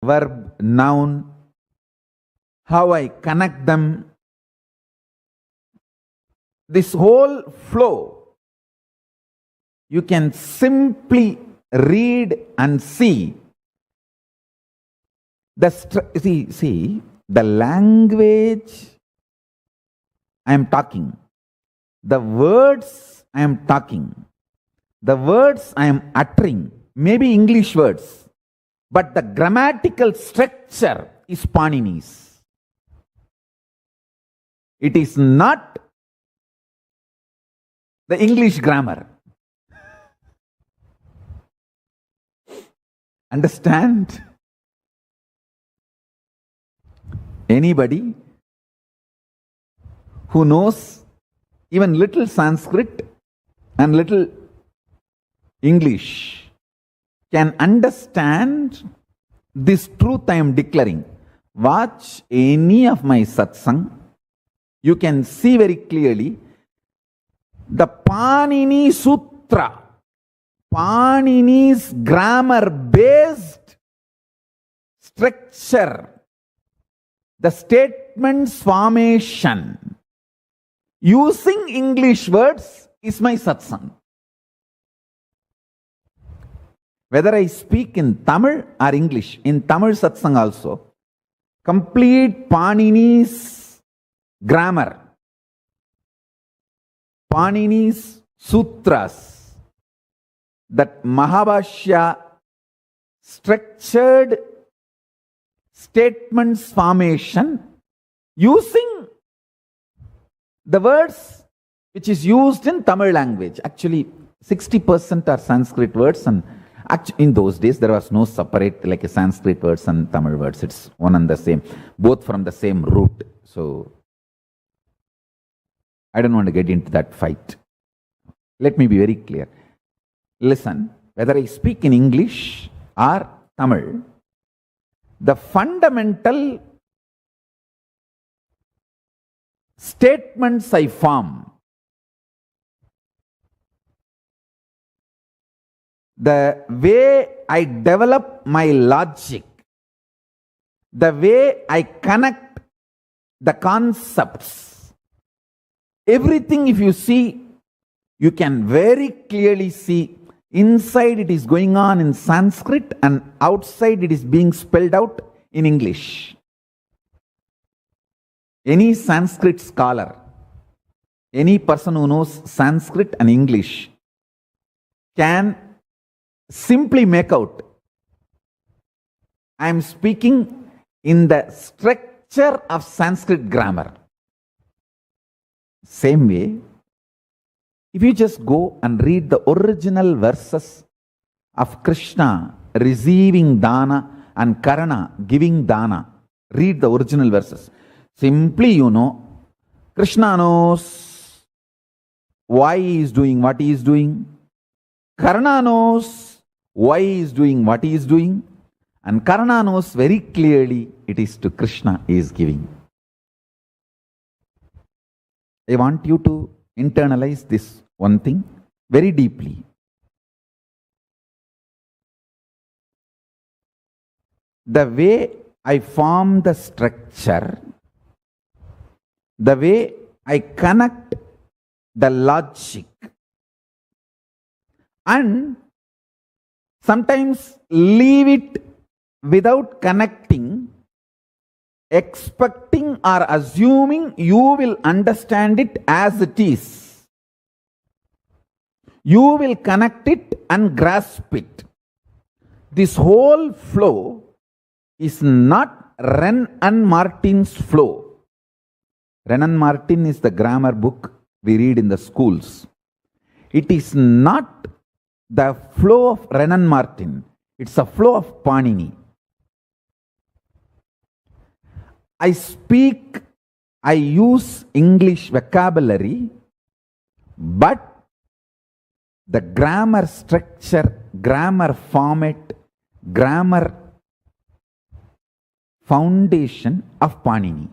verb, noun, how I connect them. This whole flow, you can simply read and see. See, the language I am talking, the words I am talking, the words I am uttering, maybe English words, but the grammatical structure is Panini's. It is not the English grammar. Understand? Anybody who knows even little Sanskrit and little English can understand this truth I am declaring. Watch any of my satsang. You can see very clearly the Panini Sutra, Panini's grammar-based structure, the statements formation using English words is my satsang. Whether I speak in Tamil or English, in Tamil satsang also, complete Panini's grammar, Panini's sutras, that Mahabharata structured statements formation using the words which is used in Tamil language. Actually, 60% are Sanskrit words, and in those days there was no separate like a Sanskrit words and Tamil words. It's one and the same, both from the same root. So I don't want to get into that fight. Let me be very clear. Listen, whether I speak in English or Tamil, the fundamental statements I form, the way I develop my logic, the way I connect the concepts, everything, if you see, you can very clearly see inside it is going on in Sanskrit and outside it is being spelled out in English. Any Sanskrit scholar, any person who knows Sanskrit and English can simply make out, I am speaking in the structure of Sanskrit grammar. Same way, if you just go and read the original verses of Krishna receiving dana and Karna giving dana, read the original verses. Simply you know, Krishna knows why he is doing what he is doing. Karna knows why he is doing what he is doing. And Karna knows very clearly it is to Krishna he is giving. I want you to internalize this one thing very deeply. The way I form the structure, the way I connect the logic, and sometimes leave it without connecting, expecting or assuming you will understand it as it is. You will connect it and grasp it. This whole flow is not Wren and Martin's flow. Wren and Martin is the grammar book we read in the schools. It is not the flow of Wren and Martin. It's a flow of Panini. I speak, I use English vocabulary, but the grammar structure, grammar format, grammar foundation of Panini.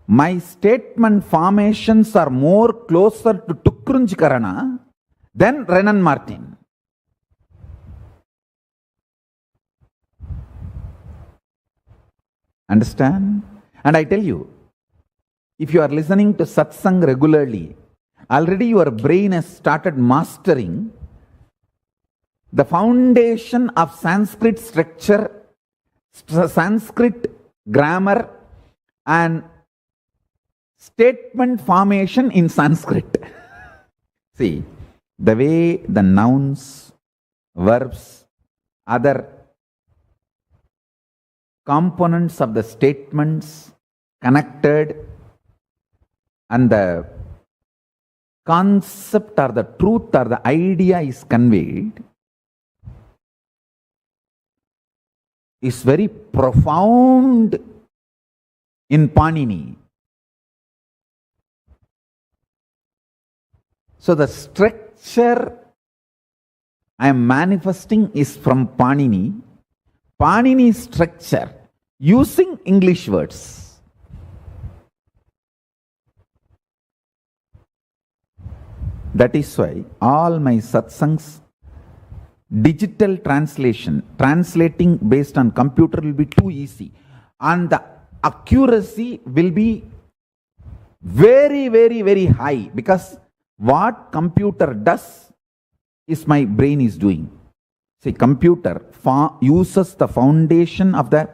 My statement formations are more closer to Tukrunj Karana than Wren and Martin. Understand? And I tell you, if you are listening to satsang regularly, already your brain has started mastering the foundation of Sanskrit structure, Sanskrit grammar, and statement formation in Sanskrit. See, the way the nouns, verbs, other components of the statements connected, and the concept or the truth or the idea is conveyed, is very profound in Panini. So the structure I am manifesting is from Panini. Panini structure using English words. That is why all my satsangs, digital translation, translating based on computer will be too easy. And the accuracy will be very, very, very high, because what computer does is my brain is doing. See, computer uses the foundation of the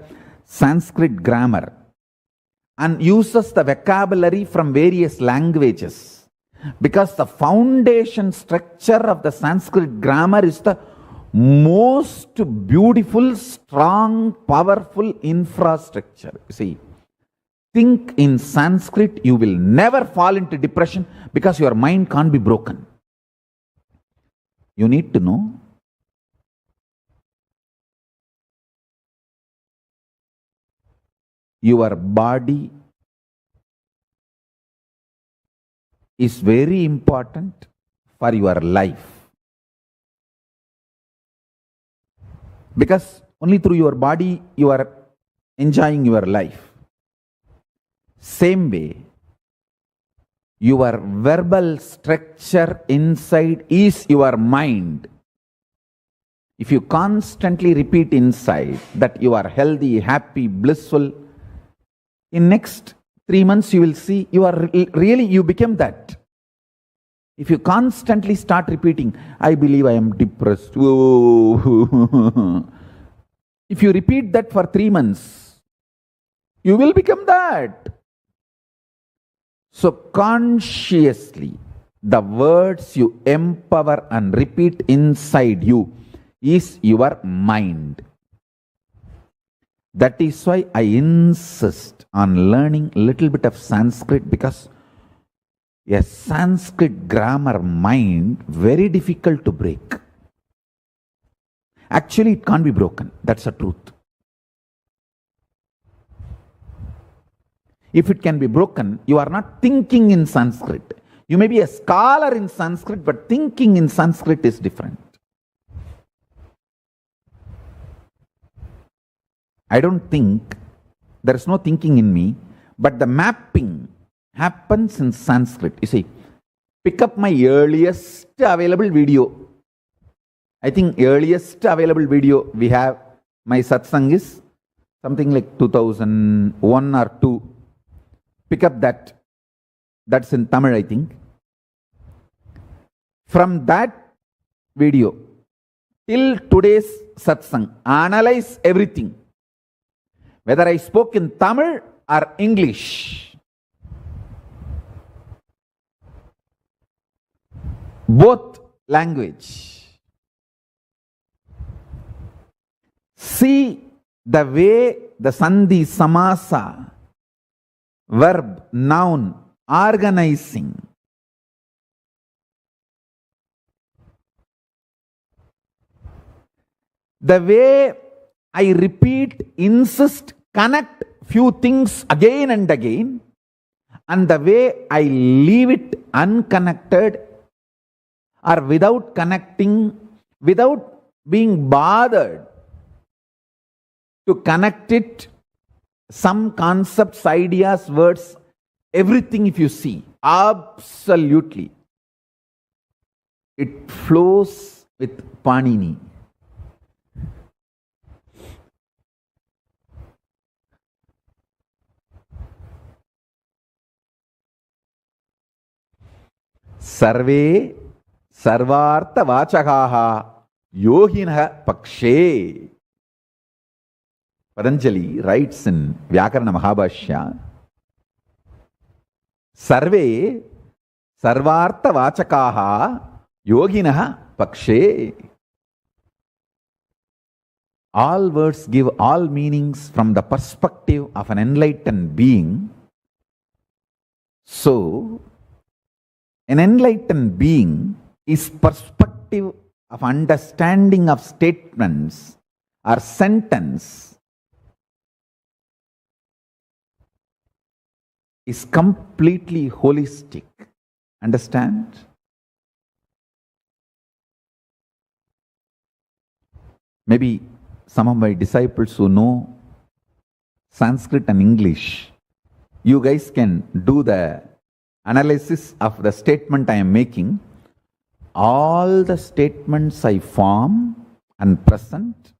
Sanskrit grammar and uses the vocabulary from various languages, because the foundation structure of the Sanskrit grammar is the most beautiful, strong, powerful infrastructure. See, think in Sanskrit, you will never fall into depression because your mind can't be broken. You need to know your body is very important for your life. Because only through your body you are enjoying your life. Same way, your verbal structure inside is your mind. If you constantly repeat inside that you are healthy, happy, blissful, in next 3 months you will see you are really, you become that. If you constantly start repeating, I believe I am depressed. If you repeat that for 3 months, you will become that. So consciously, the words you empower and repeat inside you is your mind. That is why I insist on learning a little bit of Sanskrit, because a Sanskrit grammar mind, very difficult to break. Actually, it can't be broken. That's the truth. If it can be broken, you are not thinking in Sanskrit. You may be a scholar in Sanskrit, but thinking in Sanskrit is different. I don't think, there is no thinking in me, but the mapping happens in Sanskrit. You see, pick up my earliest available video. I think earliest available video we have, my satsang is something like 2001 or 2. Pick up that. That's in Tamil, I think. From that video till today's satsang, analyze everything. Whether I spoke in Tamil or English, both language. See the way the sandhi, samasa, verb, noun, organizing. The way I repeat, insist, connect few things again and again, and the way I leave it unconnected or without connecting, without being bothered to connect it, some concepts, ideas, words, everything if you see, absolutely, it flows with Panini. Sarve Sarvartha Vachakaha Yoginah Pakshe. Patanjali writes in Vyakarana Mahabhashya, Sarve Sarvartha Vachakaha Yoginah Pakshe. All words give all meanings from the perspective of an enlightened being. So, an enlightened being is perspective of understanding of statements or sentence is completely holistic. Understand? Maybe some of my disciples who know Sanskrit and English, you guys can do the analysis of the statement I am making. All the statements I form and present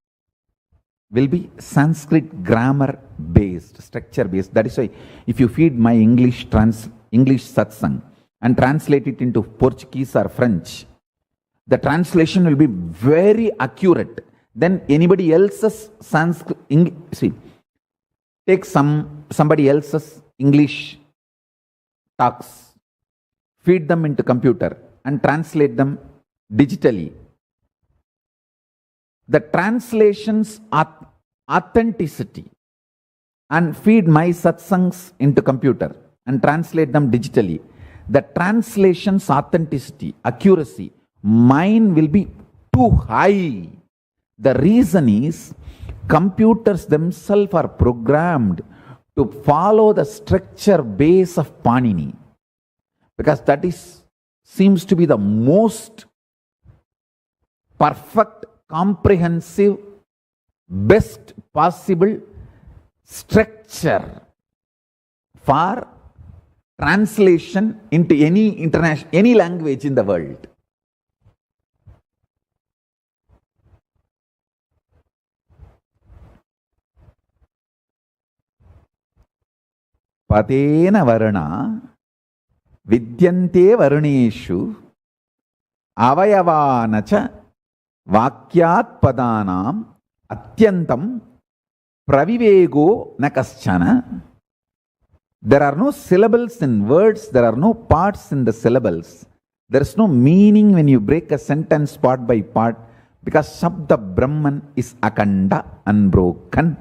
will be Sanskrit grammar based, structure based. That is why if you feed my English satsang and translate it into Portuguese or French, the translation will be very accurate. Then anybody else's Sanskrit, take somebody else's English talks, feed them into computer and translate them digitally. The translation's authenticity, and feed my satsangs into computer and translate them digitally. The translation's authenticity, accuracy, mine will be too high. The reason is computers themselves are programmed to follow the structure base of Panini, because that seems to be the most perfect, comprehensive, best possible structure for translation into any language in the world. Patena varana vidyante varuneshu avayavanacha vakyat padanam atyantam pravivego nakaschana. There are no syllables in words, there are no parts in the syllables. There is no meaning when you break a sentence part by part, because Shabda Brahman is akanda, unbroken.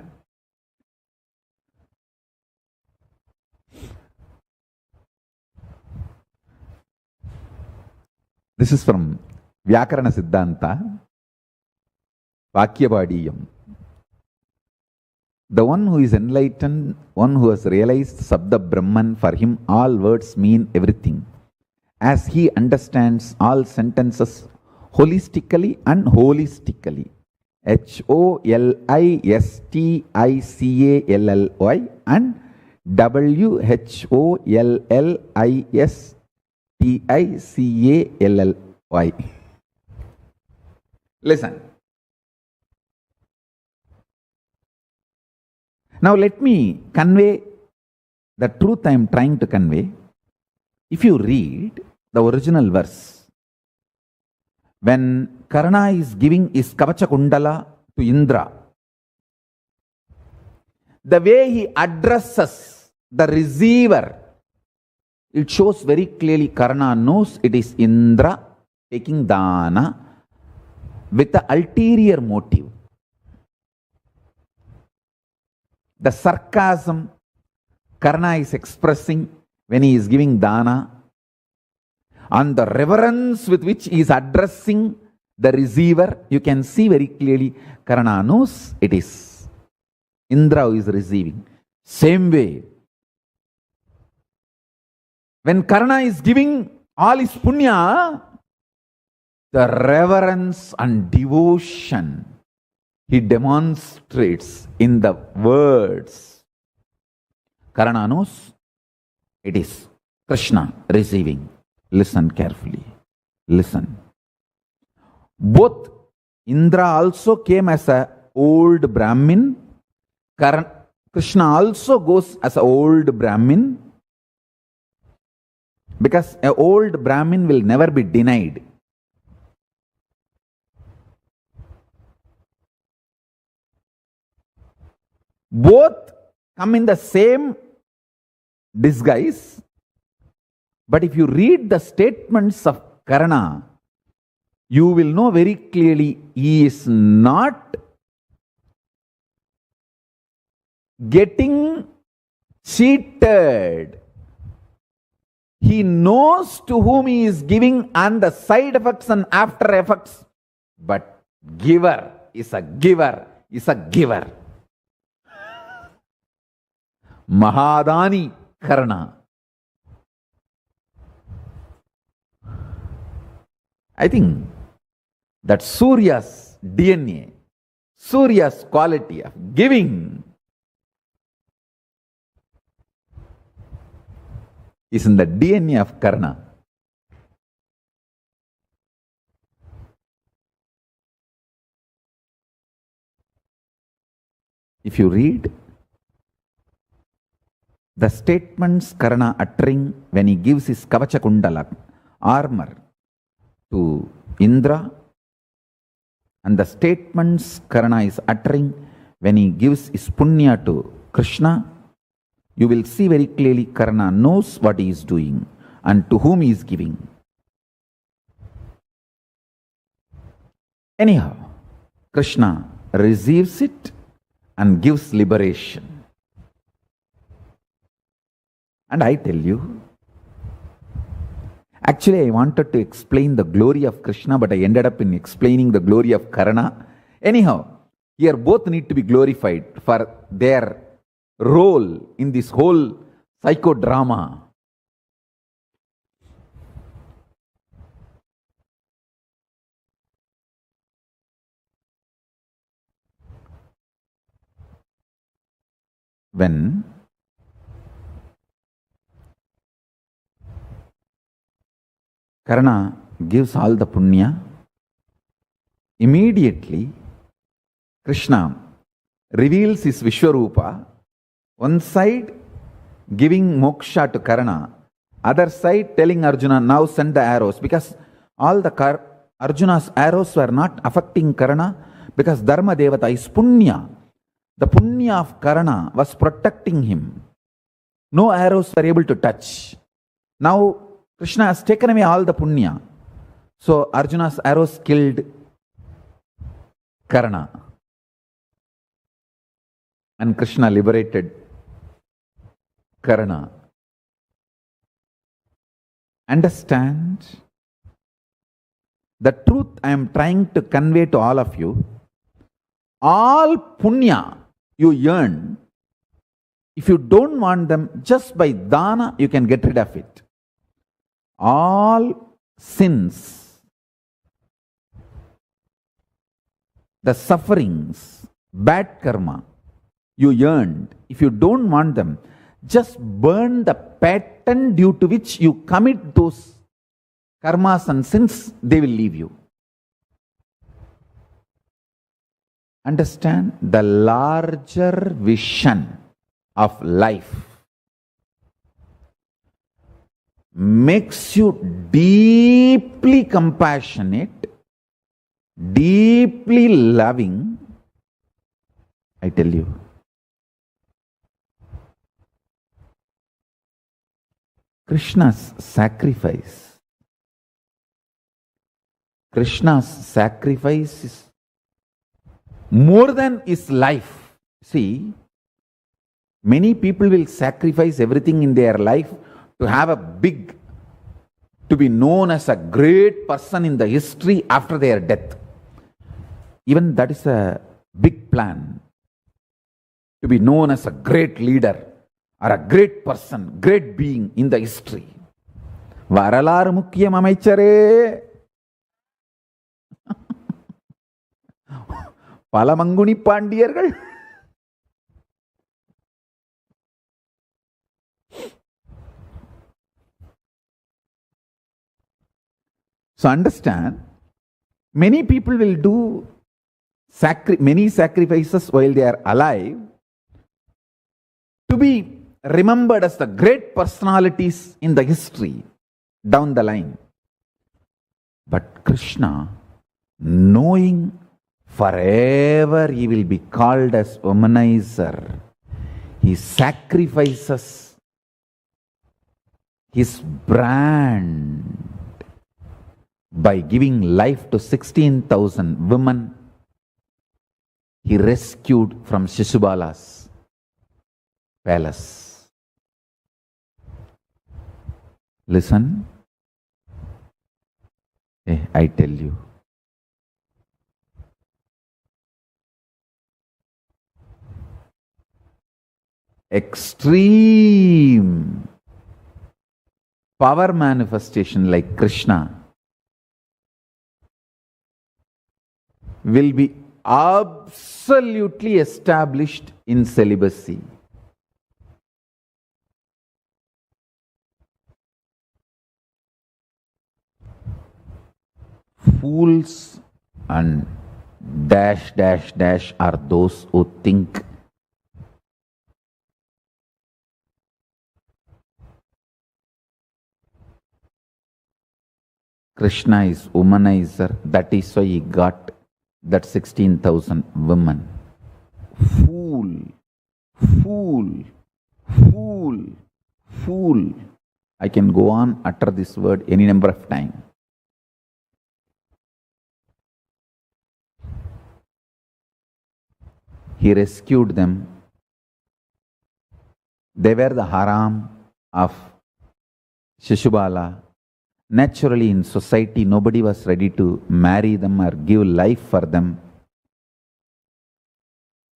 This is from Vyakarana Siddhanta, Vakyabadiyam. The one who is enlightened, one who has realized Sabda Brahman, for him all words mean everything, as he understands all sentences holistically and holistically. HOLISTICALLY and WHOLLISTICALLY. Listen. Now let me convey the truth I am trying to convey. If you read the original verse, when Karna is giving his Kavacha Kundala to Indra, the way he addresses the receiver, it shows very clearly Karna knows it is Indra taking dana with the ulterior motive. The sarcasm Karna is expressing when he is giving dana, and the reverence with which he is addressing the receiver, you can see very clearly Karna knows it is Indra who is receiving. Same way, when Karna is giving all his punya, the reverence and devotion he demonstrates in the words. Karna knows it is Krishna receiving. Listen carefully. Listen. Both Indra also came as an old Brahmin. Krishna also goes as an old Brahmin. Because an old Brahmin will never be denied. Both come in the same disguise, but if you read the statements of Karna, you will know very clearly he is not getting cheated. He knows to whom he is giving and the side effects and after effects. But giver is a giver, is a giver. Mahadani Karna. I think that Surya's DNA, Surya's quality of giving is in the DNA of Karna. If you read the statements Karna uttering when he gives his Kavacha Kundala armor to Indra, and the statements Karna is uttering when he gives his punya to Krishna, you will see very clearly Karna knows what he is doing and to whom he is giving. Anyhow, Krishna receives it and gives liberation. And I tell you, actually I wanted to explain the glory of Krishna, but I ended up in explaining the glory of Karna. Anyhow, here both need to be glorified for their role in this whole psychodrama. When Karna gives all the punya, immediately Krishna reveals his Vishwarupa, one side giving moksha to Karna, other side telling Arjuna, now send the arrows, because all the Arjuna's arrows were not affecting Karna, because Dharma Devata is punya. The punya of Karna was protecting him. No arrows were able to touch. Now Krishna has taken away all the punya. So Arjuna's arrows killed Karna. And Krishna liberated Karna. Understand the truth I am trying to convey to all of you. All punya you earn, if you don't want them, just by dana you can get rid of it. All sins, the sufferings, bad karma you earned, if you don't want them, just burn the pattern due to which you commit those karmas and sins, they will leave you. Understand the larger vision of life makes you deeply compassionate, deeply loving. I tell you, Krishna's sacrifice is more than his life. See, many people will sacrifice everything in their life to have to be known as a great person in the history after their death. Even that is a big plan. To be known as a great leader or a great person, great being in the history. Varalar mukkiyam amaichare. Palamanguni Pandiyargal. So understand, many people will do many sacrifices while they are alive to be remembered as the great personalities in the history. down the line. But Krishna, knowing forever he will be called as womanizer, he sacrifices his brand by giving life to 16,000 women he rescued from Shishubala's palace. Listen, I tell you, extreme power manifestation like Krishna will be absolutely established in celibacy. Fools and dash dash dash are those who think Krishna is womanizer, that is why he got that 16,000 women. Fool, fool, fool, fool. I can go on, utter this word any number of times. He rescued them. They were the haram of Shishubala. Naturally, in society, nobody was ready to marry them or give life for them.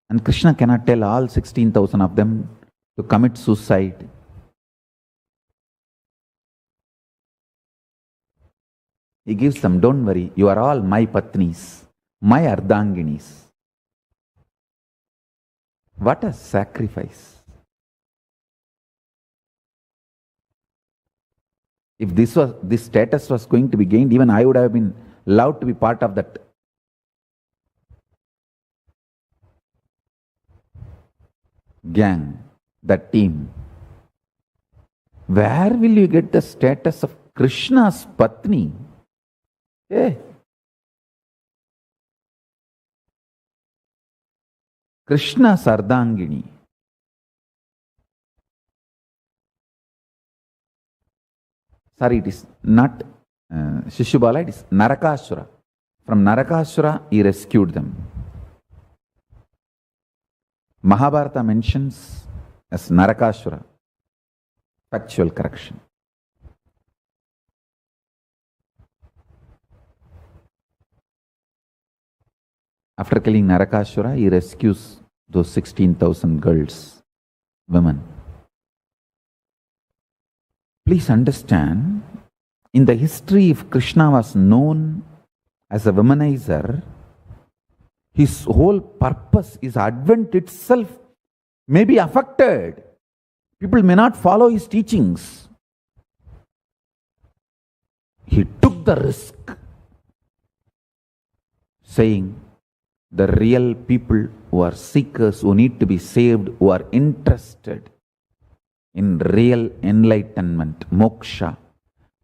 And Krishna cannot tell all 16,000 of them to commit suicide. He gives them, don't worry, you are all my patnis, my ardhanginis. What a sacrifice. If this status was going to be gained, even I would have been allowed to be part of that gang, that team. Where will you get the status of Krishna's Patni? Krishna's Ardhangini. Sorry, it is not Shishubala, it is Narakasura. From Narakasura, he rescued them. Mahabharata mentions as Narakasura. Factual correction. After killing Narakasura, he rescues those 16,000 girls, women. Please understand, in the history, if Krishna was known as a womanizer, his whole purpose, his advent itself may be affected. People may not follow his teachings. He took the risk, saying, the real people who are seekers, who need to be saved, who are interested in real enlightenment, moksha,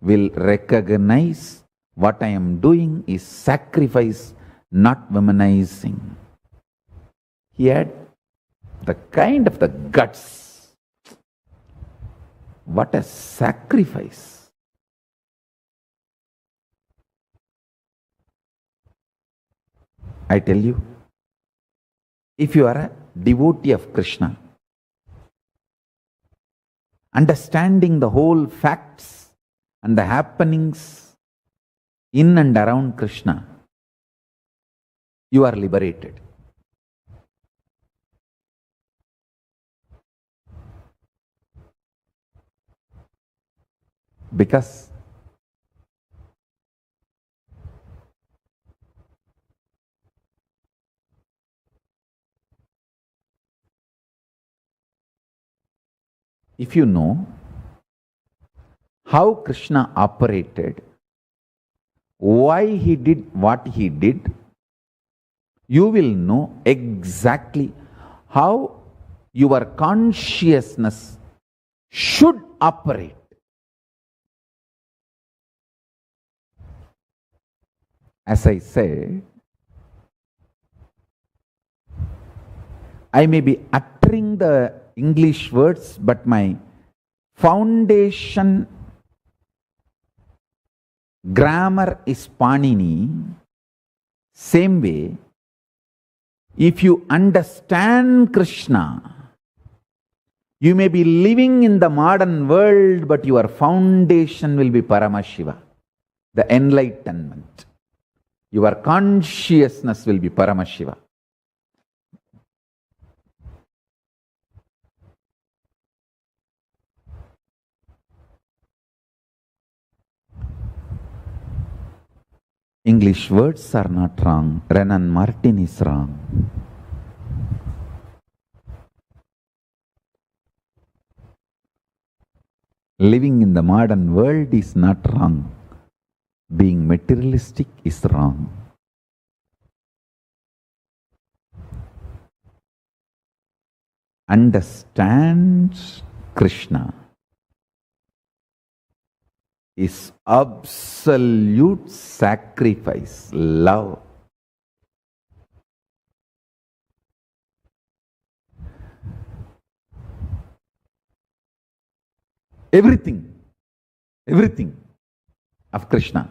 will recognize what I am doing is sacrifice, not womanizing. He had the kind of the guts. What a sacrifice. I tell you, if you are a devotee of Krishna, understanding the whole facts and the happenings in and around Krishna, you are liberated. Because if you know how Krishna operated, why he did what he did, you will know exactly how your consciousness should operate. As I said, I may be uttering the English words, but my foundation grammar is Panini. Same way, if you understand Krishna, you may be living in the modern world, but your foundation will be Paramashiva, the enlightenment. Your consciousness will be Paramashiva. English words are not wrong. Renan Martin is wrong. Living in the modern world is not wrong. Being materialistic is wrong. Understand Krishna is absolute sacrifice, love. Everything of Krishna.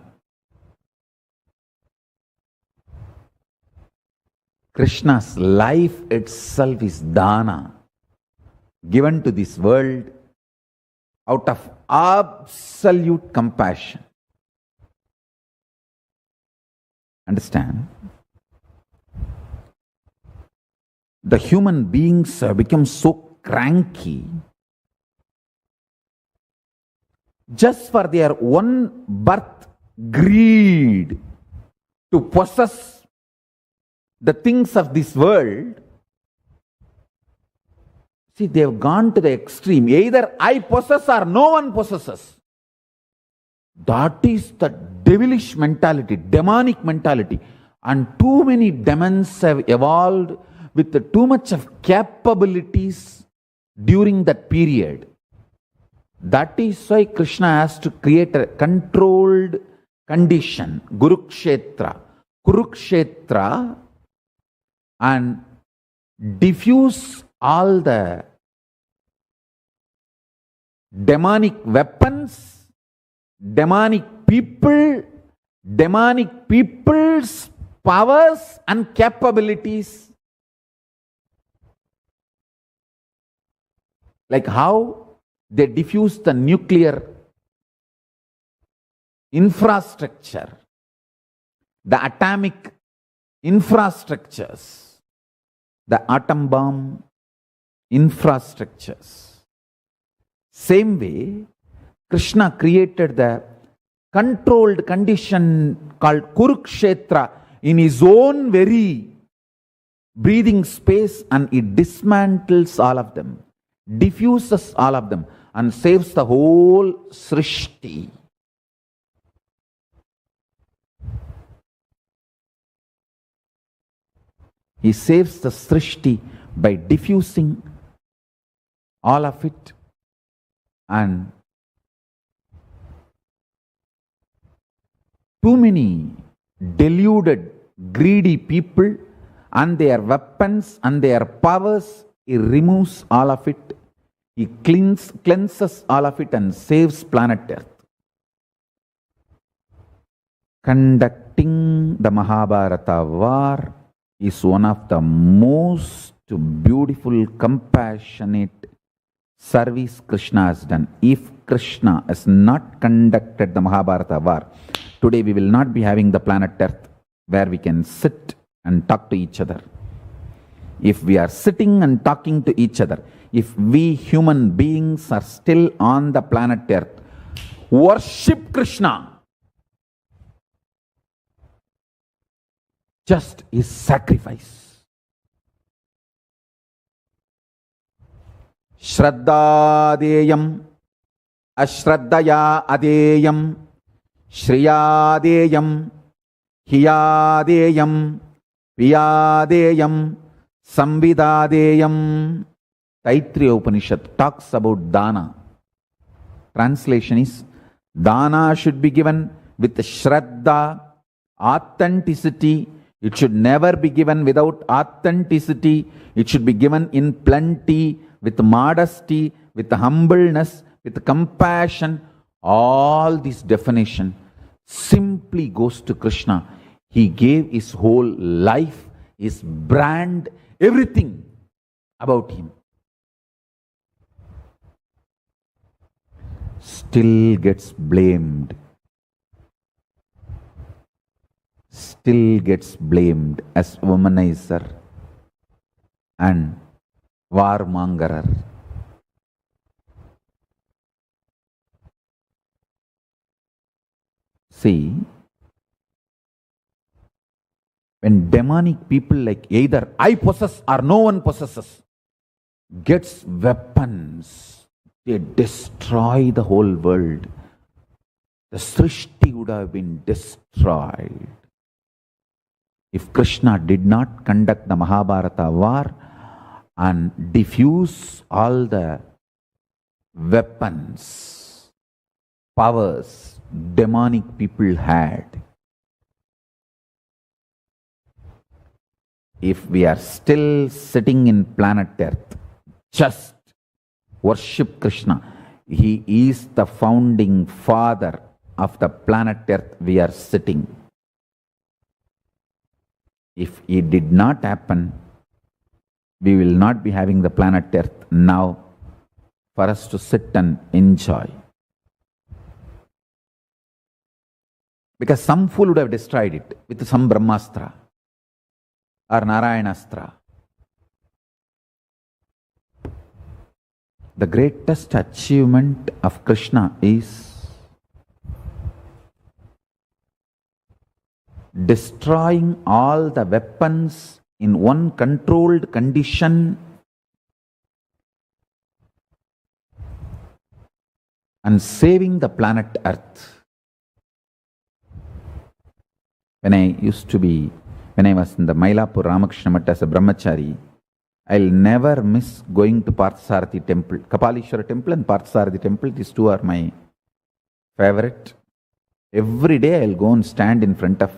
Krishna's life itself is dana, given to this world out of absolute compassion. Understand? The human beings have become so cranky just for their own birth greed to possess the things of this world. See, they have gone to the extreme. Either I possess or no one possesses. That is the devilish mentality, demonic mentality. And too many demons have evolved with too much of capabilities during that period. That is why Krishna has to create a controlled condition, Kurukshetra, and diffuse all the demonic weapons, demonic people's powers and capabilities. Like how they diffuse the nuclear infrastructure, the atomic infrastructures, the atom bomb infrastructures. Same way, Krishna created the controlled condition called Kurukshetra in his own very breathing space, and it dismantles all of them, diffuses all of them, and saves the whole Srishti. He saves the Srishti by diffusing all of it, and too many deluded, greedy people and their weapons and their powers, he removes all of it. He cleanses all of it and saves planet Earth. Conducting the Mahabharata war is one of the most beautiful, compassionate service Krishna has done. If Krishna has not conducted the Mahabharata war, today we will not be having the planet Earth where we can sit and talk to each other. If we are sitting and talking to each other, if we human beings are still on the planet Earth, worship Krishna. Just is sacrifice. Shraddadeyam, Ashraddaya adeyam, Shriyadeyam, Hiyadeyam, Piyadeyam, Samvidadeyam. Taittiriya Upanishad talks about dana. Translation is, dana should be given with Shraddha Authenticity, it should never be given without authenticity. It should be given in plenty, with modesty, with humbleness, with compassion. All this definition simply goes to Krishna. He gave his whole life, his brand, everything about him. Still gets blamed. Still gets blamed as womanizer and warmongerer. See, when demonic people like either I possess or no one possesses gets weapons, they destroy the whole world. The Srishti would have been destroyed. If Krishna did not conduct the Mahabharata war and diffuse all the weapons, powers demonic people had, if we are still sitting in planet Earth, just worship Krishna. He is the founding father of the planet Earth we are sitting. If it did not happen, we will not be having the planet Earth now for us to sit and enjoy. Because some fool would have destroyed it with some Brahmastra or Narayanastra. The greatest achievement of Krishna is destroying all the weapons in one controlled condition and saving the planet Earth. When I was in the Mylapore Ramakrishna Math as a brahmachari, I'll never miss going to Parthasarathi temple, Kapalishwara temple and Parthasarathi temple. These two are my favorite. Every day I'll go and stand in front of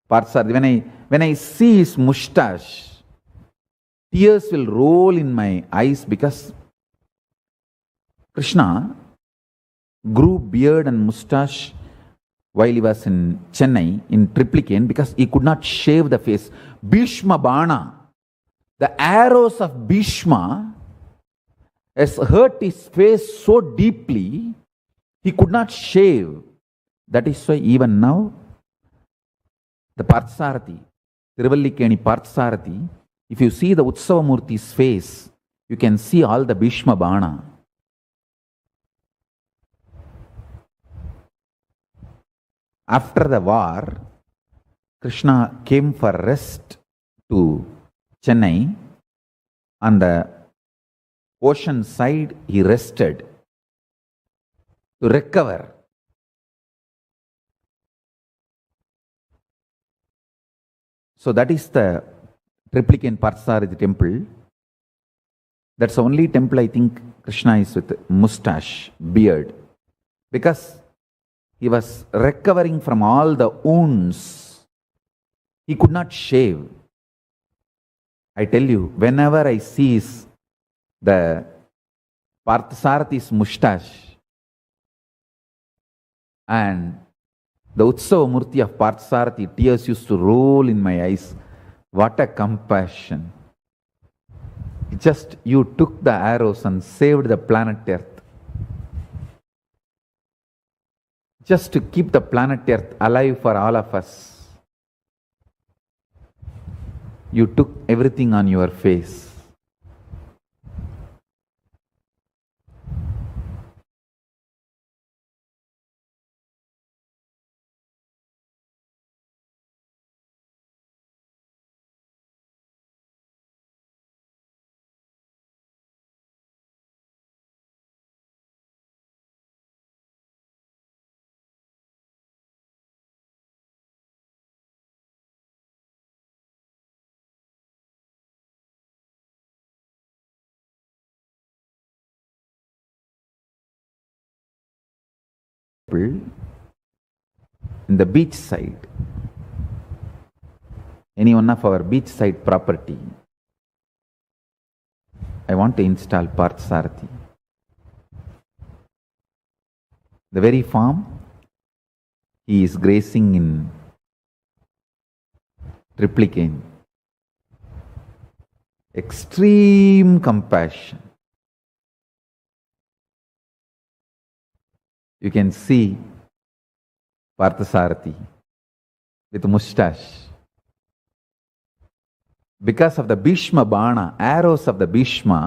Parthasarathi. When I see his mustache, tears will roll in my eyes because Krishna grew beard and mustache while he was in Chennai, in Triplicane, because he could not shave the face. Bhishma Bana, the arrows of Bhishma has hurt his face so deeply, he could not shave. That is why even now, the Parthasarathi, Tiruvallikeni Parthasarathi, if you see the Utsavamurti's face, you can see all the Bhishma Bana. After the war, Krishna came for rest to Chennai. On the ocean side, he rested to recover. So that is the Triplicane Parthasarathi temple. That's the only temple I think Krishna is with mustache, beard. Because he was recovering from all the wounds. He could not shave. I tell you, whenever I see the Parthasarathis mustache and the Utsava Murti of Parthasarathi, tears used to roll in my eyes. What a compassion. Just you took the arrows and saved the planet Earth. Just to keep the planet Earth alive for all of us. You took everything on your face. In the beach side, any one of our beachside property, I want to install Parthasarathi. The very farm he is grazing in replicant. Extreme compassion. You can see Parthasarathi with mustache. Because of the Bhishma Bana, arrows of the Bhishma,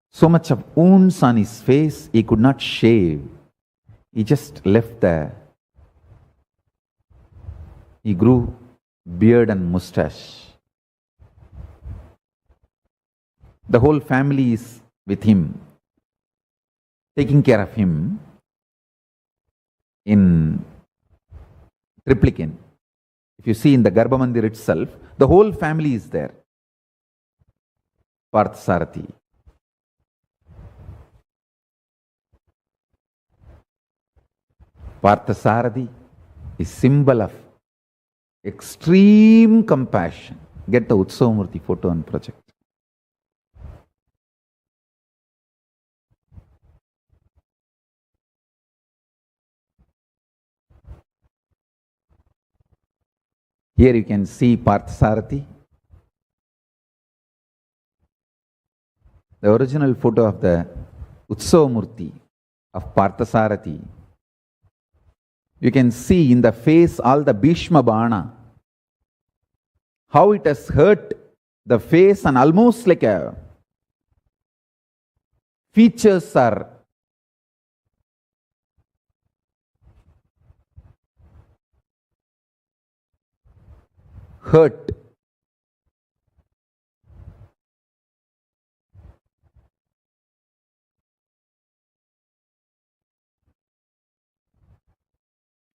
so much of wounds on his face, he could not shave. He just left there. He grew beard and mustache. The whole family is with him, taking care of him in replicant. If you see in the Garbha Mandir itself, the whole family is there. Parthasarathi. Parthasarathi is symbol of extreme compassion. Get the Utsavamurti photo and project. Here you can see Parthasarathi. The original photo of the Utsavamurti of Parthasarathi. You can see in the face all the Bhishma Bana, how it has hurt the face, and almost like a features are hurt.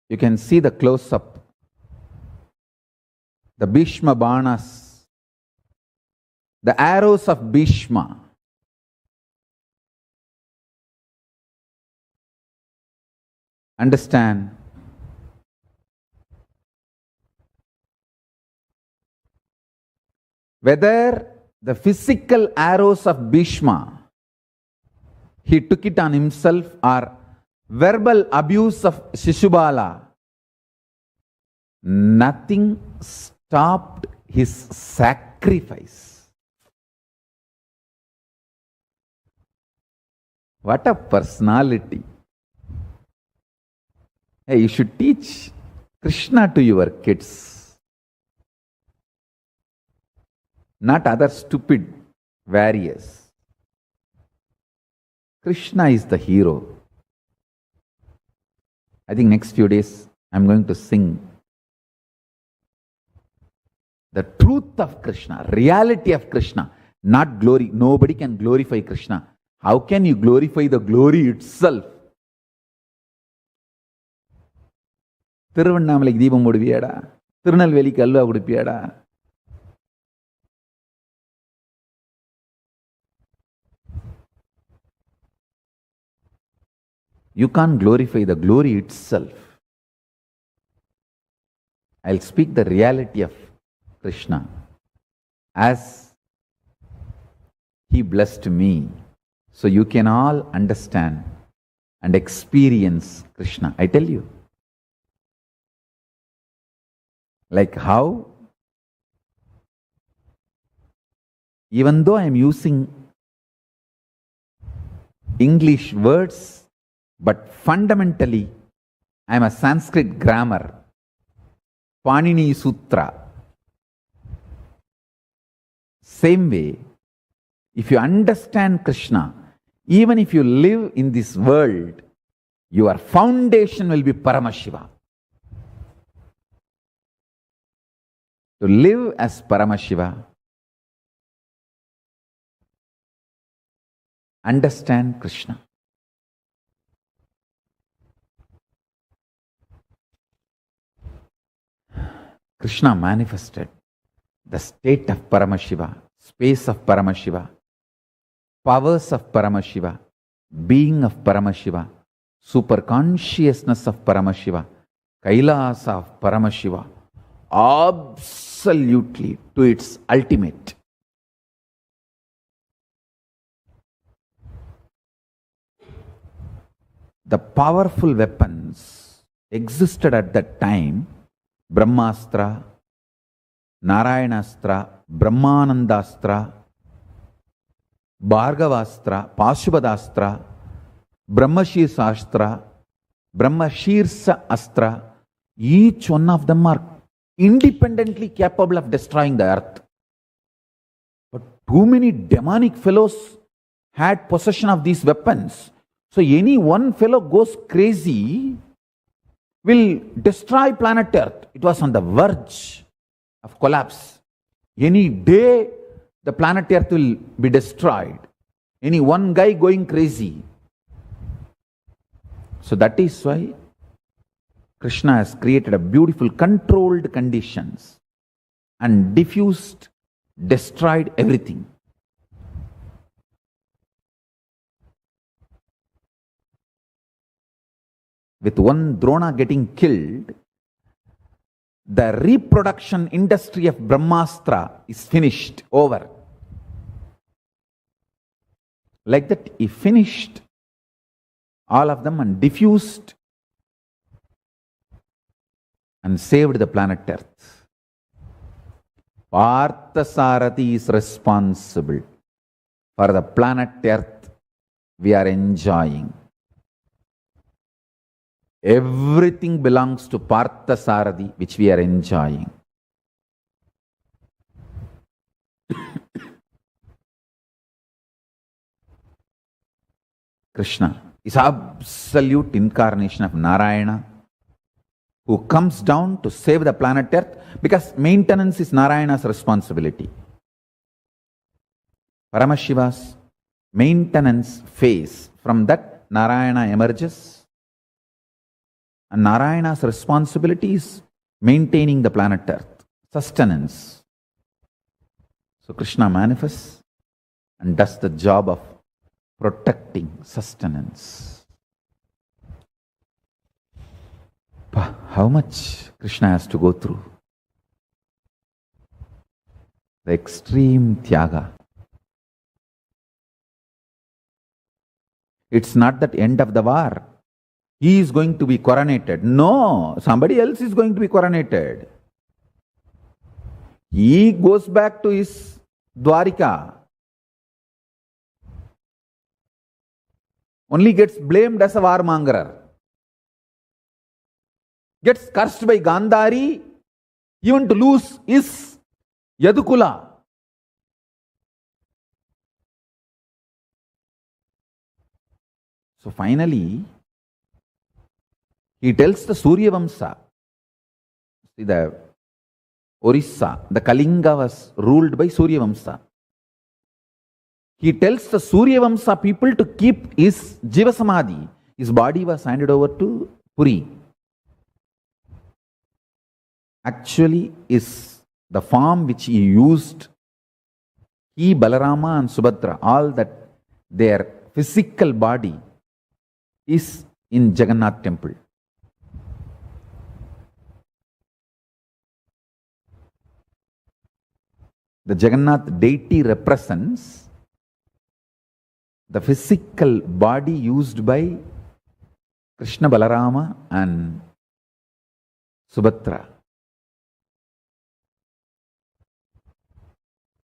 You can see the close-up. The Bhishma Banas, the arrows of Bhishma. Understand? Whether the physical arrows of Bhishma, he took it on himself, or verbal abuse of Shishubala, nothing stopped his sacrifice. What a personality. Hey, you should teach Krishna to your kids, not other stupid warriors. Krishna is the hero. I think next few days I'm going to sing the truth of Krishna, reality of Krishna, not glory. Nobody can glorify Krishna. How can you glorify the glory itself? திருவண்ணாமலைக்கு தீபம் போடுவியாடா? திருநெல்வேலிக்கு halwa கொடுப்பியாடா? You can't glorify the glory itself. I'll speak the reality of Krishna as he blessed me, so you can all understand and experience Krishna. I tell you. Like how, even though I am using English words, but fundamentally I am a Sanskrit grammar, Panini Sutra. Same way, if you understand Krishna, even if you live in this world, your foundation will be Paramashiva. To live as Paramashiva, understand Krishna. Krishna manifested the state of Paramashiva, space of Paramashiva, powers of Paramashiva being of Paramashiva, superconsciousness of Paramashiva, KAILASA of Paramashiva, absolutely to its ultimate. The powerful weapons existed at that time: Brahmastra, Narayanastra, Brahmanandastra, Bhargavastra, Pashubhadastra, Brahmashirsa Astra. Each one of them are independently capable of destroying the earth. But too many demonic fellows had possession of these weapons. So any one fellow goes crazy, will destroy planet Earth. It was on the verge of collapse. Any day the planet Earth will be destroyed. Any one guy going crazy. So that is why Krishna has created a beautiful controlled conditions and diffused, destroyed everything. With one Drona getting killed, the reproduction industry of Brahmastra is finished, over. Like that, he finished all of them and diffused and saved the planet Earth. Parthasarathi is responsible for the planet Earth we are enjoying. Everything belongs to Parthasarathi, which we are enjoying. Krishna is absolute incarnation of Narayana, who comes down to save the planet Earth, because maintenance is Narayana's responsibility. Paramashiva's maintenance phase, from that Narayana emerges. And Narayana's responsibility is maintaining the planet Earth, sustenance. So Krishna manifests and does the job of protecting sustenance. How much Krishna has to go through? The extreme Tyaga. It's not that end of the war. He is going to be coronated. No, somebody else is going to be coronated. He goes back to his Dwarika. Only gets blamed as a warmongerer. Gets cursed by Gandhari, even to lose his Yadukula. So finally, he tells the Surya Vamsa, see, the Orissa, the Kalinga was ruled by Surya Vamsa. He tells the Surya Vamsa people to keep his Jiva Samadhi. His body was handed over to Puri. Actually, is the form which he used, he, Balarama and Subhadra, all that their physical body is in Jagannath temple. The Jagannath deity represents the physical body used by Krishna, Balarama and Subhadra.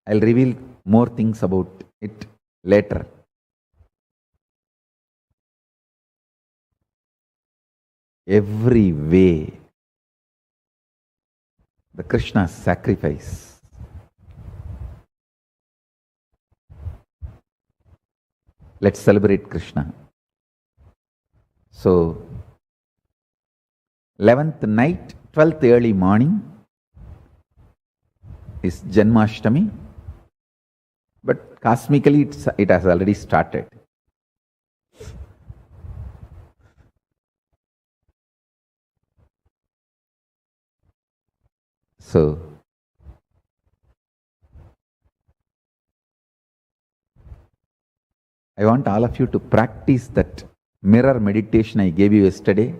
I'll reveal more things about it later. Every way, the Krishna's sacrifice. Let's celebrate Krishna. So, 11th night, 12th early morning is Janmashtami, but cosmically it has already started. So, I want all of you to practice that mirror meditation I gave you yesterday.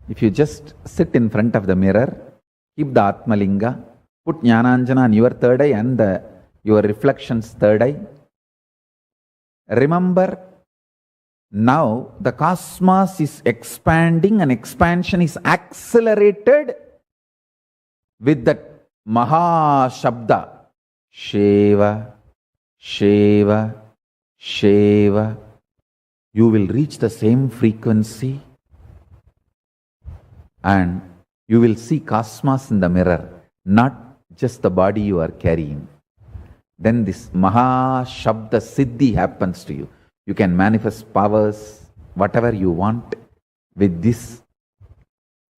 If you just sit in front of the mirror, keep the Atmalinga, put Jnananjana on your third eye and your reflection's third eye. Remember, now the cosmos is expanding and expansion is accelerated with that Mahashabda. Sheva, Sheva, Sheva. You will reach the same frequency and you will see cosmos in the mirror, not just the body you are carrying. Then this Mahashabda Siddhi happens to you. You can manifest powers, whatever you want with this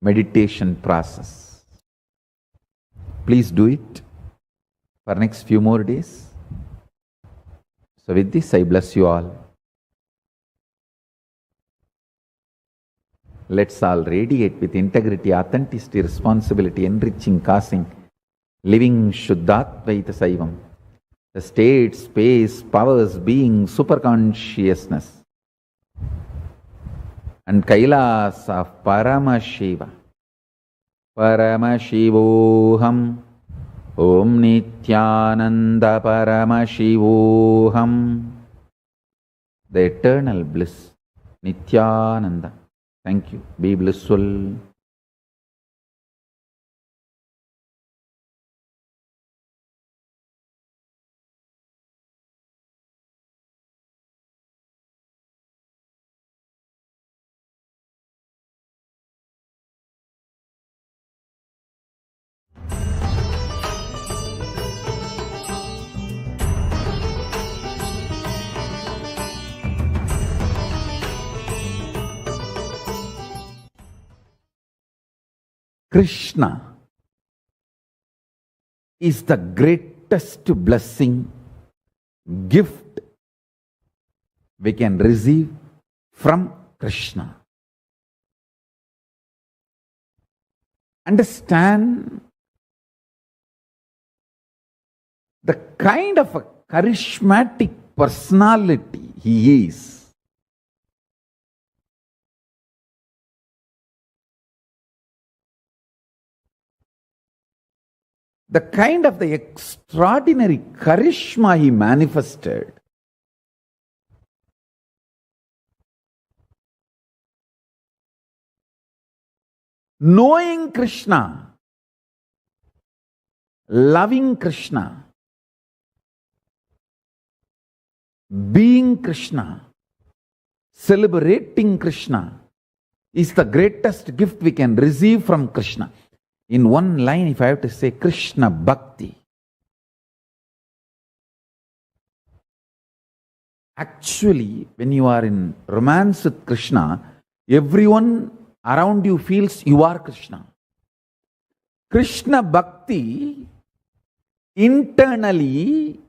meditation process. Please do it for next few more days. So with this, I bless you all. Let's all radiate with integrity, authenticity, responsibility, enriching, causing, living Shuddhatvaita Saivam. The state, space, powers, being, superconsciousness, and KAILASA of Paramashiva. Paramashivoham. Om Nithyananda Paramashivoham. The eternal bliss. Nithyananda. Thank you. Be blissful. Krishna is the greatest blessing, gift we can receive from Krishna. Understand the kind of a charismatic personality he is. The kind of the extraordinary charisma he manifested. Knowing Krishna, loving Krishna, being Krishna, celebrating Krishna is the greatest gift we can receive from Krishna. In one line, if I have to say, Krishna Bhakti. Actually, when you are in romance with Krishna, everyone around you feels you are Krishna. Krishna Bhakti internally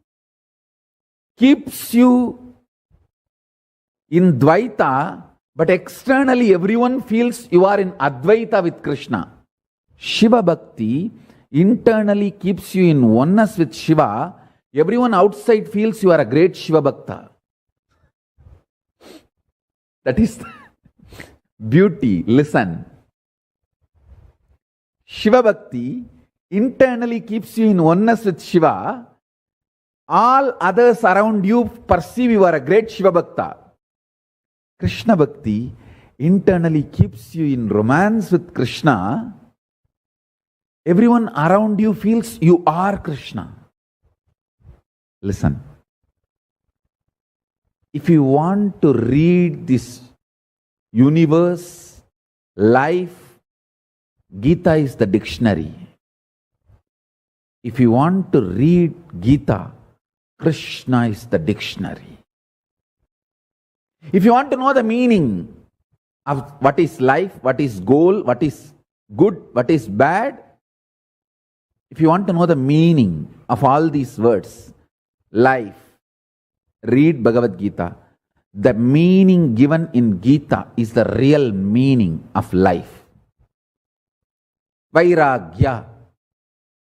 keeps you in Dvaita, but externally everyone feels you are in Advaita with Krishna. Shiva Bhakti internally keeps you in oneness with Shiva. Everyone outside feels you are a great Shiva Bhakta. That is the beauty. Listen. Shiva Bhakti internally keeps you in oneness with Shiva. All others around you perceive you are a great Shiva Bhakta. Krishna Bhakti internally keeps you in romance with Krishna. Everyone around you feels you are Krishna. Listen. If you want to read this universe, life, Gita is the dictionary. If you want to read Gita, Krishna is the dictionary. If you want to know the meaning of what is life, what is goal, what is good, what is bad, if you want to know the meaning of all these words, life, read Bhagavad Gita. The meaning given in Gita is the real meaning of life. Vairagya.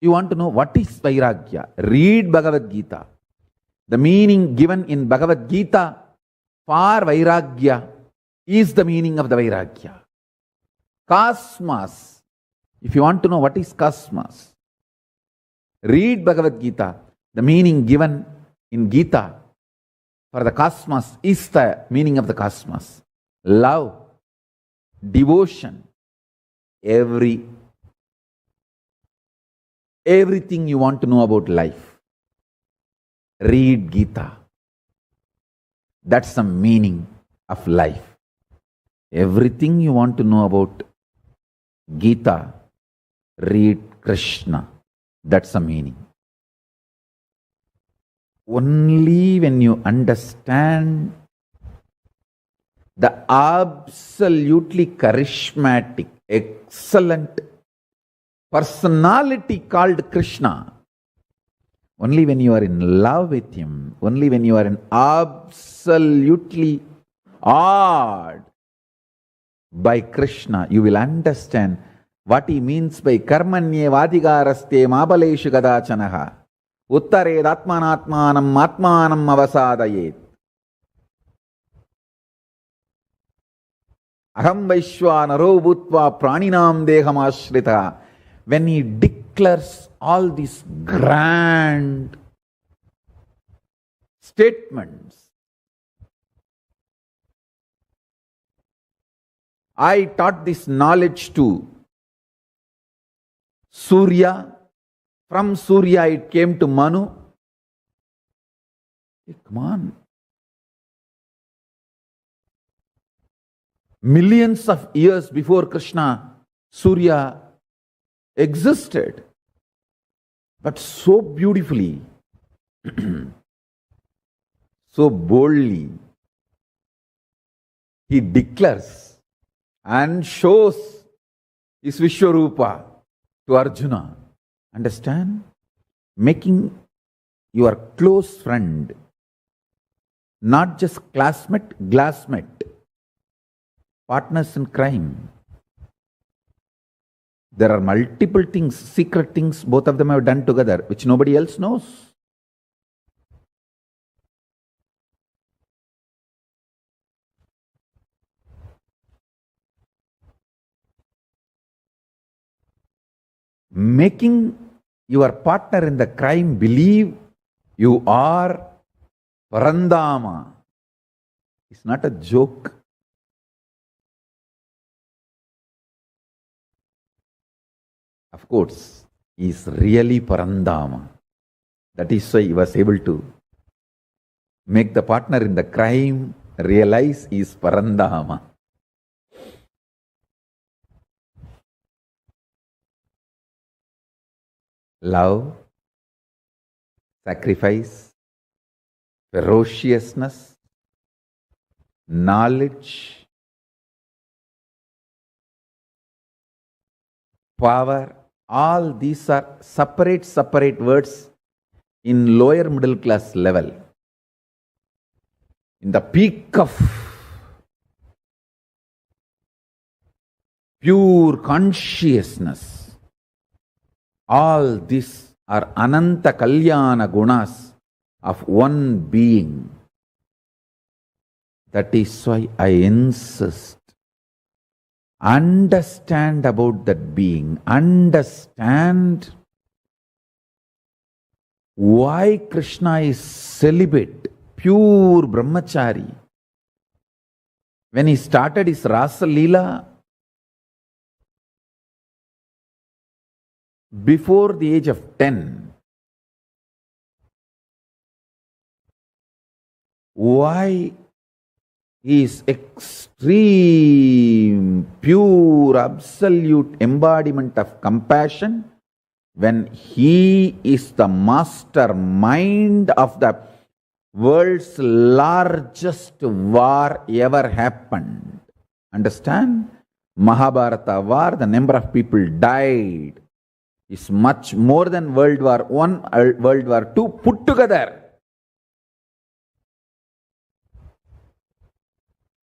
You want to know what is Vairagya? Read Bhagavad Gita. The meaning given in Bhagavad Gita for Vairagya is the meaning of the Vairagya. Cosmos. If you want to know what is cosmos, read Bhagavad Gita. The meaning given in Gita for the cosmos is the meaning of the cosmos. Love, devotion, everything you want to know about life. Read Gita. That's the meaning of life. Everything you want to know about Gita, read Krishna. That's the meaning. Only when you understand the absolutely charismatic, excellent personality called Krishna, only when you are in love with Him, only when you are in absolutely awed by Krishna, you will understand what He means by karmanye vadigaraste mabaleshu gadachanaha uttared atmanatmanam atmanam avasadayet aham vaishwanaro bhutva praninam dehamashrita. When He declares all these grand statements, I taught this knowledge to Surya. From Surya it came to Manu. Hey, come on. Millions of years before Krishna, Surya existed. But so beautifully, so boldly, he declares and shows his Vishwarupa to Arjuna. Understand? Making your close friend, not just classmate, glassmate, partners in crime. There are multiple things, secret things both of them have done together, which nobody else knows. Making your partner in the crime believe you are Parandama is not a joke. Of course, he is really Parandama. That is why he was able to make the partner in the crime realize he is Parandama. Love, sacrifice, ferociousness, knowledge, power, all these are separate words in lower middle class level. In the peak of pure consciousness, all these are Ananta Kalyana Gunas of one being. That is why I insist. Understand about that being. Understand why Krishna is celibate, pure brahmachari. When he started his Rasa Leela, before the age of 10, why he is extreme, pure, absolute embodiment of compassion when he is the mastermind of the world's largest war ever happened. Understand? Mahabharata war, the number of people died is much more than World War I, World War II put together.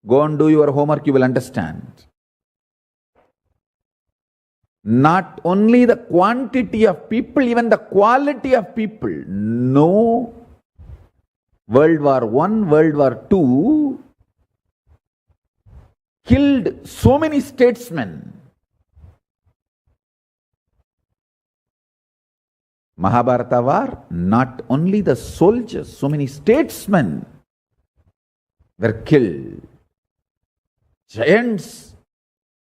Go and do your homework, you will understand. Not only the quantity of people, even the quality of people. No World War I, World War II killed so many statesmen. Mahabharata war, not only the soldiers, so many statesmen were killed. Giants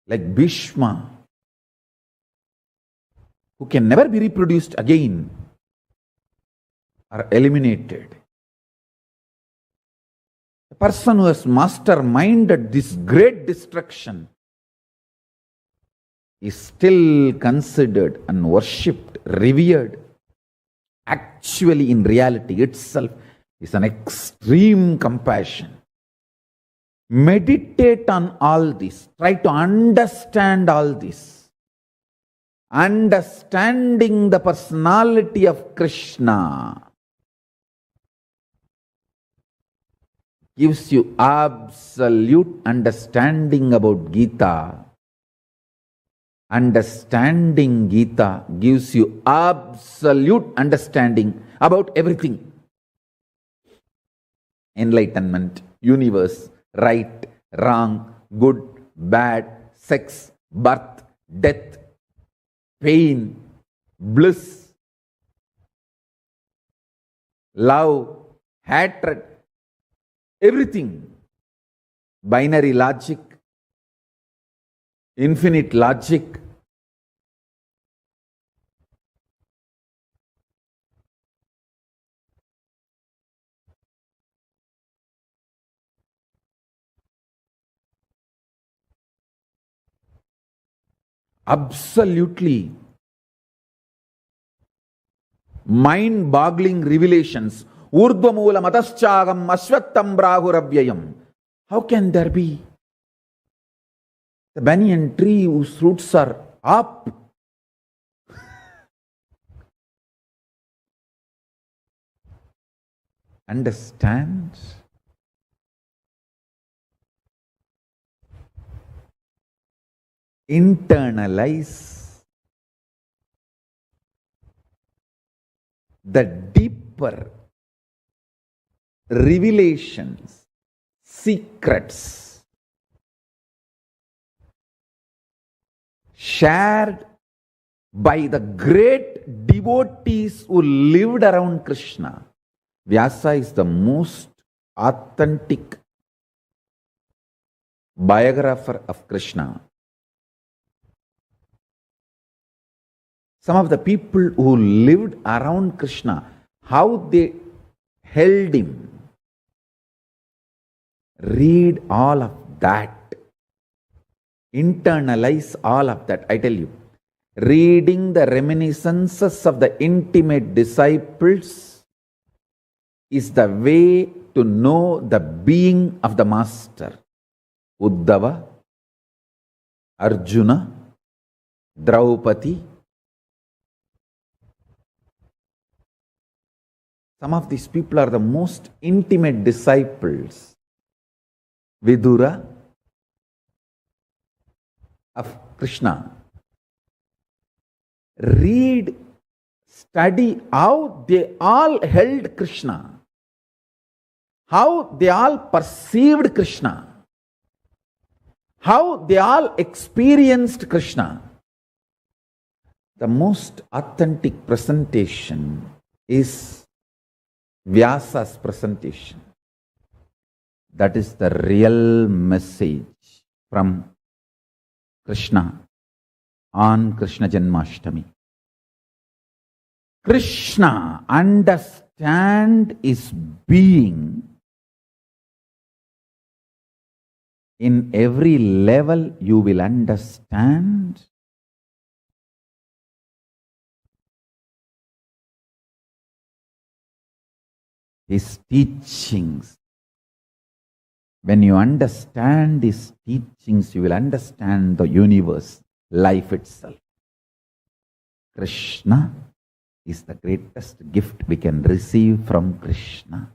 like Bhishma, who can never be reproduced again, are eliminated. The person who has masterminded this great destruction is still considered and worshipped, revered. Actually, in reality itself, is an extreme compassion. Meditate on all this. Try to understand all this. Understanding the personality of Krishna gives you absolute understanding about Gita. Understanding Gita gives you absolute understanding about everything. Enlightenment, universe, right, wrong, good, bad, sex, birth, death, pain, bliss, love, hatred, everything. Binary logic, infinite logic. Absolutely mind-boggling revelations. Urdhvamoola mataschagam asvattam brahuravyayam. How can there be? The banyan tree whose roots are up. Understand? Internalize the deeper revelations, secrets shared by the great devotees who lived around Krishna. Vyasa is the most authentic biographer of Krishna. Some of the people who lived around Krishna, how they held him. Read all of that. Internalize all of that. I tell you, reading the reminiscences of the intimate disciples is the way to know the being of the Master. Uddhava, Arjuna, Draupadi. Some of these people are the most intimate disciples. Vidura of Krishna. Read, study how they all held Krishna, how they all perceived Krishna, how they all experienced Krishna. The most authentic presentation is Vyasa's presentation. That is the real message from Krishna on Krishna Janmashtami. Krishna, understand his being in every level. You will understand his teachings. When you understand his teachings, you will understand the universe, life itself. Krishna is the greatest gift we can receive from Krishna.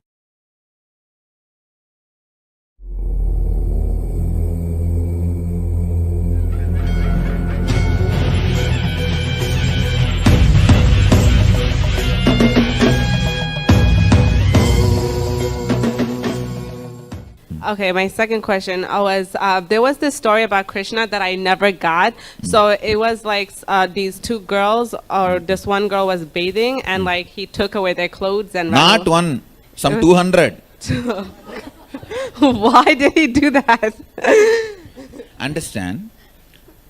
Okay, my second question was there was this story about Krishna that I never got. So it was like these two girls, or this one girl was bathing, and like he took away their clothes and Not one, some 200. Why did he do that? Understand,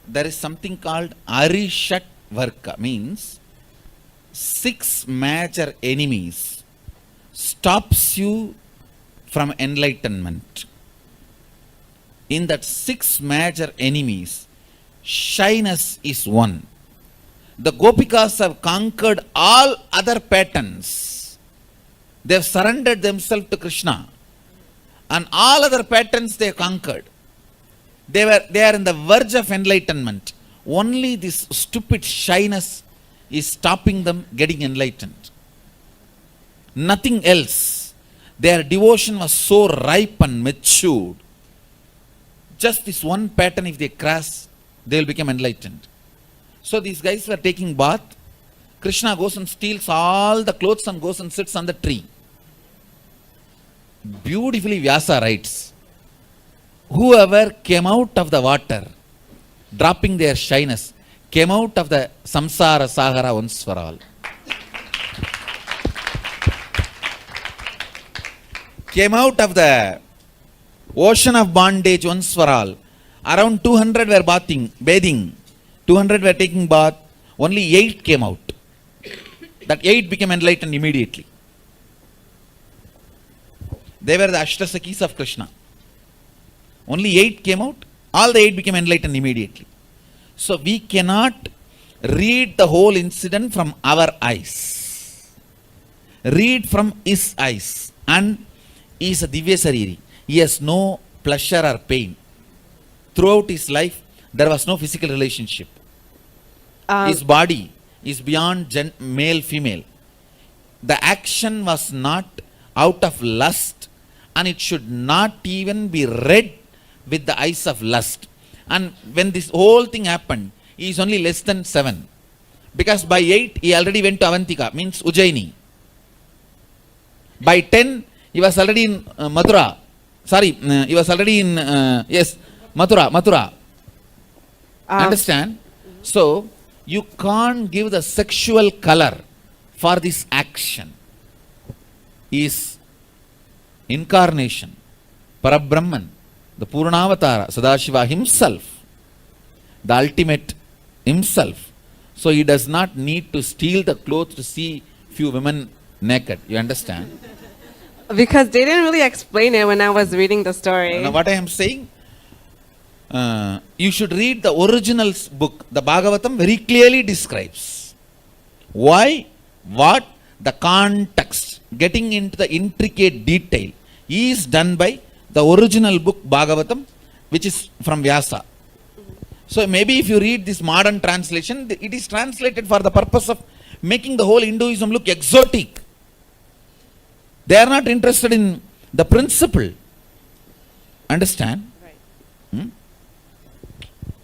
there is something called Arishat Varka, means 6 major enemies stops you from enlightenment. In that 6 major enemies, shyness is one. The Gopikas have conquered all other patterns. They have surrendered themselves to Krishna. And all other patterns they have conquered. They are in the verge of enlightenment. Only this stupid shyness is stopping them getting enlightened. Nothing else. Their devotion was so ripe and matured. Just this one pattern, if they cross, they will become enlightened. So these guys were taking bath. Krishna goes and steals all the clothes and goes and sits on the tree. Beautifully Vyasa writes, whoever came out of the water, dropping their shyness, came out of the samsara sagara once for all. Came out of the ocean of bondage once for all. Around 200 were bathing. 200 were taking bath. Only 8 came out. That 8 became enlightened immediately. They were the Ashtasakis of Krishna. Only 8 came out. All the 8 became enlightened immediately. So we cannot read the whole incident from our eyes. Read from his eyes. And he is a Divya Sariri. He has no pleasure or pain. Throughout his life, there was no physical relationship. His body is beyond male-female. The action was not out of lust, and it should not even be read with the eyes of lust. And when this whole thing happened, he is only less than 7. Because by 8, he already went to Avantika, means Ujjaini. By 10, he was already in Mathura. He was already in, Mathura. Understand? So, you can't give the sexual color for this action. Is incarnation, Parabrahman, the Purnavatara, Sadashiva himself, the ultimate himself. So he does not need to steal the clothes to see few women naked. You understand? Because they didn't really explain it when I was reading the story. Now what I am saying, you should read the original book. The Bhagavatam very clearly describes why, what, the context, getting into the intricate detail is done by the original book Bhagavatam, which is from Vyasa. So maybe if you read this modern translation, it is translated for the purpose of making the whole Hinduism look exotic. They are not interested in the principle. Understand? Right.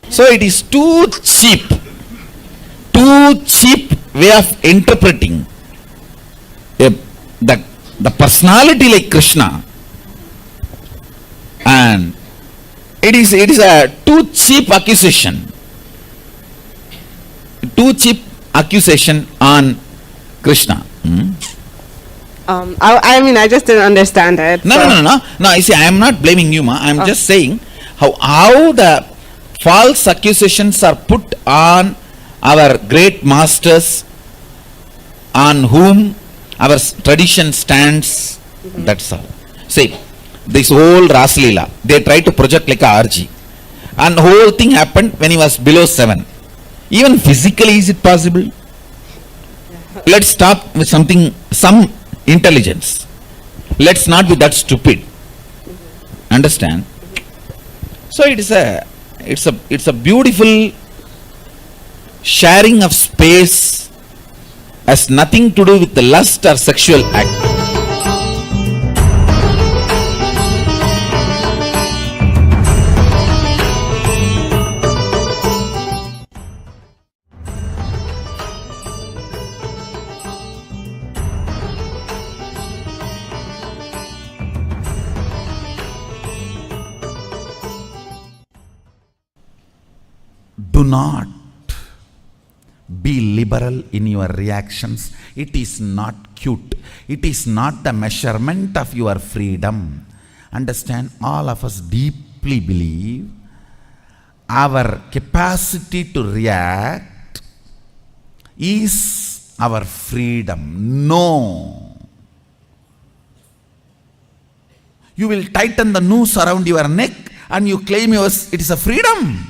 So it is too cheap way of interpreting the personality like Krishna, and it is a too cheap accusation on Krishna. I mean, I just didn't understand it. No. You see, I am not blaming you, I am just saying how the false accusations are put on our great masters, on whom our tradition stands. That's all. See, this whole Raslila, they try to project like a RG. And the whole thing happened when he was below 7. Even physically, is it possible? Let's talk with some intelligence. Let's not be that stupid. Understand? So it's a beautiful sharing of space, has nothing to do with the lust or sexual act. Do not be liberal in your reactions. It is not cute. It is not the measurement of your freedom. Understand, all of us deeply believe our capacity to react is our freedom. No. You will tighten the noose around your neck and you claim it is a freedom.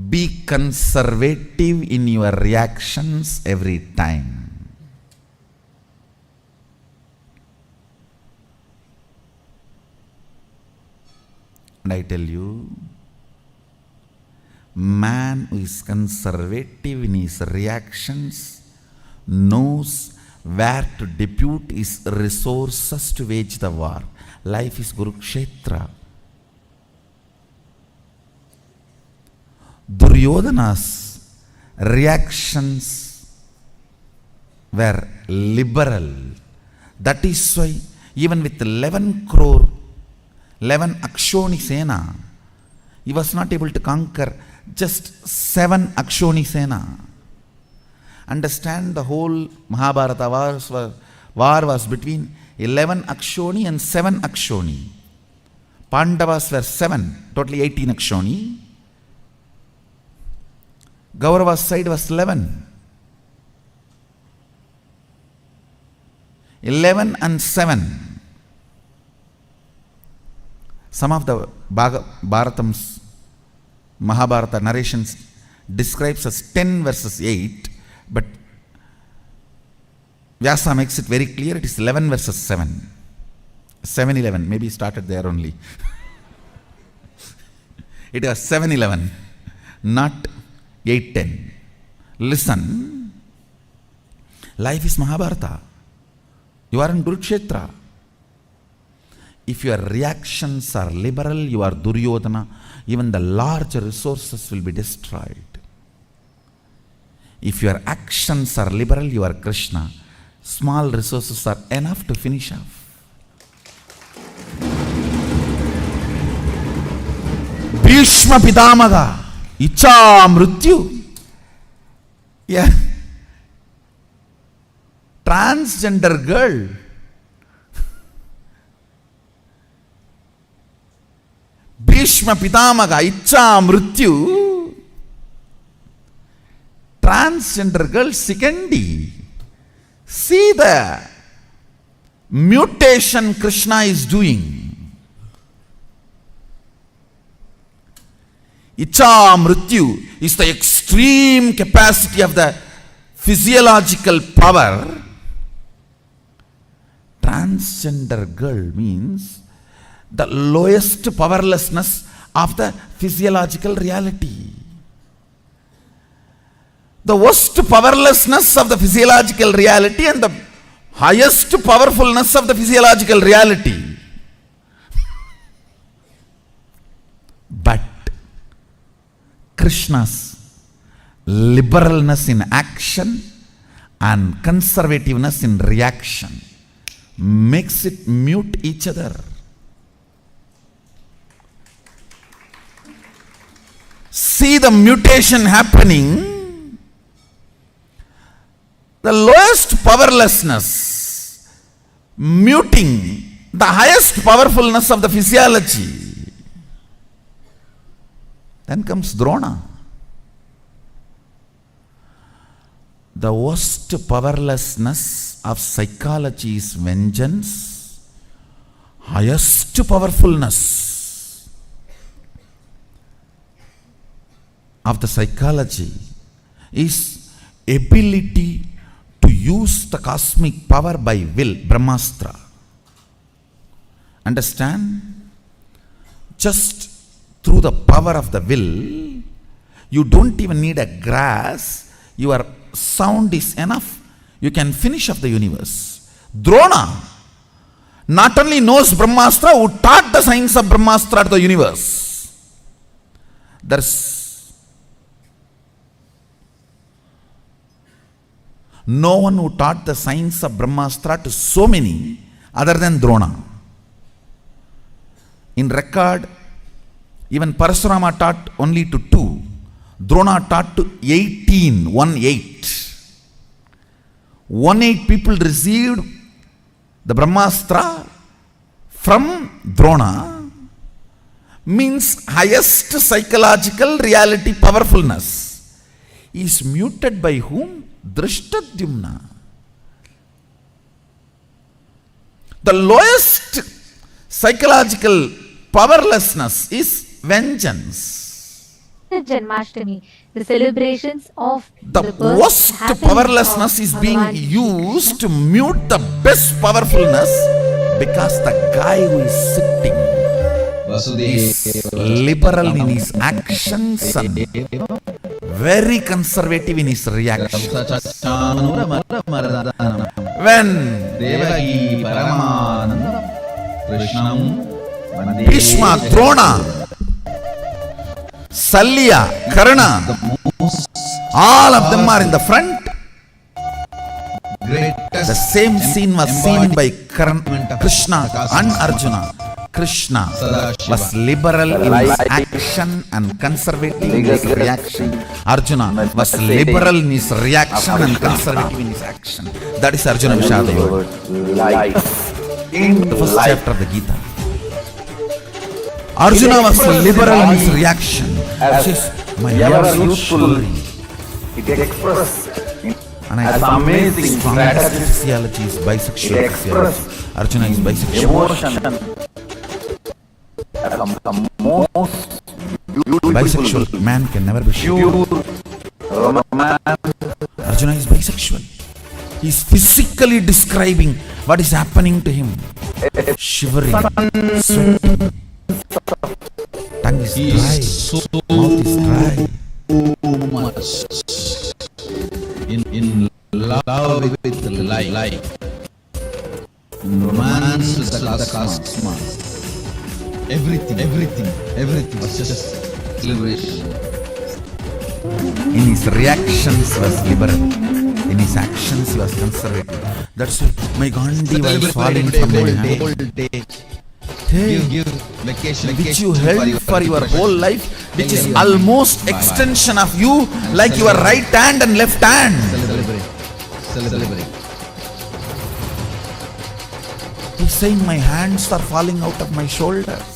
Be conservative in your reactions every time. And I tell you, man who is conservative in his reactions knows where to depute his resources to wage the war. Life is Kurukshetra. Duryodhana's reactions were liberal. That is why even with 11 crore, 11 Akshoni Sena, he was not able to conquer just 7 Akshoni Sena. Understand, the whole Mahabharata war was between 11 Akshoni and 7 Akshoni. Pandavas were 7, totally 18 Akshoni. Kaurava's side was 11. 11 and 7. Some of the Bharatam's Mahabharata narrations describes as 10 verses 8, but Vyasa makes it very clear it is 11 verses 7. 7-11, maybe started there only. It was 7-11, not 8-10. Listen, life is Mahabharata. You are in Kurukshetra. If your reactions are liberal, you are Duryodhana. Even the large resources will be destroyed. If your actions are liberal, you are Krishna. Small resources are enough to finish off. Bhishma Pitamaga, Icha Mrityu. Yeah. Transgender girl. Bhishma Pitamaga, Icha Mrityu. Transgender girl, Sikandi. See the mutation Krishna is doing. Icha Mrityu is the extreme capacity of the physiological power. Transgender girl means the lowest powerlessness of the physiological reality. The worst powerlessness of the physiological reality and the highest powerfulness of the physiological reality. But Krishna's liberalness in action and conservativeness in reaction makes it mute each other. See the mutation happening. The lowest powerlessness muting the highest powerfulness of the physiology. Then comes Drona. The worst powerlessness of psychology is vengeance. Highest powerfulness of the psychology is ability to use the cosmic power by will, Brahmastra. Understand? Just through the power of the will, you don't even need a grass. Your sound is enough. You can finish off the universe. Drona not only knows Brahmastra, who taught the science of Brahmastra to the universe. There's no one who taught the science of Brahmastra to so many other than Drona. In record, even Parasurama taught only to 2. Drona taught to 18, 1-8. 1-8 people received the Brahmastra from Drona, means highest psychological reality powerfulness is muted by whom? Drishtadyumna. The lowest psychological powerlessness is vengeance. Janmashtami, the celebrations of The birth worst happened powerlessness of is being Bhagavan used to mute the best powerfulness, because the guy who is sitting is liberal in his actions and very conservative in his reactions. When Bhishma, Drona, Salya, Karna, all of them are in the front. The same scene was seen by Krishna and Arjuna. Krishna was liberal in his action and conservative in his reaction. Arjuna was liberal in his reaction and conservative in his action. That is Arjuna Vishada Yoga. The first chapter of the Gita. Arjuna was liberal in his reaction. Says, my heart is slowly. It expressed And I as amazing strongest strategy. physiology is bisexual physiology. Arjuna is bisexual. Emotion as the most beautiful, Bisexual man can never be sure. pure romance. Arjuna is bisexual. He is physically describing what is happening to him. Shivering, sweating. Tongue is dry, mouth is dry. Much in love with life, in romance with the cosmos. Everything was just celebration. In his reactions was liberal. In his actions he was conservative. That's why my Gandhi was falling from my hand. Hey, Give vacation which you held for your whole life, which is almost extension of you, like your right hand and left hand. Celebrate. He's saying my hands are falling out of my shoulders.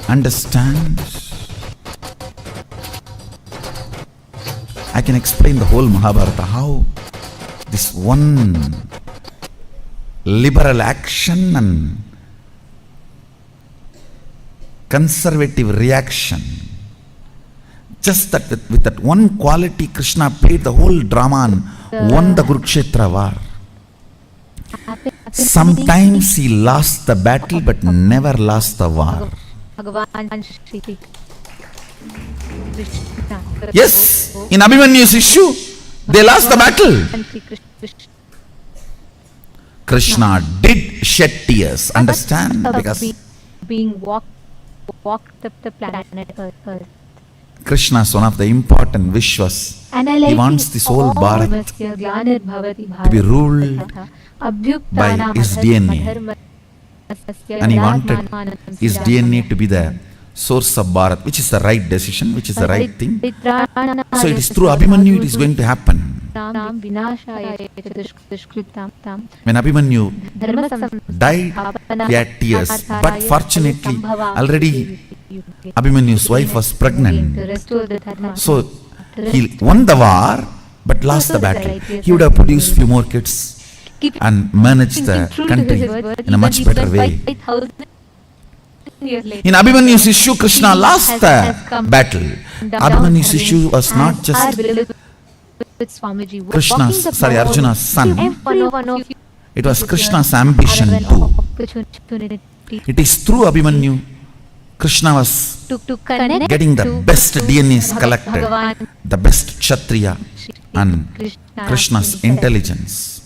Understand? I can explain the whole Mahabharata, how this one liberal action and conservative reaction, just that with that one quality, Krishna played the whole drama and won the Kurukshetra war. Sometimes he lost the battle but never lost the war. Bhagavan Shri Krishna. Yes, in Abhimanyu's issue, they lost the battle. Krishna did shed tears, understand? Because being walked up the planet Earth. Krishna is one of the important Vishwas. He wants this whole Bharat to be ruled by his DNA. And he wanted his DNA to be the source of Bharat, which is the right decision, which is the right thing. So it is through Abhimanyu it is going to happen. When Abhimanyu died, he had tears. But fortunately, already Abhimanyu's wife was pregnant. So he won the war, but lost the battle. He would have produced few more kids and managed the country in a much better way. In Abhimanyu's issue, Krishna lost the battle. Abhimanyu's issue was not just Arjuna's son. It was Krishna's ambition too. It is through Abhimanyu, Krishna was getting the best DNAs collected, the best Kshatriya and Krishna's intelligence.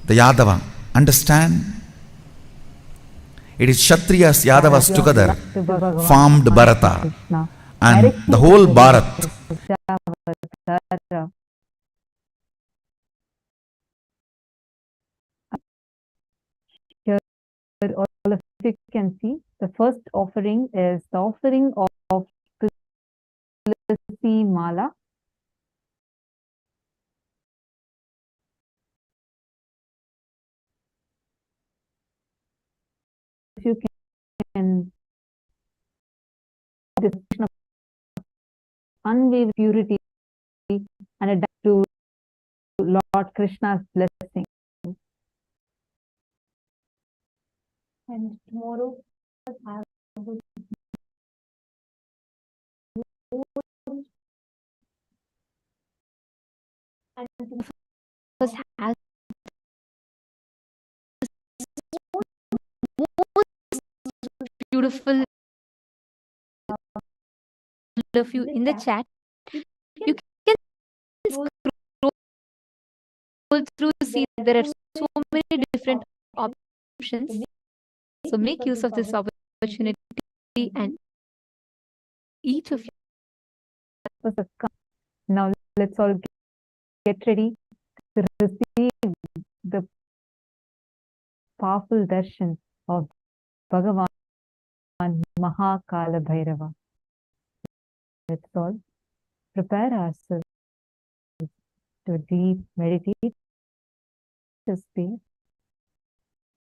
The Yadava, understand? It is Kshatriyas, Yadavas together formed Bharata, and the whole Bharat all of you can see, the first offering is the offering of Tulsi Mala. You can this unwavering purity and adapt to Lord Krishna's blessing. And tomorrow, I will has beautiful of you in the chat. You can scroll through, see there are so many different options. So make use of this opportunity, and each of you. Now let's all get ready to receive the powerful darshan of Bhagavan Mahakala Bhairava. Let's all prepare ourselves to deep meditate space.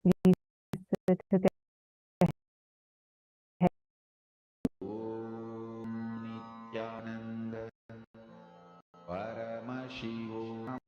Please sit with Om Nithyananda Paramashivoham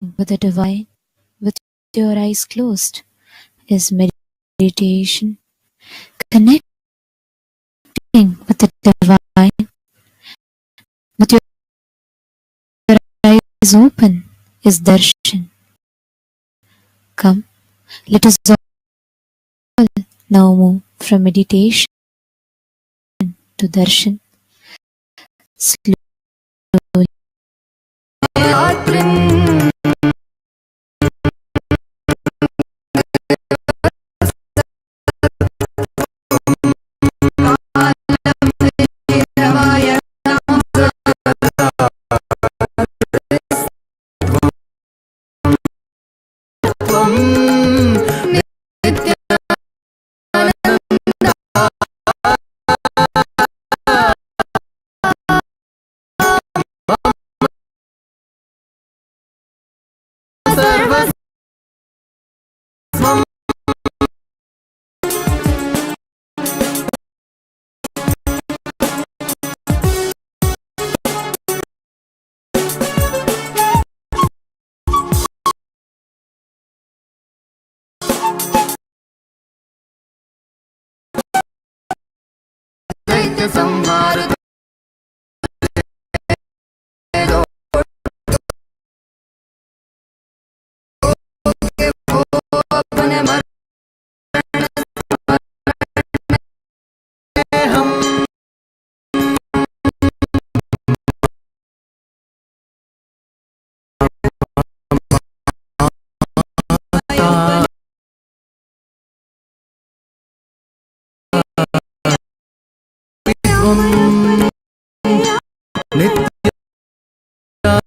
with the divine with your eyes closed is meditation. Connecting with the divine with your eyes open is darshan. Come, let us all now move from meditation to darshan slowly.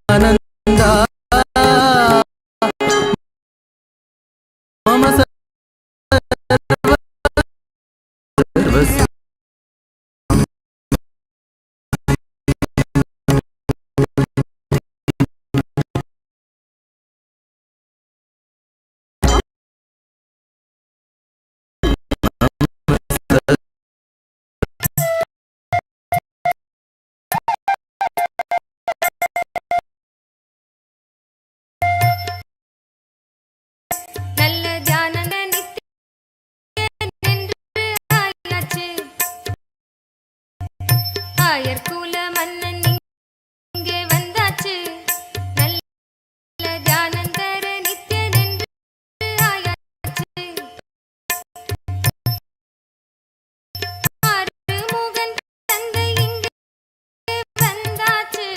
Nithyananda Mama Sarvasya நல்ல தியானந்த நித்திய நின்று ஆயாச்சு ஆயர்குல மன்னன் இங்கே வந்தாச்சு நல்ல தியானந்தர நித்திய நின்று ஆயாச்சு ஆறுமுகன் தந்தை இங்கே வந்தாச்சு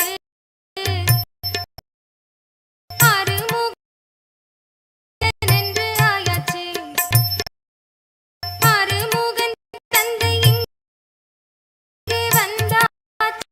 ஆறுமுகன் என்று ஆயாச்சு ஆறுமுகன் தந்தை இங்கே வந்தாச்சு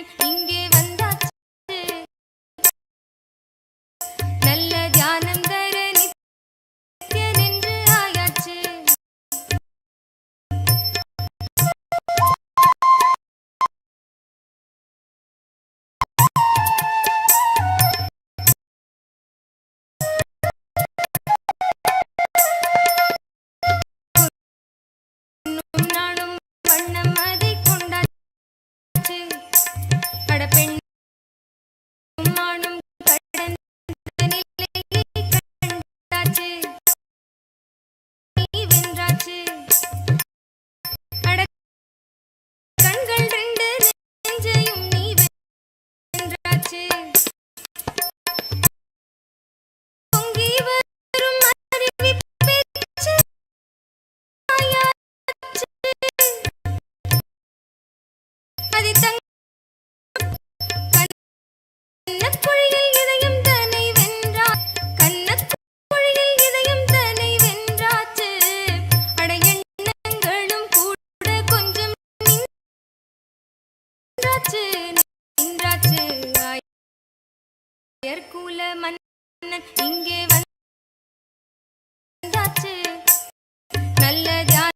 மன்னன் இங்கே வந்தாச்சு நல்ல தியானம் தர நித்யனென்று ஆயாச்சு நானும் வண்ணம் அதை கொண்டாச்சு அட பெண் நானும் கடந்த நிலையை கண்டாச்சு நீ வென்றாச்சு அட கண்கள் ரெண்டு நெஞ்சையும் நீ வென்றாச்சு பொங்கி வரும் அருவி பேச்சு ஆயாச்சு அது கண்ணக்குழியில் இதயம் தன்னை வென்றார் கண்ணக்குழியில் இதயம் தன்னை வென்றாச்சு அட எண்ணங்களும் கூட கொஞ்சம் நின்றாச்சு நின்றாச்சு ஆயர்குல மன்னன் இங்கே வந்தாச்சு நல்ல தியான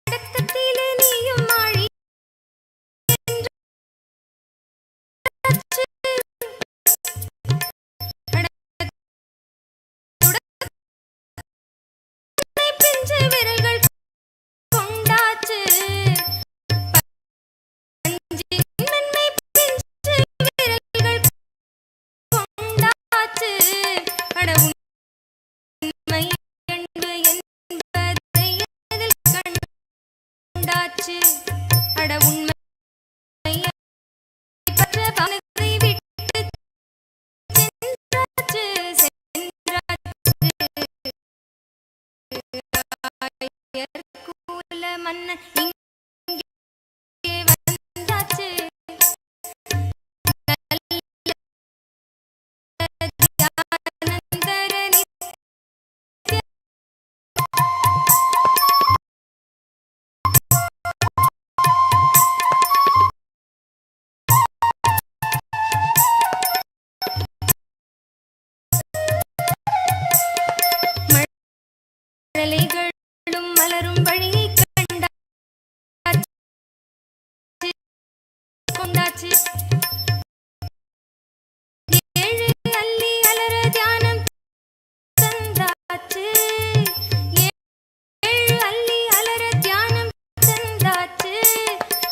அடக்கத்திலே நீயும் ஆழி பிஞ்ச விரல்கள் கொண்டாச்சு பஞ்சின் மென்மை பிஞ்ச விரல்கள் கொண்டாச்சு அட உண்மை அன்பு என்பதை அதில் கண்டாச்சு அட உண்மை பற்ற மனதை விட்டு சென்றாச்சு ஆயர்குல மன்னன் இங்கே வந்தாச்சு நல்ல தியானம் தர நித்ய மழலைகளும் மலரும் வழியை கண்டாச்சு கொண்டாச்சு ஏழு அள்ளி அலர தியானம் தந்தாச்சு ஏழு அள்ளி அலர தியானம் தந்தாச்சு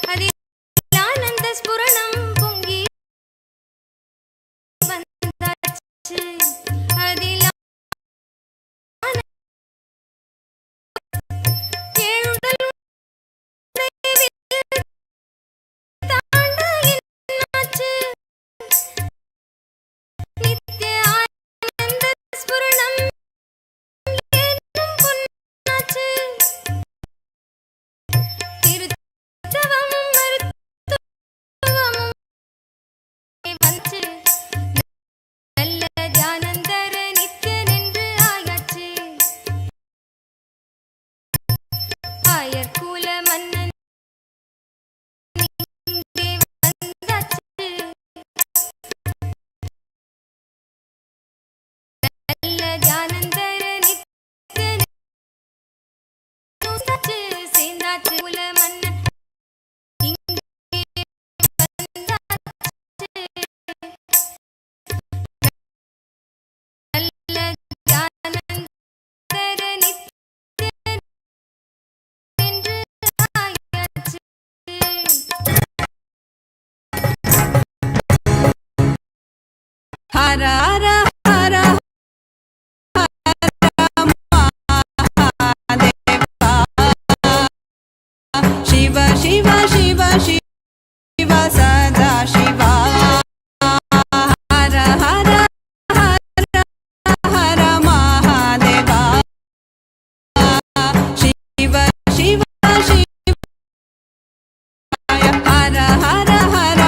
அதில் ஆனந்த ஸ்புரணம் பொங்கி வந்தாச்சு அதில் ஏழுடல் தாண்ட என்னாச்சு நித்ய ஆனந்த ஸ்புரணம் ஏற்றும் பொன்னாச்சு திருத்தவமும் மருத்துவமும் வந்துச்சு நல்ல தியானம் தர நித்யனென்று ஆயாச்சு ஆயர்குல மன்னன் இங்கே வந்தாச்சு நல்ல தியானம் தர நித்யனென்று சேர்ந்தாச்சு குல மன்னன் இங்கே வந்தாச்சு நல்ல தியானம் தர நித்யனென்று ஆயாச்சு ஹர ஹர ஹர शिव शिव शिव शिव सदा शिवा हर हर हर हर महादेवा शिव शिव शिव हर हर हर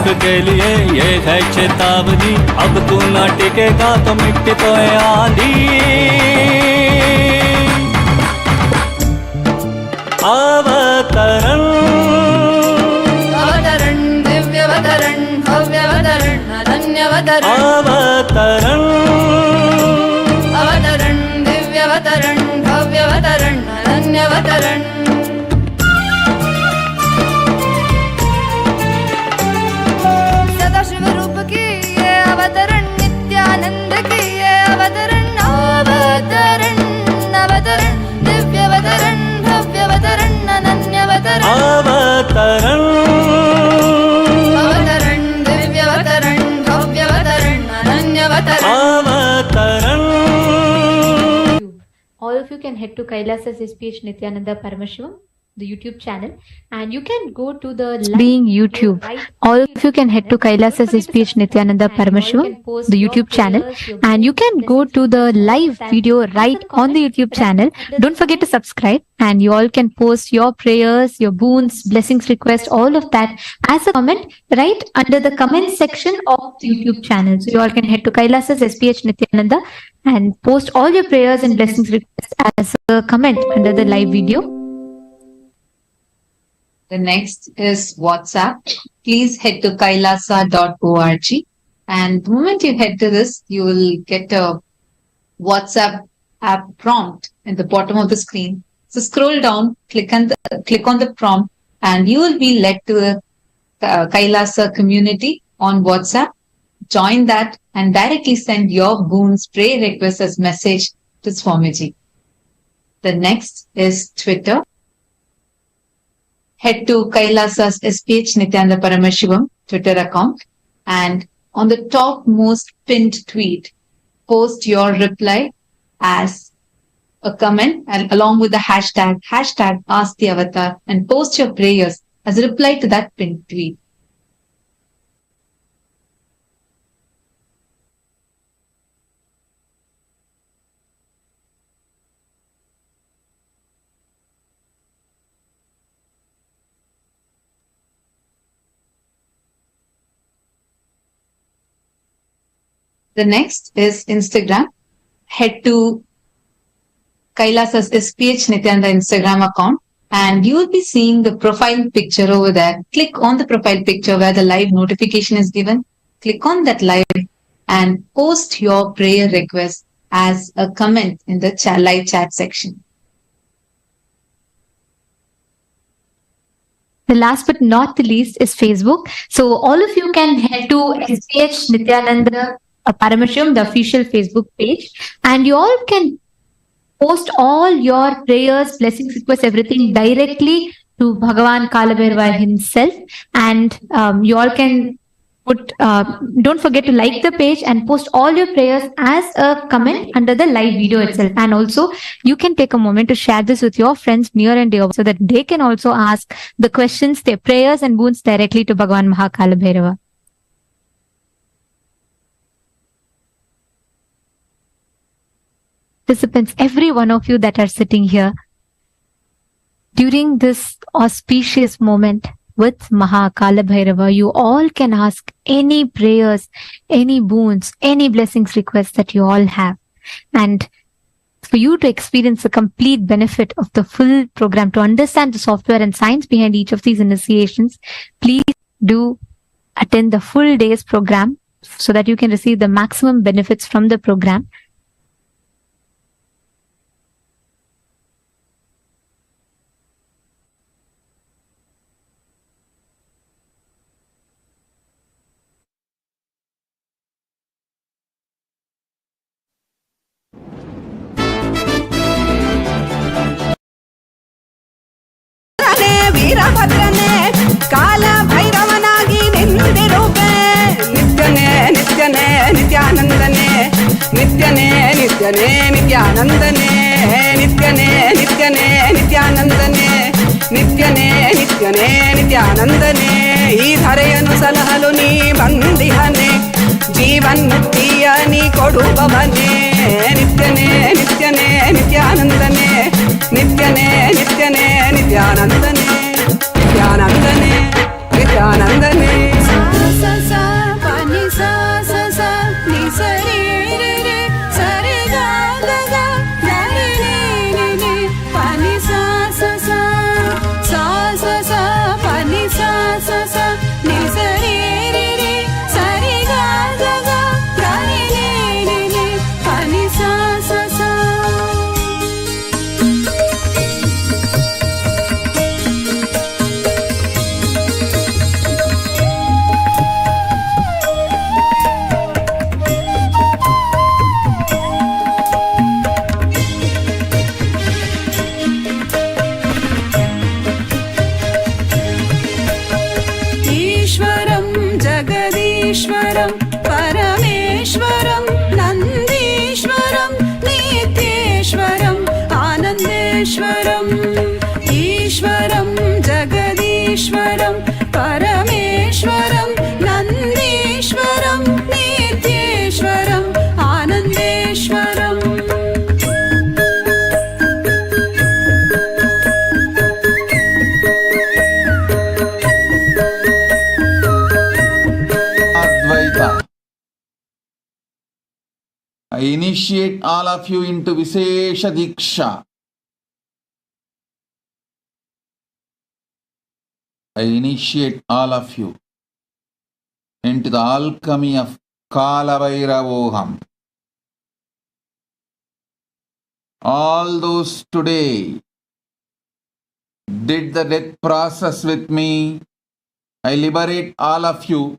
सुख के लिए ये है चेतावनी, अब तू न टिकेगा तो मिट्टी तो आंधी। अवतरण अवतरण दिव्यवतरण भव्यवतरण अनन्यवतरण अवतरण अवतरण दिव्यवतरण भव्यवतरण अनन्यवतरण सदाशिव रूप की ये अवतरण नित्यानंद की ये अवतरण अवतरण अवतरण दिव्यवतरण भव्यवतरण अनन्यवतरण अवतरण अवतरण दिव्यवतरण भव्यवतरण अनन्यवतरण अवतरण। All of you can head to KAILASA's SPH Nithyananda Paramashivam, the YouTube channel, and you can go to the being YouTube. All of you can head to KAILASA's SPH Nithyananda Paramashivam, the YouTube channel, and you can go to the live video right on the YouTube channel. Don't forget to subscribe, and you all can post your prayers, your boons, blessings, requests, all of that as a comment right under the comment section of the YouTube channel. So you all can head to KAILASA's SPH Nithyananda and post all your prayers and blessings requests as a comment under the live video. The next is WhatsApp. Please head to kailasa.org, and the moment you head to this, you will get a WhatsApp app prompt in the bottom of the screen. So scroll down, click on the prompt, and you will be led to the Kailasa community on WhatsApp. Join that and directly send your boons, prayer requests as message to Swamiji. The next is Twitter. Head to Kailasa's SPH Nithyananda Paramashivam Twitter account, and on the topmost pinned tweet, post your reply as a comment and along with the hashtag Ask the Avatar, and post your prayers as a reply to that pinned tweet. The next is Instagram. Head to Kailasa's SPH Nithyananda Instagram account, and you will be seeing the profile picture over there. Click on the profile picture where the live notification is given. Click on that live and post your prayer request as a comment in the live chat section. The last but not the least is Facebook. So all of you can head to SPH Nithyananda Paramashivam, the official Facebook page, and you all can post all your prayers, blessings, requests, everything directly to Bhagavan Kalabhairava himself. And you all can put, don't forget to like the page and post all your prayers as a comment under the live video itself. And also you can take a moment to share this with your friends near and dear so that they can also ask the questions, their prayers and boons directly to Bhagavan Mahakalabhairava. Participants, every one of you that are sitting here, during this auspicious moment with Mahakalabhairava, you all can ask any prayers, any boons, any blessings requests that you all have. And for you to experience the complete benefit of the full program, to understand the software and science behind each of these initiations, please do attend the full day's program so that you can receive the maximum benefits from the program. ವೀರಭದ್ರನೇ ಕಾಲ ಭೈರವನಾಗಿ ನಿಂದಿರುವೆ ನಿತ್ಯನೇ ನಿತ್ಯನೇ ನಿತ್ಯಾನಂದನೇ ನಿತ್ಯನೇ ನಿತ್ಯನೇ ನಿತ್ಯಾನಂದನೇ ನಿತ್ಯನೇ ನಿತ್ಯನೇ ನಿತ್ಯಾನಂದನೇ ನಿತ್ಯನೇ ನಿತ್ಯನೇ ನಿತ್ಯಾನಂದನೇ ಈ ಧರೆಯನ್ನು ಸಲಹಲು ನೀ ಬಂದಿಹನೆ ಜೀವನ್ಮುಕ್ತಿಯ ನೀ ಕೊಡುವವನೇ ನಿತ್ಯನೇ ನಿತ್ಯನೇ ನಿತ್ಯಾನಂದನೇ ನಿತ್ಯನೇ ನಿತ್ಯನೇ ನಿತ್ಯಾನಂದನೇ ನಿತ್ಯಾನಂದನೇ ನಿತ್ಯಾನಂದನೇ ईश्वरं जगदीश्वरं परमेश्वरं नन्दीश्वरं नित्येश्वरम् आनन्देश्वरम् ईश्वरं जगदीश्वरं परमेश्वरं नन्दीश्वरं नित्येश्वरम् आनन्देश्वरम् Advaita. I initiate all of you into Vishesha Diksha. I initiate all of you into the alchemy of KAILASA. All those today did the death process with me. I liberate all of you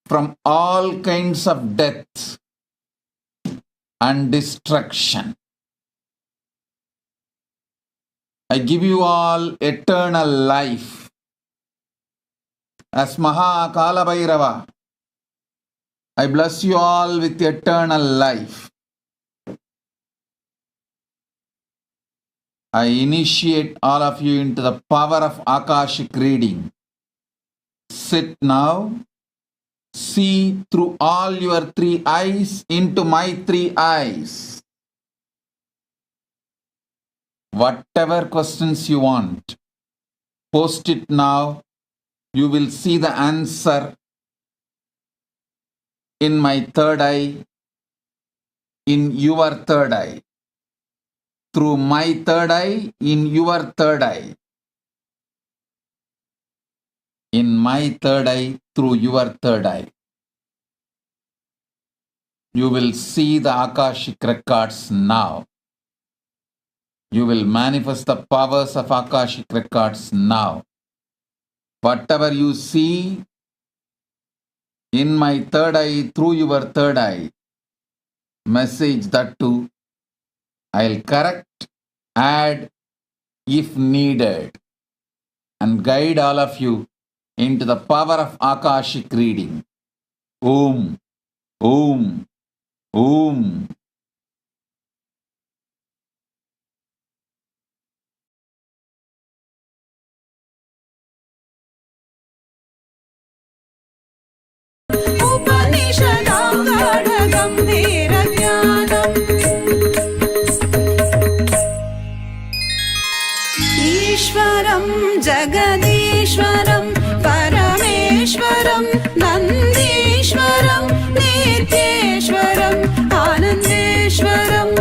from all kinds of death and destruction. I give you all eternal life. As MahaParamashiva, I bless you all with eternal life. I initiate all of you into the power of Akashic reading. Sit now. See through all your three eyes into my three eyes. Whatever questions you want, post it now. You will see the answer in my third eye, in your third eye, through my third eye, in your third eye, in my third eye, through your third eye. You will see the Akashic records now. You will manifest the powers of Akashic records now. Whatever you see in my third eye, through your third eye, message that too. I'll correct, add if needed, and guide all of you into the power of Akashic reading. Om, Om, Om. ईश्वरं जगदीश्वरं परमेश्वरं नन्दीश्वरं नित्येश्वरम् आनन्देश्वरम्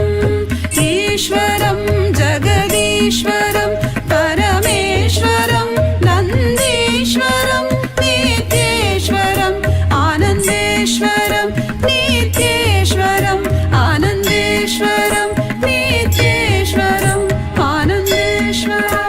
ईश्वरं जगदीश्वरं परमेश्वरं नन्दीश्वरं नित्येश्वरम् आनन्देश्वरं नित्येश्वरम् आनन्देश्वरं नित्येश्वरम् आनन्देश्वरम्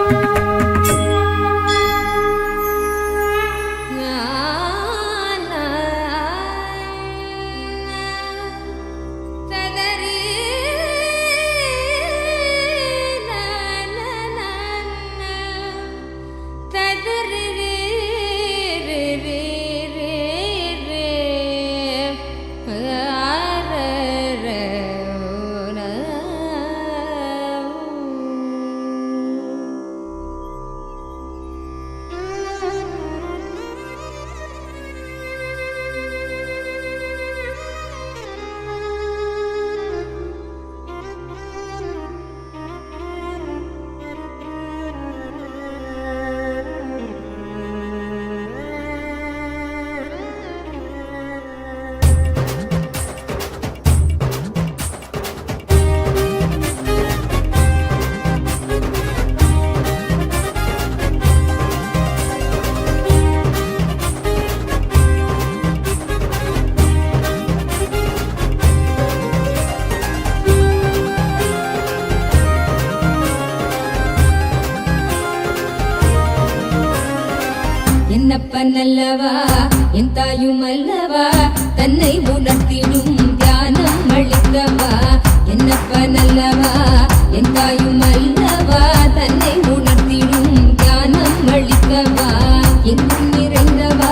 என்னப்பனல்லவா என் தாயுமல்லவா தன்னை உணர்த்திடும் தியானம் அளித்தவா என்னப்பனல்லவா என் தாயுமல்லவா தன்னை உணர்த்திடும் தியானம் அளித்தவா எங்கும் நிறைந்தவா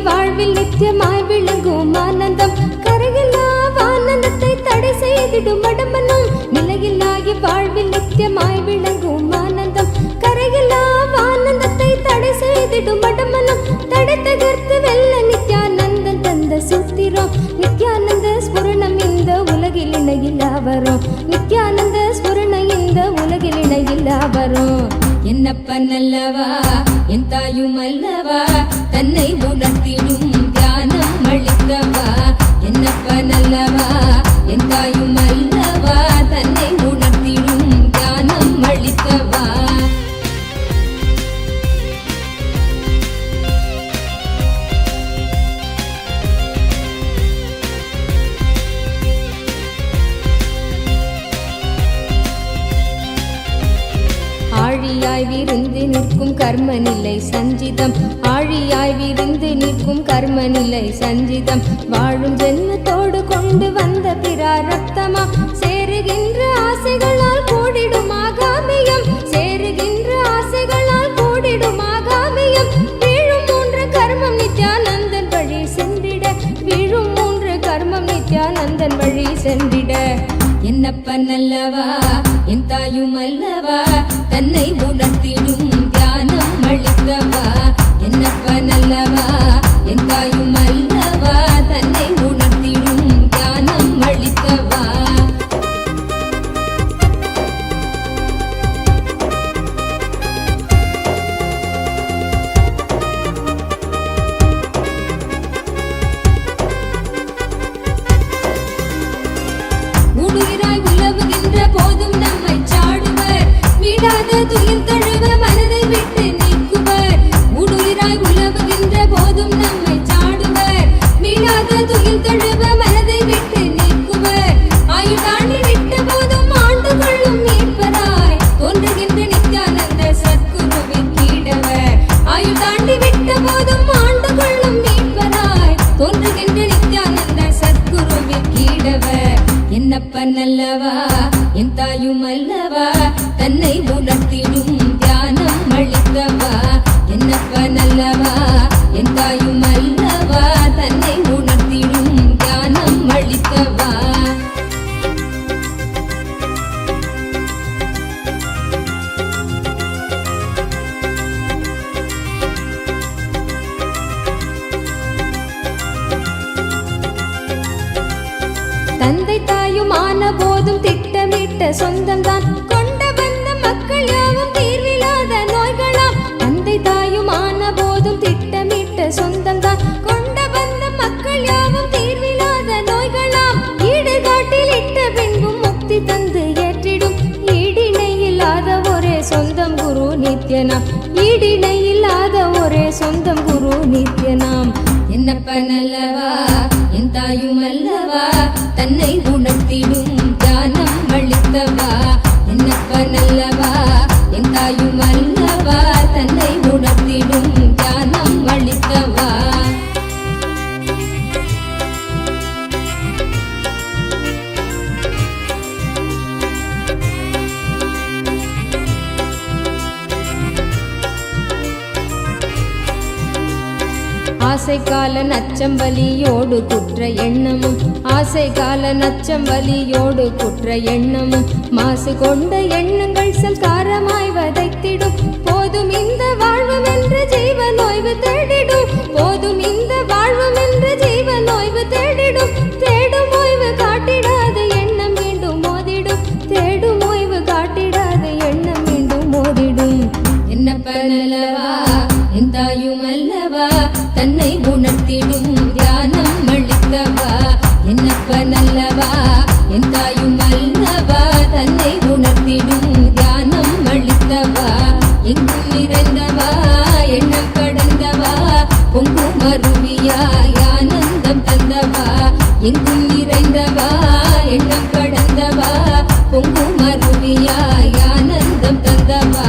வாழ்வில் நித்தியமாய் விளங்கும் ஆனந்தம் கரையில்லா ஆனந்தத்தை தடை செய்திடும் மடமனும் நிலையில்லாகி வாழ்வில் நித்தியமாய் விளங்கும் ஆனந்தம் கரையில்லா ஆனந்தத்தை தடை செய்திடும் மடமனும் தடை தகர்த்து வெல்ல நித்யானந்தன் தந்த சூத்திரம் நித்யானந்த ஸ்புரணம் இந்த உலகில் இணையில்லா வரும் நித்யானந்த ஸ்புரணம் இந்த உலகில் இணையில்லா வரும் என்னப்பன் அல்லவா என் தாயும் அல்லவா தன்னை உணர்த்திடும் தியானம் அளித்தவா என்னப்பன் அல்லவா என் தாயும் அல்லவா தன்னை உணர்த்திடும் தியானம் அளித்தவா ஆழியாய் விருந்து நிற்கும் கர்ம நிலை சஞ்சிதம் ஆழியாய் விருந்து நிற்கும் கர்ம நிலை சஞ்சிதம் வாழும் ஜென்மத்தோடு கொண்டு வந்த பிராரப்தமா சேருகின்ற ஆசைகளால் கூடிடும் ஆகாமியம் சேருகின்ற ஆசைகளால் கூடிடும் ஆகாமியம் வீழும் மூன்று கர்மம் நித்யானந்தன் வழி சென்றிட வீழும் மூன்று கர்மம் நித்யானந்தன் வழி சென்றிட என்னப்பன் அல்லவா என் தாயும் அல்லவா தன்னை உணர்த்திடும் தியானம் அளித்தவா என்னப்பன் அல்லவா என் தாயும் அல்லவா தன்னை உணர்த்திடும் தியானம் அளித்தவா போதும் நம்மை சாடுவர் விடாத துயில் தழுவ மனதை விட்டு நீக்குவர் ஊடுயிராய் உலவுகின்ற போதும் நம்மை சாடுவர் விடாத துயில் தழுவ மனதை விட்டு நீக்குவர் ஆயுதாண்டி விட்ட போதும் ஆண்டு கொள்ளும் மீட்பராய் தோன்றுகின்ற நித்யானந்த சத்குருவின் கீடவர் ஆயுதாண்டி விட்ட போதும் ஆண்டு கொள்ளும் மீட்பராய் தோன்றுகின்ற நித்யானந்த சத்குருவின் கீடவர் என்னப்பன் அல்லவா என் தாயும் அல்லவா தன்னை உணர்த்திடும் தியானம் அளித்தவா என்னப்பன் அல்லவா என் தாயும் அல்லவா தன்னை உணர்த்திடும் தியானம் அளித்தவா தந்தை தாயும் ஆன போதும் திட்டமிட்ட சொந்தம்தான் கொண்ட வந்த மக்கள் யாவும் தீர்வில்லாத நோய்களாம் தந்தை தாயும் ஆன போதும் திட்டமிட்ட சொந்தம்தான் கொண்ட வந்த மக்கள் யாவும் தீர்வில்லாத நோய்களாம் ஈடு காட்டில் இட்ட பின்பும் முக்தி தந்து ஏற்றிடும் ஈடிணை இல்லாத ஒரே சொந்தம் குரு நித்யனாம் ஈடிணை இல்லாத ஒரே சொந்தம் குரு நித்யனாம் என்னப்பன் அல்லவா என் தாயும் அல்லவா தன்னை உணர்த்திடும் தியானம் அளித்தவா என்னப்பன் அல்லவா என் தாயும் அல்லவா தன்னை உணர்த்திடும் தியானம் அளித்தவா ஆசை கால நச்சம் வலியோடு குற்ற எண்ணமும் ஆசை கால நச்சம் வலியோடு குற்ற எண்ணமும் மாசு கொண்ட எண்ணங்கள் சல்காரமாய் வதைத்திடும் போதும் இந்த வாழ்வும் என்ற ஜீவன் ஓய்வு தேடிடும் போதும் இந்த வாழ்வும் என்ற ஜீவன் ஓய்வு தேடிடும் தேடும் ஓய்வு காட்டிடாத எண்ணம் மீண்டும் மோதிடும் தேடும் ஓய்வு காட்டிடாத எண்ணம் மீண்டும் மோதிடும் என்னப்பன் அல்லவா என் தாயும் அல்லவா தன்னை உணர்த்திடும் தியானம் அளித்தவா என்னப்பன் அல்லவா என் தாயும் அல்லவா தன்னை உணர்த்திடும் தியானம் அளித்தவா எங்கும் நிறைந்தவா எண்ணம் கடந்தவா பொங்கும் அருவியாய் ஆனந்தம் தந்தவா எங்கும் நிறைந்தவா எண்ணம் கடந்தவா பொங்கும் அருவியாய் ஆனந்தம் தந்தவா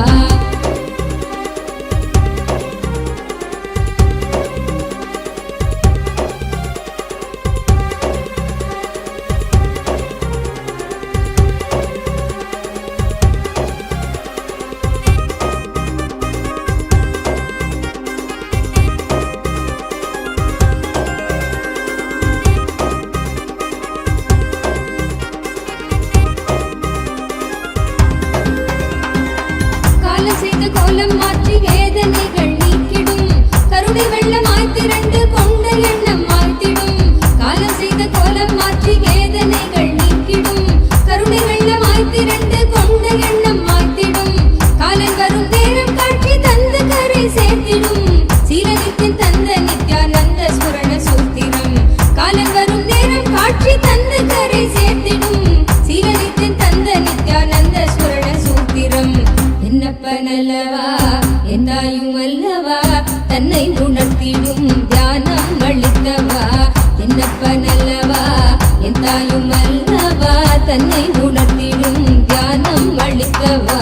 சீரழித்தின் தந்த நித்யானந்த ஸ்புரண சூத்திரம் காலம் வரும் நேரம் காட்சி தந்து கரை சேர்த்திடும் சீரழித்தின் தந்த நித்யானந்த ஸ்புரண சூத்திரம் என்னப்பனல்லவா எந்தாயும் அல்லவா தன்னை உணர்த்திடும் தியானம் அளித்தவா என்னப்பனல்லவா எந்தாயும் அல்லவா தன்னை உணர்த்திடும் தியானம் அளித்தவா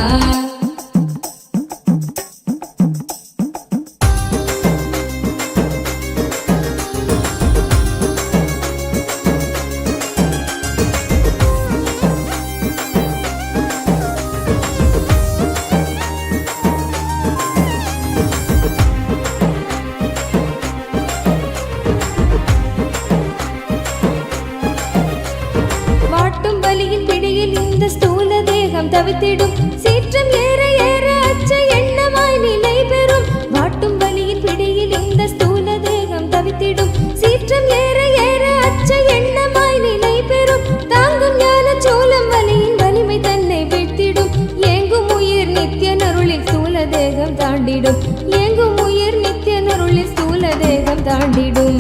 தவித்திடும் சீற்றம் ஏற ஏற அச்ச எண்ணமாய் நிலை பெறும் வாட்டும் வலியின் பிடியில் இந்த ஸ்தூல தேகம் தவித்திடும் சீற்றம் ஏற ஏற அச்ச எண்ணமாய் நிலை பெறும் தாங்கும் ஞான சோளம் வலியின் வலிமை தன்னை வீழ்த்திடும் ஏங்கும் உயிர் நித்திய நருளில் ஸ்தூல தேகம் தாண்டிடும் ஏங்கும் உயிர் நித்திய நருளில் ஸ்தூல தேகம் தாண்டிடும்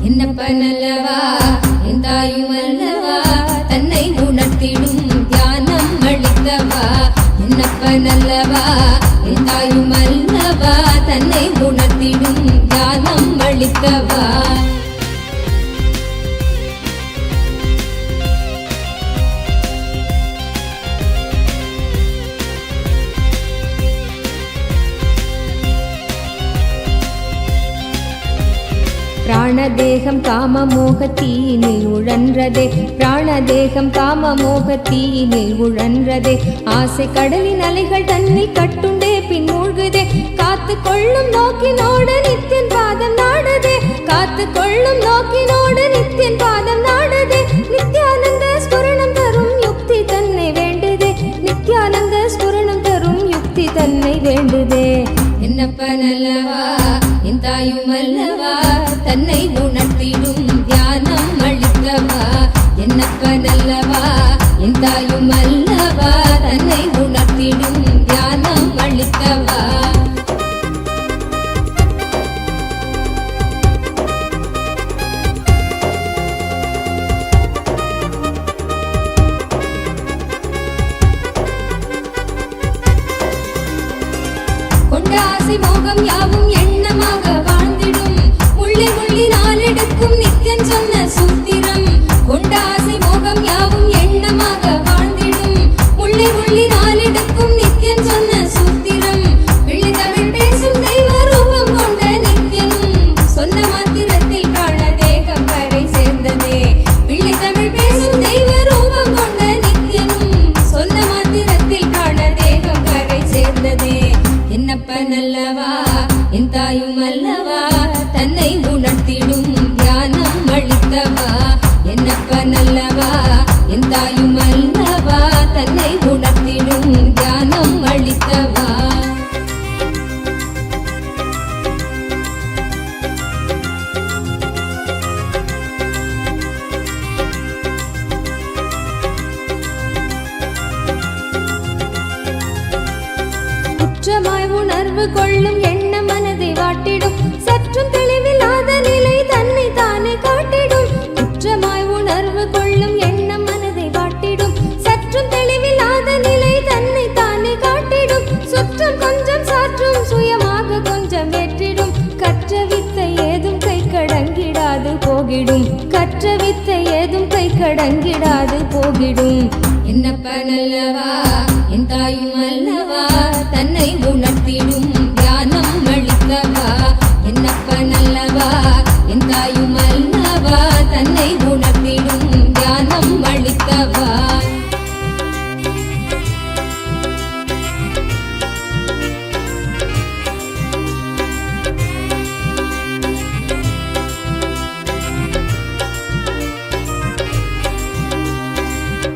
என்னப்பனல்லவா எந்தாயும் அல்லவா தன்னை உணர்த்திடும் தியானம் அளித்தவா என்னப்பனல்லவா எந்தாயும் அல்லவா தன்னை உணர்த்திடும் தியானம் அளித்தவா பிராணதேகம் காமமோகத்தீனில் உழன்றதே பிராணதேகம் காமமோகத்தீனில் உழன்றதே ஆசை கடலின் அலைகள் தன்னில் கட்டுண்டே பின் மூழ்குதே காத்து கொள்ளும் நோக்கினோடு நித்தியன் பாதம் நாடுதே காத்து கொள்ளும் நோக்கினோடு நித்தியன் பாதம் நாடுதே நித்யானந்த ஸ்புரணம் தரும் யுக்தி தன்னை வேண்டுதே நித்யானந்த ஸ்புரணம் தரும் யுக்தி தன்னை வேண்டுதே என்னப்பனல்லவா எந்தாயும் அல்லவா தன்னை உணர்த்திடும் தியானம் அளித்தவா என்னப்பனல்லவா எந்தாயும் அல்லவா தன்னை உணர்த்திடும் தியானம் அளித்தவா கொண்டாசி மோகம் யாவும் எண்ணமாக வாழ்ந்திடும் உள்ளி உள்ளி நாளெடுக்கும் நித்யன் சொன்ன சூத்திரம் கொண்டாசி மோகம் யாவும் எண்ணமாக வாழ்ந்திடும் உள்ளி உள்ளி நாளெடுக்கும் நித்யன் சொன்ன சூத்திரம் பிள்ளை தமிழ் பேசும் தெய்வ ரூபம் கொண்ட நித்யனும் சொன்ன மாத்திரத்தில் காண தேகம் கரை சேர்ந்ததே பிள்ளை தமிழ் பேசும் தெய்வ ரூபம் கொண்ட நித்யனும் சொன்ன மாத்திரத்தில் காண தேகம் கரை சேர்ந்ததே என்னப்பனல்லவா எந்தாயும் அல்லவா தன்னை உணர்த்திடும் தியானம் அளித்தவா என்னப்பனல்லவா எந்தாயும் அல்லவா தன்னை உணர்த்திடும் தியானம் அளித்தவா குற்றமாய் உணர்வு கொள்ளும் எண்ண மனதை வாட்டிடும் சற்றும் தெளிவில்லாத நிலை தன்னை தானே காட்டிடும் குற்றமாய் உணர்வு கொள்ளும் எண்ண மனதை வாட்டிடும் சற்றும் தெளிவில்லாத நிலை தன்னை தானே காட்டிடும் சுற்றம் கொஞ்சம் சாற்றும் சுயமாக கொஞ்சம் வெற்றிடும் கற்ற வித்தை ஏதும் கை கடங்கிடாது போகிடும் கற்ற வித்தை ஏதும் கை கடங்கிடாது போகிடும் என்னப்பனல்லவா எந்தாயும் அல்லவா தன்னை உணர்த்திடும் தியானம் அளித்தவா என்னப்பனல்லவா எந்தாயும் அல்லவா தன்னை உணர்த்திடும் தியானம் அளித்தவா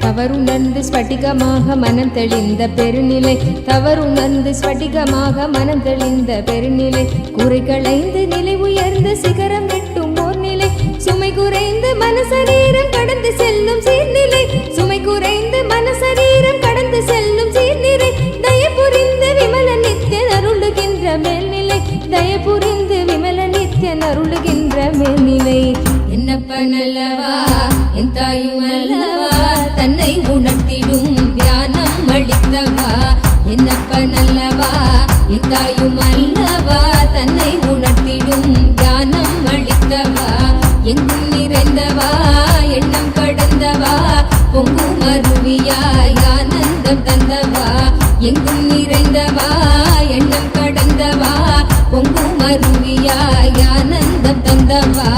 தவறுணர்ந்து ஸ்படிகமாக மனம் தெளிந்த பெருநிலை தவறுணர்ந்து ஸ்படிகமாக மனம் தெளிந்த பெருநிலை குறைகளைந்து நிலை உயர்ந்து சிகரம் எட்டும் ஓர் நிலை சுமை குறைந்து மனசரீரம் கடந்து செல்லும் சீர்நிலை சுமை குறைந்து மனசரீரம் கடந்து செல்லும் சீர்நிலை தயபுரிந்து விமல நித்திய அருளுகின்ற மேல்நிலை தயபுரிந்து விமல நித்திய நித்தியன் அருளுகின்ற மேல்நிலை. என்னப்பனல்லவா என் தாயும் அல்லவா தன்னை உணர்த்திடும் தியானம் அளித்தவா. என்னப்பனல்லவா என் தாயும் அல்லவா தன்னை உணர்த்திடும் தியானம் அளித்தவா. எங்கும் நிறைந்தவா எண்ணம் கடந்தவா பொங்கும் அருவியாய் ஆனந்தம் தந்தவா. எங்கும் நிறைந்தவா எண்ணம் கடந்தவா பொங்கும் அருவியாய் ஆனந்தம் தந்தவா.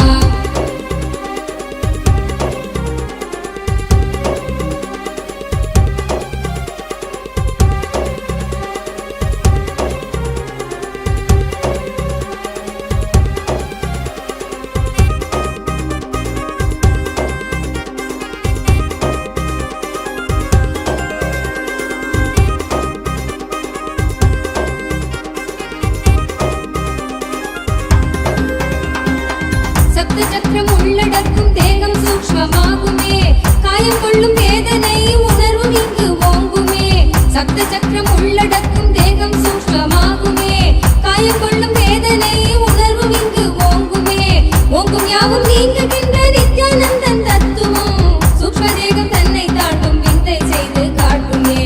சக்கரம் உள்ளடக்கும் தேகம் சூக்ஷ்மமாகுமே காயம் கொள்ளும் வேதனை உணர்வு இங்கு ஓங்குமே. சப்த சக்கரம் உள்ளடக்கும் தேகம் சூக்ஷ்மமாகுமே காயம் கொள்ளும் வேதனை உணர்வு இங்கு ஓங்குமே. ஓங்கும் யாவும் நீங்குகின்ற நித்யானந்தன் தத்துவம் சூக்ஷ்ம தேகம் தன்னை தாண்டும் விந்தை செய்து காட்டுமே.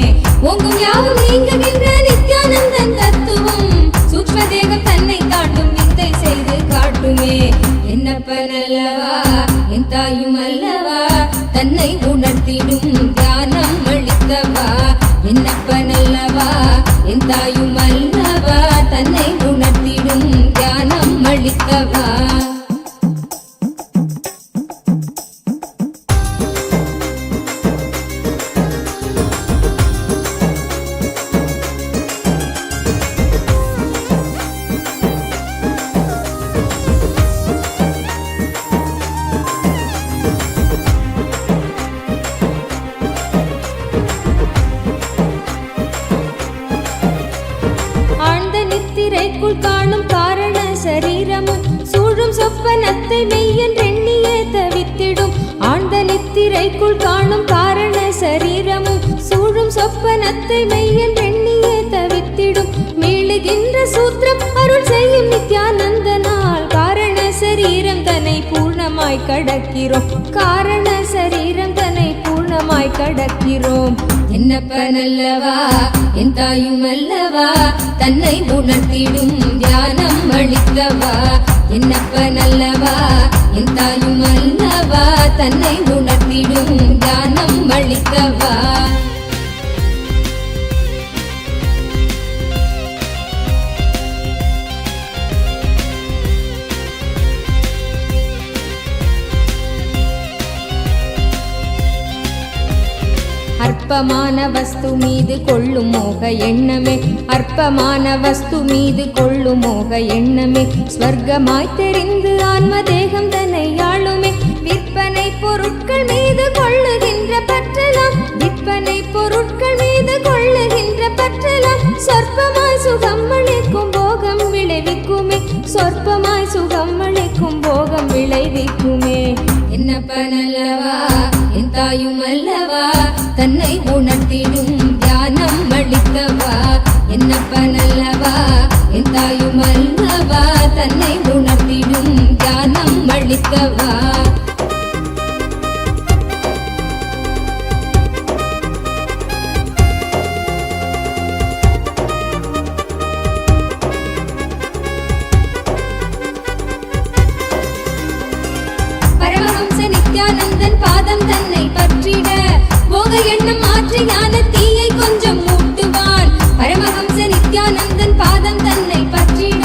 ஓங்கும் யாவும் நீங்குகின்ற நித்யானந்தன் தத்துவம் சூக்ஷ்ம தேகம் தன்னை தாண்டும் விந்தை செய்து காட்டுமே. என்னப்பனல்லவா என் தாயும் அல்லவா தன்னை உணர்த்திடும் தியானம் அளித்தவா. என்னப்பனல்லவா என் தாயும் அல்லவா தன்னை உணர்த்திடும் தியானம் அளித்தவா. நித்திரைக்குள் காணும் காரண சரீரமும் சூழும் சொப்பனத்தை மெய்யென்றெண்ணியே தவித்திடும். ஆழ்ந்த நித்திரைக்குள் காணும் காரண சரீரமும் சூழும் சொப்பனத்தை மெய்யென்றெண்ணியே தவித்திடும். மீளுகின்ற சூத்திரம் அருள் செய்யும் நித்யானந்தனால் காரண சரீரம் தன்னை பூர்ணமாய் கடக்கிறோம். காரண சரீரம் தன்னை பூர்ணமாய் கடக்கிறோம். என்னப்பனல்லவா என் தாயும் அல்லவா தன்னை உணர்த்திடும் தியானம் அளித்தவா. என்னப்பனல்லவா என் தாயும் அல்லவா தன்னை உணர்த்திடும் தியானம் அளித்தவா. அற்பமான வஸ்து மீது கொள்ளும் மோக எண்ணமே அற்பமான வஸ்து மீது கொள்ளும் மோக எண்ணமே ஸ்வர்க்கமாய் தெரிந்து ஆன்ம தேகம் தன்னை ஆளுமே. விற்பனை பொருட்கள் மீது கொள்ளுகின்ற பற்றலாம் விற்பனை பொருட்கள் மீது கொள்ளுகின்ற பற்றலாம் சொற்பமாய் சுகம் அளிக்கும் போகம் விளைவிக்குமே. சொற்பமாய் சுகம் அளிக்கும் போகம் விளைவிக்குமே. என்னப்பனல்லவா என் தாயும் அல்லவா தன்னை உணர்த்திடும் தியானம் அளித்தவா. என்னப்பனல்லவா என் தாயும் அல்லவா தன்னை உணர்த்திடும் தியானம் அளித்தவா. பரமஹம்ச நித்யானந்தன் பாதம் தன்னை பற்றிட போக எண்ணம் மாற்றி ஞான தீயை கொஞ்சம் மூட்டுவான். பரமஹம்ச நித்யானந்தன் பாதம் தன்னை பற்றிட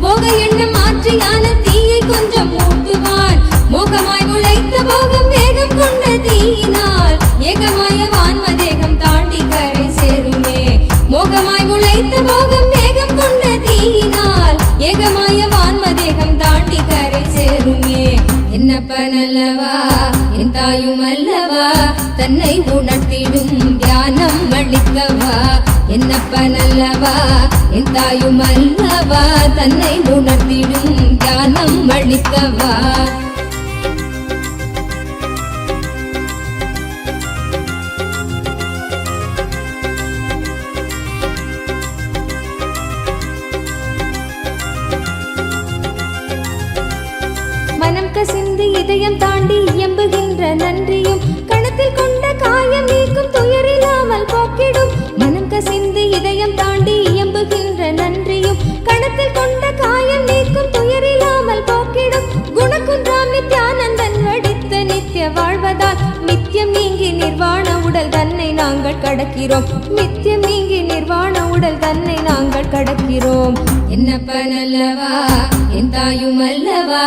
போக எண்ணம் மாற்றி ஞான தீயை கொஞ்சம் மூட்டுவான். மோகமாய் முளைத்த போகம் வேகம் கொண்ட தீயினால் ஏகமாய வான்ம தேகம் தாண்டி கரை சேருமே. மோகமாய் முளைத்த போகம் வேகம் கொண்ட தீயினால் ஏகமாய வான்ம தேகம் தாண்டி கரை சேருமே. என்னப்பனல்லவா என் தாயும் அல்லவா தன்னை உணர்த்திடும் தியானம் அளித்தவா. என்னப்பனல்லவா என் தாயும் அல்லவா தன்னை உணர்த்திடும் தியானம் அளித்தவா. கசிந்து இதயம் தாண்டி இயம்புகின்ற நன்றியும் கணத்தில் கொண்ட காயம் நீக்கும் துயரில்லாமல் போக்கிடும். மனம் கசிந்து இதயம் தாண்டி இயம்புகின்ற நன்றியும் கணத்தில் கொண்ட காயம் நீக்கும் துயரில்லாமல் போக்கிடும். குணகுன்றாம் நித்யானந்தன் வடித்த நித்திய வாழ்வதால் நித்தியம் நீங்கி நிர்வாண உடல் தன்னை நாங்கள் கடக்கிறோம். நித்தியம் நீங்கி நிர்வாண உடல் தன்னை நாங்கள் கடக்கிறோம். என்னப்பன் அல்லவா என் தாயும் அல்லவா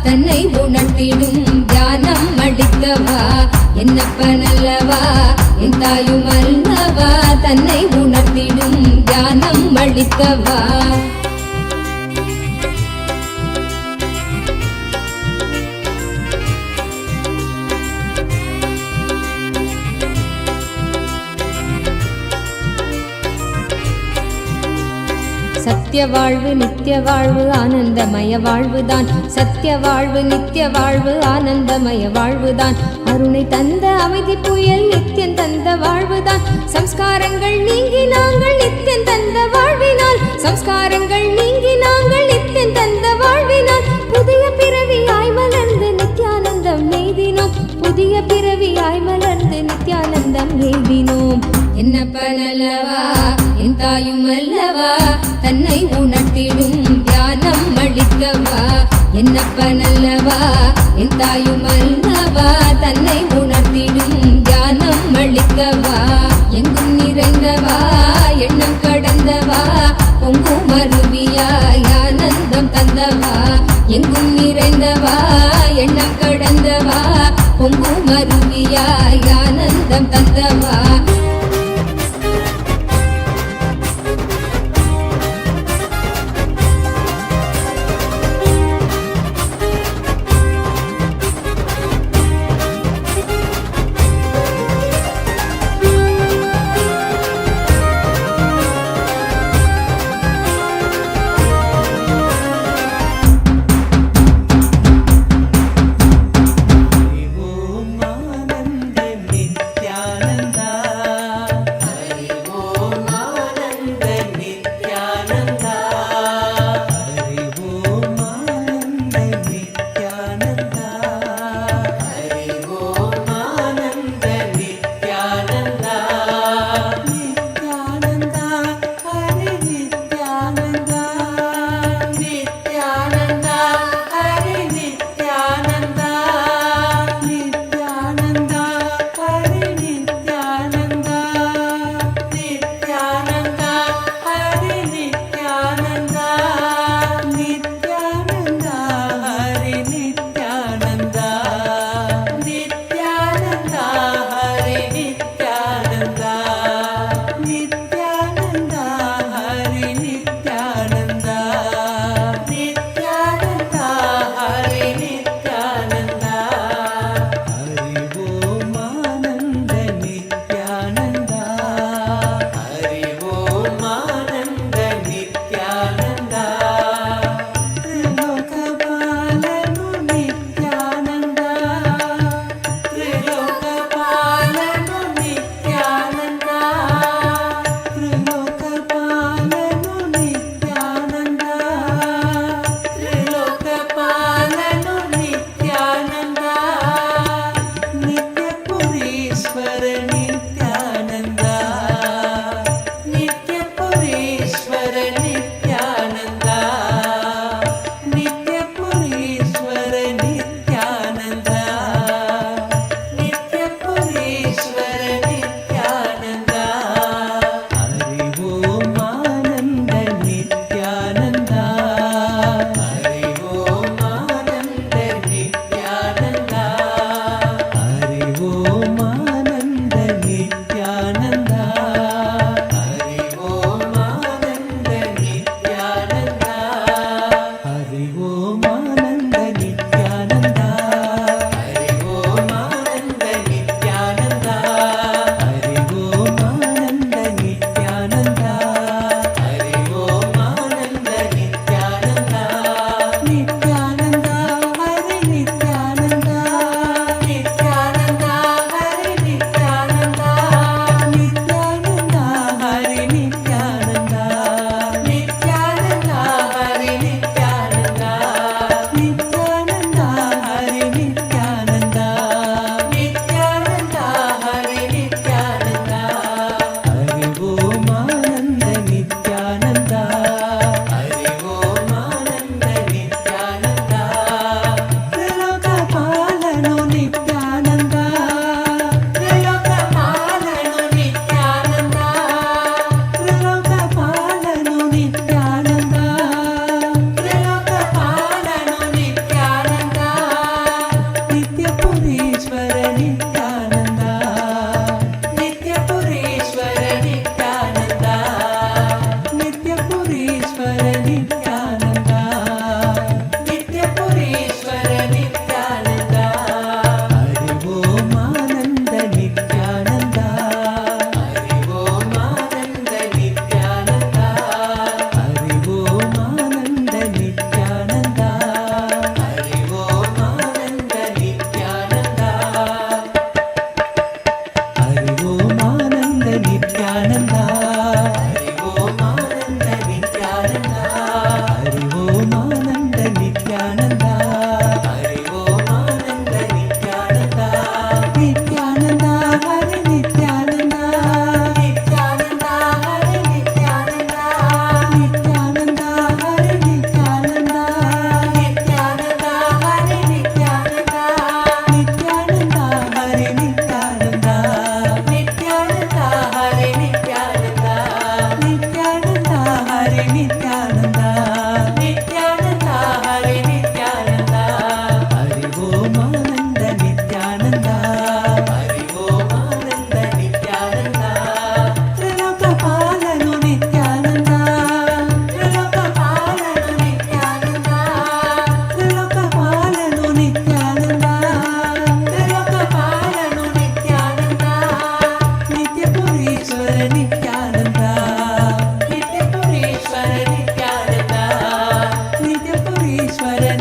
தன்னை உணர்த்திடும் தியானம் அடித்தவா. என்னப்பன் அல்லவா என் தாயும் அல்லவா தன்னை உணர்த்திடும் தியானம் அளித்தவா. சத்திய வாழ்வு நித்திய வாழ்வு ஆனந்தமய வாழ்வுதான். சத்திய வாழ்வு நித்திய வாழ்வு ஆனந்தமய வாழ்வுதான். அருணை தந்த அமைதி புயல் நித்தியம் தந்த வாழ்வுதான். சம்ஸ்காரங்கள் நீங்கி நாங்கள் நித்தியம் தந்த வாழ்வினால். சம்ஸ்காரங்கள் நீங்கி நாங்கள் நித்தியம் தந்த வாழ்வினால். புதிய பிறவியாய் மலர்ந்து நித்யானந்தம் எய்தினோம். புதிய பிறவியாய் மலர்ந்து நித்யானந்தம் எய்தினோம். என்னப்பன் அல்லவா என் தாயும் அல்லவா தன்னை உணர்த்திடும் தியானம் அளித்தவா. என்னப்பன் அல்லவா என் தாயும் அல்லவா தன்னை உணர்த்திடும் தியானம் அளித்தவா. எங்கும் நிறைந்தவா எண்ணம் கடந்தவா பொங்கும் அருவியாய் ஆனந்தம் தந்தவா. எங்கும் நிறைந்தவா எண்ணம் கடந்தவா பொங்கும் அருவியாய் ஆனந்தம் தந்தவா. Nithyananda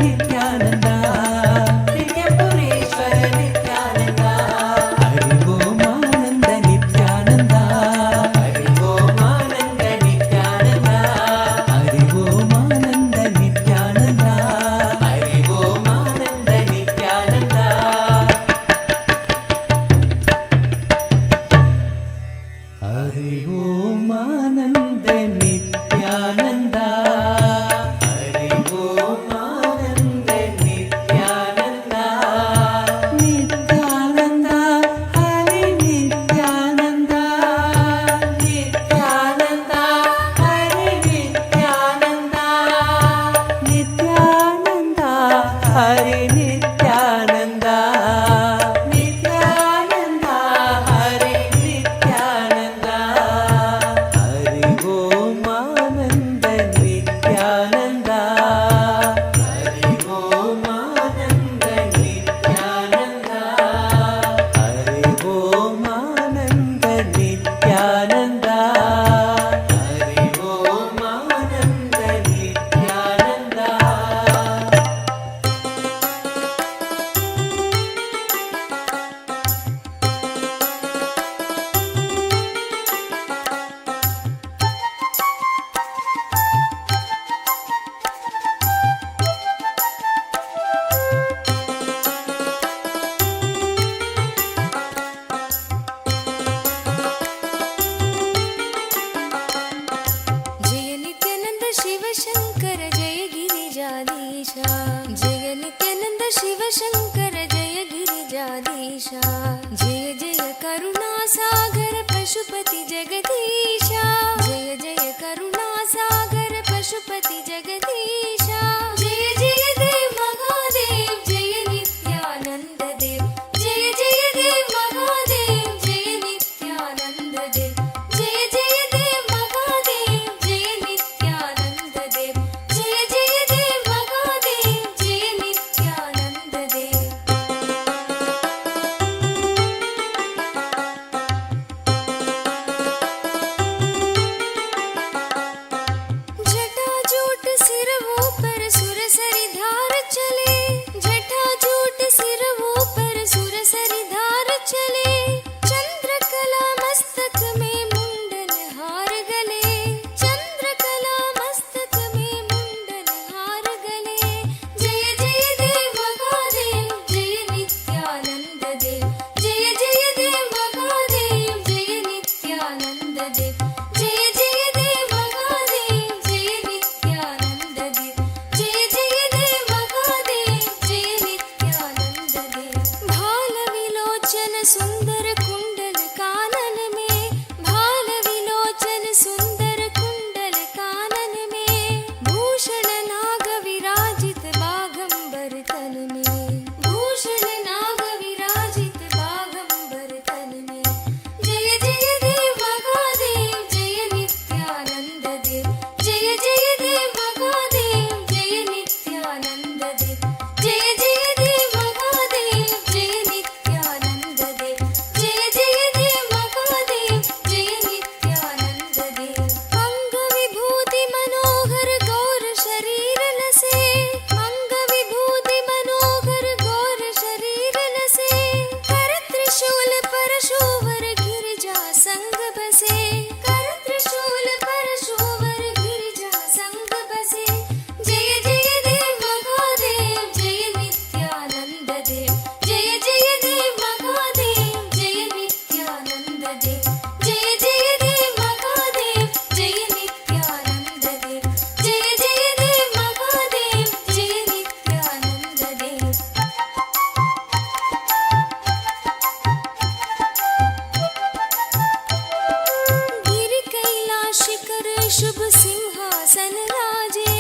நித்யானந்தா திரியபுரீஸ்வர நித்யானந்தா ஹரிஓமானந்த நித்யானந்தா ஹரிஓமானந்த நித்யானந்தா ஹரிஓமானந்த நித்யானந்தா ஹரிஓமானந்த நித்யானந்தா ஹரி ஓம் ஆனந்த நித்யானந்தா ஹரி ஓம் ஆனந்த நித்யானந்தா நித்யானந்தா ஹரி நித்யானந்தா நித்யானந்தா ஹரி நித்யானந்தா நித்யானந்தா ஹரி நித்யானந்தா நித்யானந்தா ஹரி நித்யானந்தா ஹரி ஓம் ஆனந்த நித்யானந்தா ஹரி ஓம் ஆனந்த நித்யானந்தா ஹரி ஓம் ஆனந்த நித்யானந்தா ஹரி ஓம் ஆனந்த நித்யானந்தா जय नित्यानंद शिव शंकर जय गिरिजाधीशा जय नित्यानंद शिव शंकर जय गिरिजाधीशा जय जय करुणा सागर पशुपति जगदीशा जय जय करुणा सागर पशुपति जगदीशा जय जय देव महादेव जय नित्यानंद देव जय जय देव महादेव जय नित्यानंद देव जय जय देव महादेव जय नित्यानंद देव जय जय देव महादेव जय नित्यानंद देव जटाजूट सिरवों पर सुरसरी धार चले जटाजूट सिरवों पर सुरसरी धार चले चंद्रकला मस्तक में मुंडन हार गले चंद्रकला मस्तक में मुंडन हार गले जय जय देव महादेव जय नित्यानंद देव जय जय देव महादेव जय नित्यानंद देव जय जय देव महादेव जय नित्यानंद देव जय जय देव महादेव जय नित्यानंद देव भाल विलोचन सुंदर कुंडल कानन में भाल विलोचन सुंदर कुंडल कानन में भूषण नाग विराजित बागंबर तन में भूषण नाग विराजित बागंबर तन में जय जय देव महादेव जय नित्यानंद देव जय जय देव महादेव जय नित्यानंद देव जय जय देव महादेव जय नित्यानंद देव जय जय देव महादेव जय नित्यानंद देव अंग विभूति मनोहर गौर शरीर लसे अंग विभूति मनोहर गौर शरीर लसे कर त्रिशूल परशुवर गिरिजा संग बसे कर त्रिशूल परशुवर गिरिजा संग बसे जय जय देव महादेव जय नित्यानंद देव जय जय देव महादेव जय नित्यानंद देव जय जय देव महादेव जय नित्यानंद देव जय जय देव महादेव जय नित्यानंद देव गिरि कैलाश कर शुभ सिंहासन राजे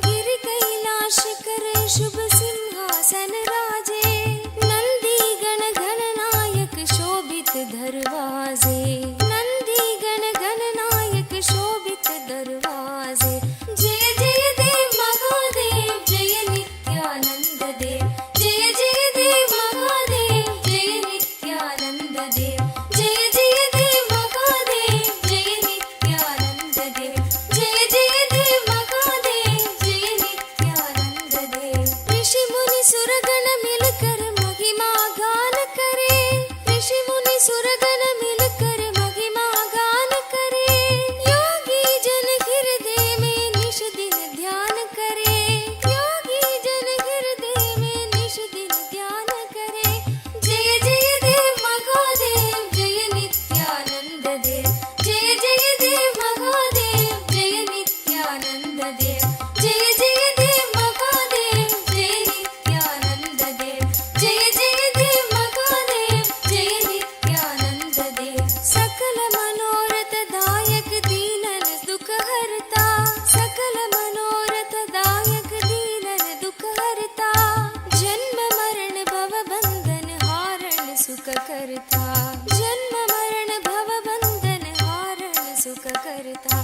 गिरि कैलाश कर शुभ सिंहासन राजे नंदी गण गणनायक शोभित दरवाजे नंदी गण गणनायक शोभित दरवाजे जय जय देव महादेव जय नित्यानंद देव जय जय देव महादेव जय नित्यानंद देव जय जय देव महादेव जय नित्यानंद देव जय जय देव महादेव जय नित्यानंद देव करता, जन्म मरण भव बंधन हारण सुख करता।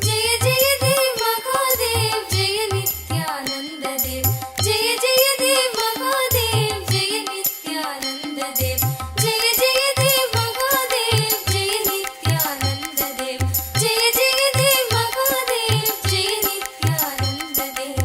जय जय देव महादेव जय नित्यानंद देव, जय जय देव महादेव जय नित्यानंद देव, जय जय देव महादेव जय नित्यानंद देव, जय जय देव महादेव जय नित्यानंद देव।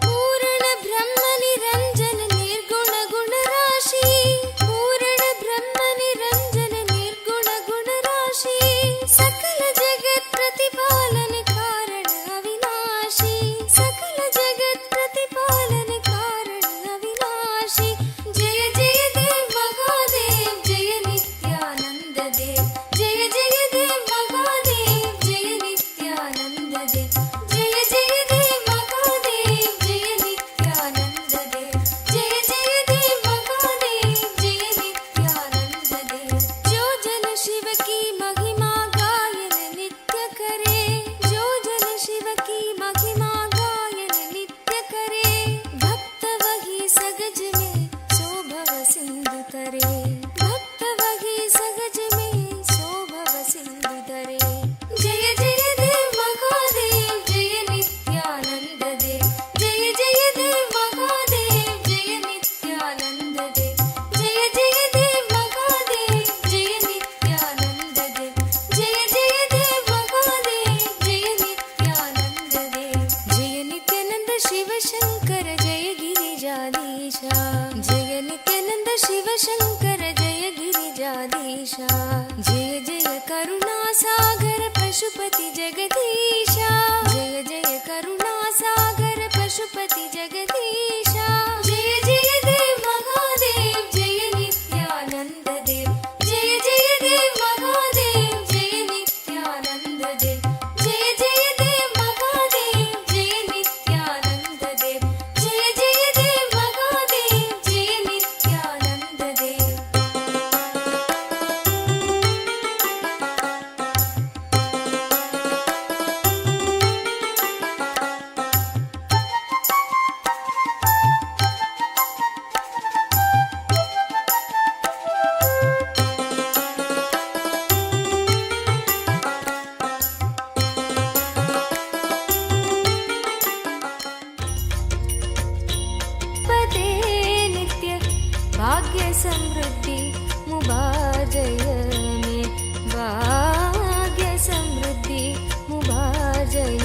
पूर्ण ब्रह्म निरंजन निर्गुण गुण राशि, पूर्ण ब्रह्म निरंजन निर्गुण गुण राशि, सकल जगत प्रतिपालन कारण अविनाशी, सकल जगत प्रतिपालन कारण अविनाशी। जय जय देव महादेव जय नित्यानंद देव, जय जय देव महादेव जय नित्यानंद देव, जय जय देव महादेव जय नित्यानंद देव, जय जय देव महादेव जय नित्यानंद देव। जो जन शिव की महिमा गायन नित्य करे, जो जन शिव की महिमा गायन नित्य करे, भक्त वही सगज में सो भव सिंधु तरे, भक्त वही सगज में सो भव सिंधु तरे। जय जय देव महादेव जय नित्यानंद देव, जय जय देव महादेव जय नित्यानंद देव, जय जय देव महादेव जय नित्यानंद देव, जय जय देव महादेव जय नित्यानंद देव। जय नित्यानंद शिव शंकर जय गिरिजाधीशा, जय नित्यानंद शिव शंकर जय गिरिजाधीशा, जय जय करुणा सागर पशुपति जगदीशा, जय जय करुणा सागर पशुपति जगदीशा। जय जय देव महादेव जय नित्यानंद देव, जय जय देव महादेव जय नित्यानंद देव, जय जय देव महादेव जय नित्यानंद देव, जय जय देव महादेव जय नित्यानंद देव। पदे नित्य भाग्य समृद्धि मुभाजय में, भाग्य समृद्धि मुभाजय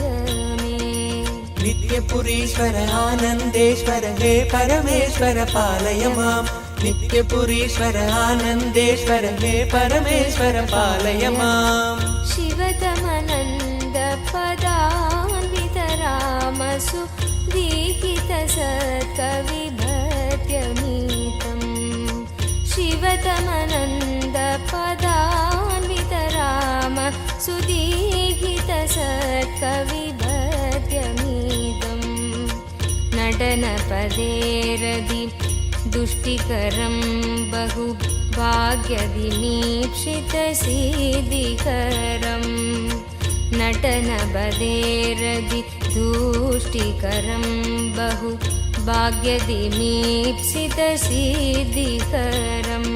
में। नित्य पुरीश्वर आनंदेश्वर हे परमेश्वर पालय माम्, नित्य पुरीश्वर आनंदेश्वर हे परमेश्वर पालय माम्। शिवतमनन्द पदान्वित रामसु दीहित सत्कविभत्यमीतम्, शिवतमनन्द पदान्वित राम सुदीहित सत्कविभत्यमीतम्। नटनपदेरदि दुष्टिकरं बहु भाग्यदिमीप्सितसिद्धिकरम्, नटनपदेरदि दुष्टिकरं बहु भाग्यदिमीप्सितसिद्धिकरम्।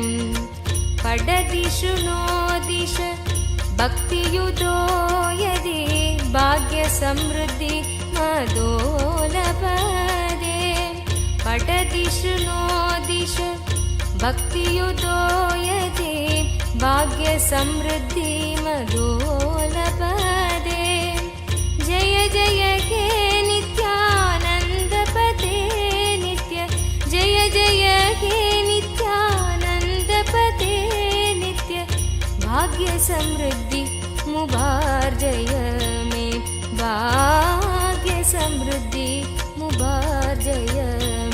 पठति शृणोदिश भक्तियुतो यदि भाग्यसमृद्धि मदोलपदे, पठति शृणोदिश भक्तियुतो यदि भाग्यसमृद्धि मदोलपदे। जय जय हे नित्यानंद पते नित्य, जय जय हे नित्यानंद पते नित्य, भाग्य समृद्धि मुभार्जय में, भाग्य समृद्धि मुभार्जय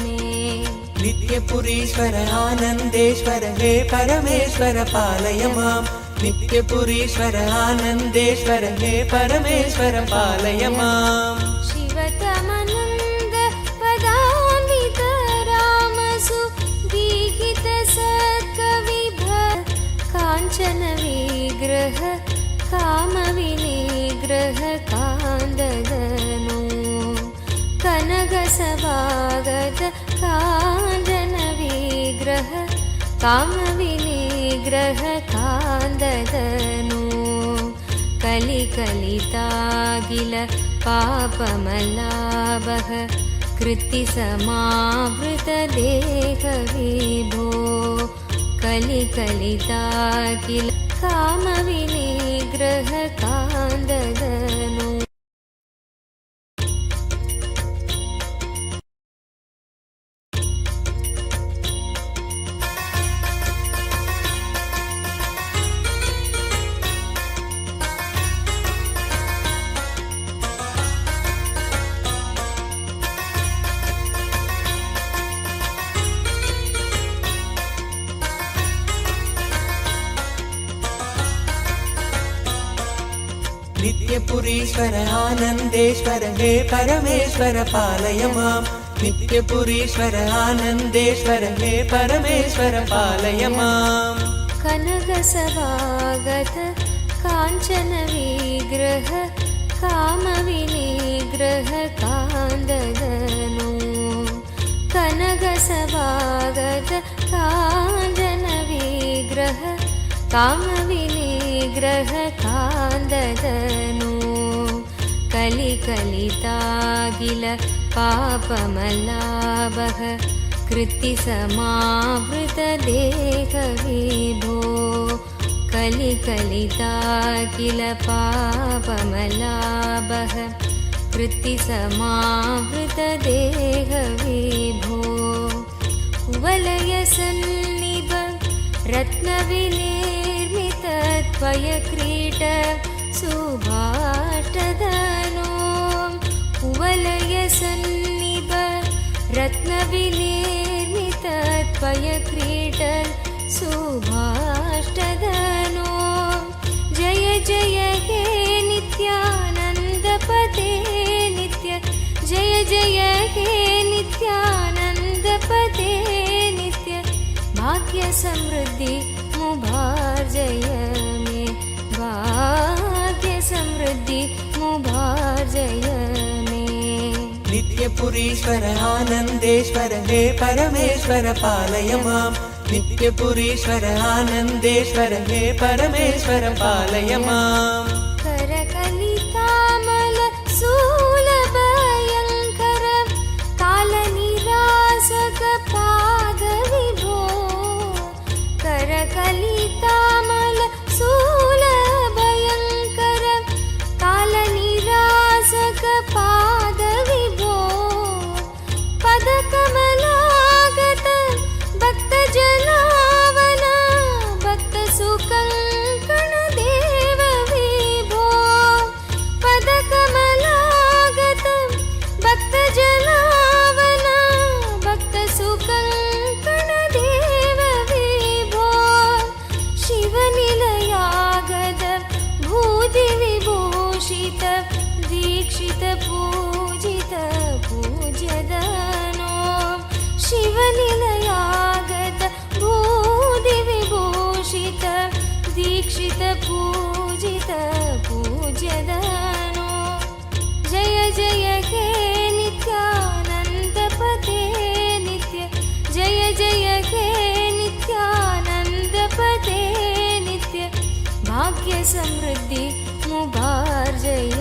में। नित्य पुरीश्वर आनंदेश्वर हे परमेश्वर पालय माम्, नित्यपुरीश्वर आनन्देश्वर हे परमेश्वर पालय माम् शिवतमनन्द पदान्वित रामसु दीहित सत्कविभ काञ्चन विग्रह कामविनिग्रह कान्ददनु कनकसभागत काञ्चन विग्रह कामविनिग्रह कान्ददनु कलिकलितागिल पापमलाभः कृत्तिसमावृत देहविभो कलिकलितागिल कामविनिग्रह कान्ददनु नित्यपुरीश्वर आनन्देश्वर हे परमेश्वर पालय माम् नित्यपुरीश्वर आनन्देश्वर हे परमेश्वर पालय माम् कनकसभागत काञ्चन विग्रह कामविनिग्रह कान्ददनु कनकसभागत काञ्चन विग्रह कामविनिग्रह कान्ददनु कलिकलितागिल पापमलाभः कृत्तिसमावृत देहविभो कलिकलितागिल पापमलाभः कृत्तिसमावृत देहविभो कुवलयसन्निभ रत्नविनिर्मित त्वयक्रीट सुभाष्टदनो कुवलयसन्निभ रत्नविनिर्मित त्वयक्रीट सुभाष्टदनो जय जय हे नित्यानन्दपते नित्य जय जय हे नित्यानन्दपते नित्य भाग्य समृद्धि मुभार्जय मे भाग्य समृद्धि मुभार्जय मे नित्यपुरीश्वर आनन्देश्वर हे परमेश्वर पालय माम् नित्यपुरीश्वर आनन्देश्वर हे परमेश्वर पालय माम् करकलितामल शूलभयङ्कर कालनिरासक पादविभो करकलितामल शूलभयङ्कर कालनिरासक पादविभो पदकमलागत भक्तजनावन भक्तसुकङ्कण देव विभो पदकमलागत भक्तजनावन भक्तसुकङ्कण देव विभो शिवनिलयागद भूतिविभूषित दीक्षित पूजित पूज्यदनो शिवनिलयागत भूतिविभूषित दीक्षित पूजित पूज्यदनो जय जय हे नित्यानन्दपते नित्य जय जय हे नित्यानन्दपते नित्य भाग्य समृद्धि मुभार्जय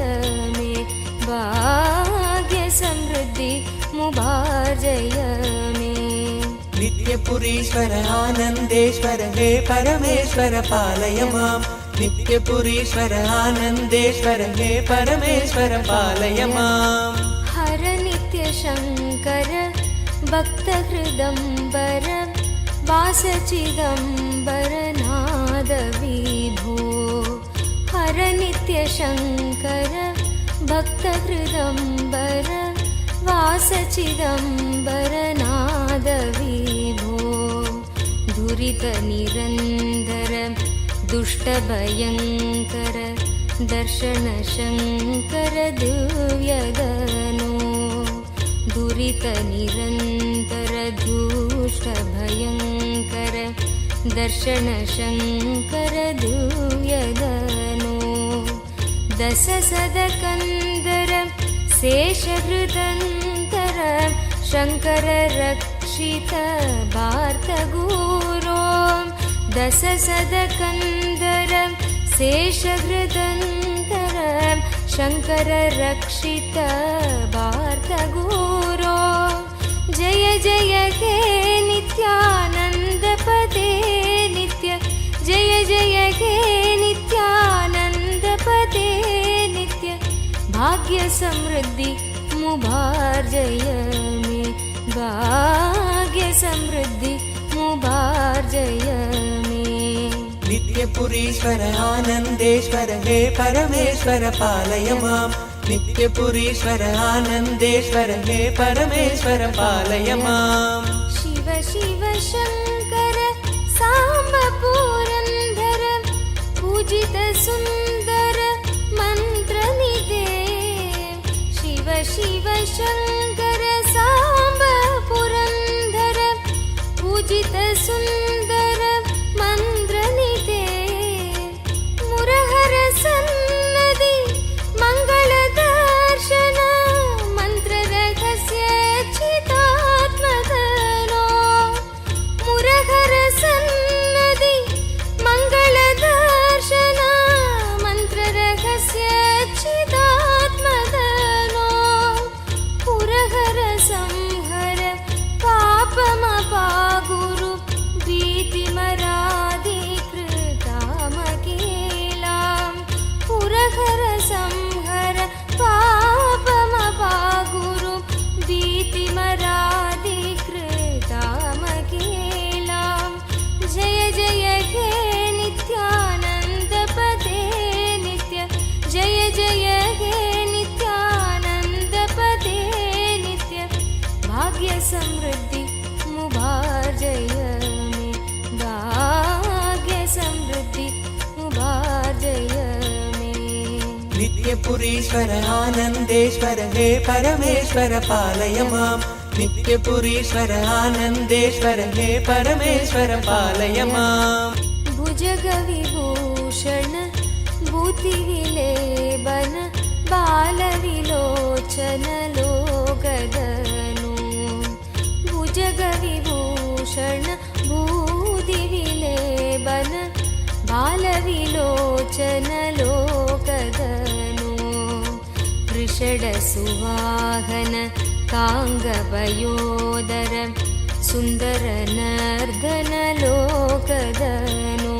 मे भाग्य समृद्धि मुभार्जय मे नित्यपुरीश्वर आनन्देश्वर हे परमेश्वर पालय माम् नित्यपुरीश्वर आनन्देश्वर हे परमेश्वर पालय माम् हर नित्य शङ्कर भक्तहृदम्बर वासचिदम्बर नाद विभो हर नित्य शङ्कर भक्तहृदम्बर वासचिदम्बर नाद विभो दुरित निरन्दर दुष्टभयङ्कर दर्शनशङ्कर दिव्यदनो दुरितनिरन्तर दुष्टभयङ्कर दर्शनशङ्कर दिव्यदनो दशसदकन्दर शेषहृदन्तर शङ्कर रक्षित वार्तगुरो दशसदकन्दर शेषहृदन्तर शङ्कर रक्षित वार्तगुरो जय जय हे नित्यानन्दपदे नित्य जय जय हे नित्यानन्दपदे नित्य भाग्य समृद्धि मुभार्जय मे भाग्य समृद्धि मुभार्जय मे नित्यपुरीश्वर आनन्देश्वर हे परमेश्वर पालय मां नित्यपुरीश्वर आनन्देश्वर हे परमेश्वर पालय मां शिव शिव शङ्कर साम्ब पुरन्दर पूजित सुन्दर मन्त्रनिधे शिव शिव शङ्कर साम्ब पुरन्दर पूजित सुन्दर मन्त्रनिधे मुरहर सन्नदि मंगल दर्शन मंत्र रहस्य चिदात्मदनो मुरहर सन्नदि मंगल दर्शन मंत्र रहस्य चिदात्मदनो पुरहर संहर पापमपा गुरु भीतिमराधिकृतामकेलां पुरहर संहर पापमपा गुरु भीतिमराधिकृतामकेलां जय जय हे नित्यानन्दपदे नित्य जय जय हे नित्यानन्दपदे नित्य भाग्य समृद्धि मुभार्जय मे भाग्य समृद्धि मुभार्जय नित्यपुरीश्वर आनन्देश्वर हे परमेश्वर पालय मां नित्यपुरीश्वर आनन्देश्वर हे परमेश्वर पालय मां भुजगविभूषण भूतिविलेबन बालविलोचन लोकदनु भुजगविभूषण भूतिविलेबन बालविलोचन लोकदनु वृषडसुवाहन काङ्गवयोदर सुन्दर नर्दन लोकदनु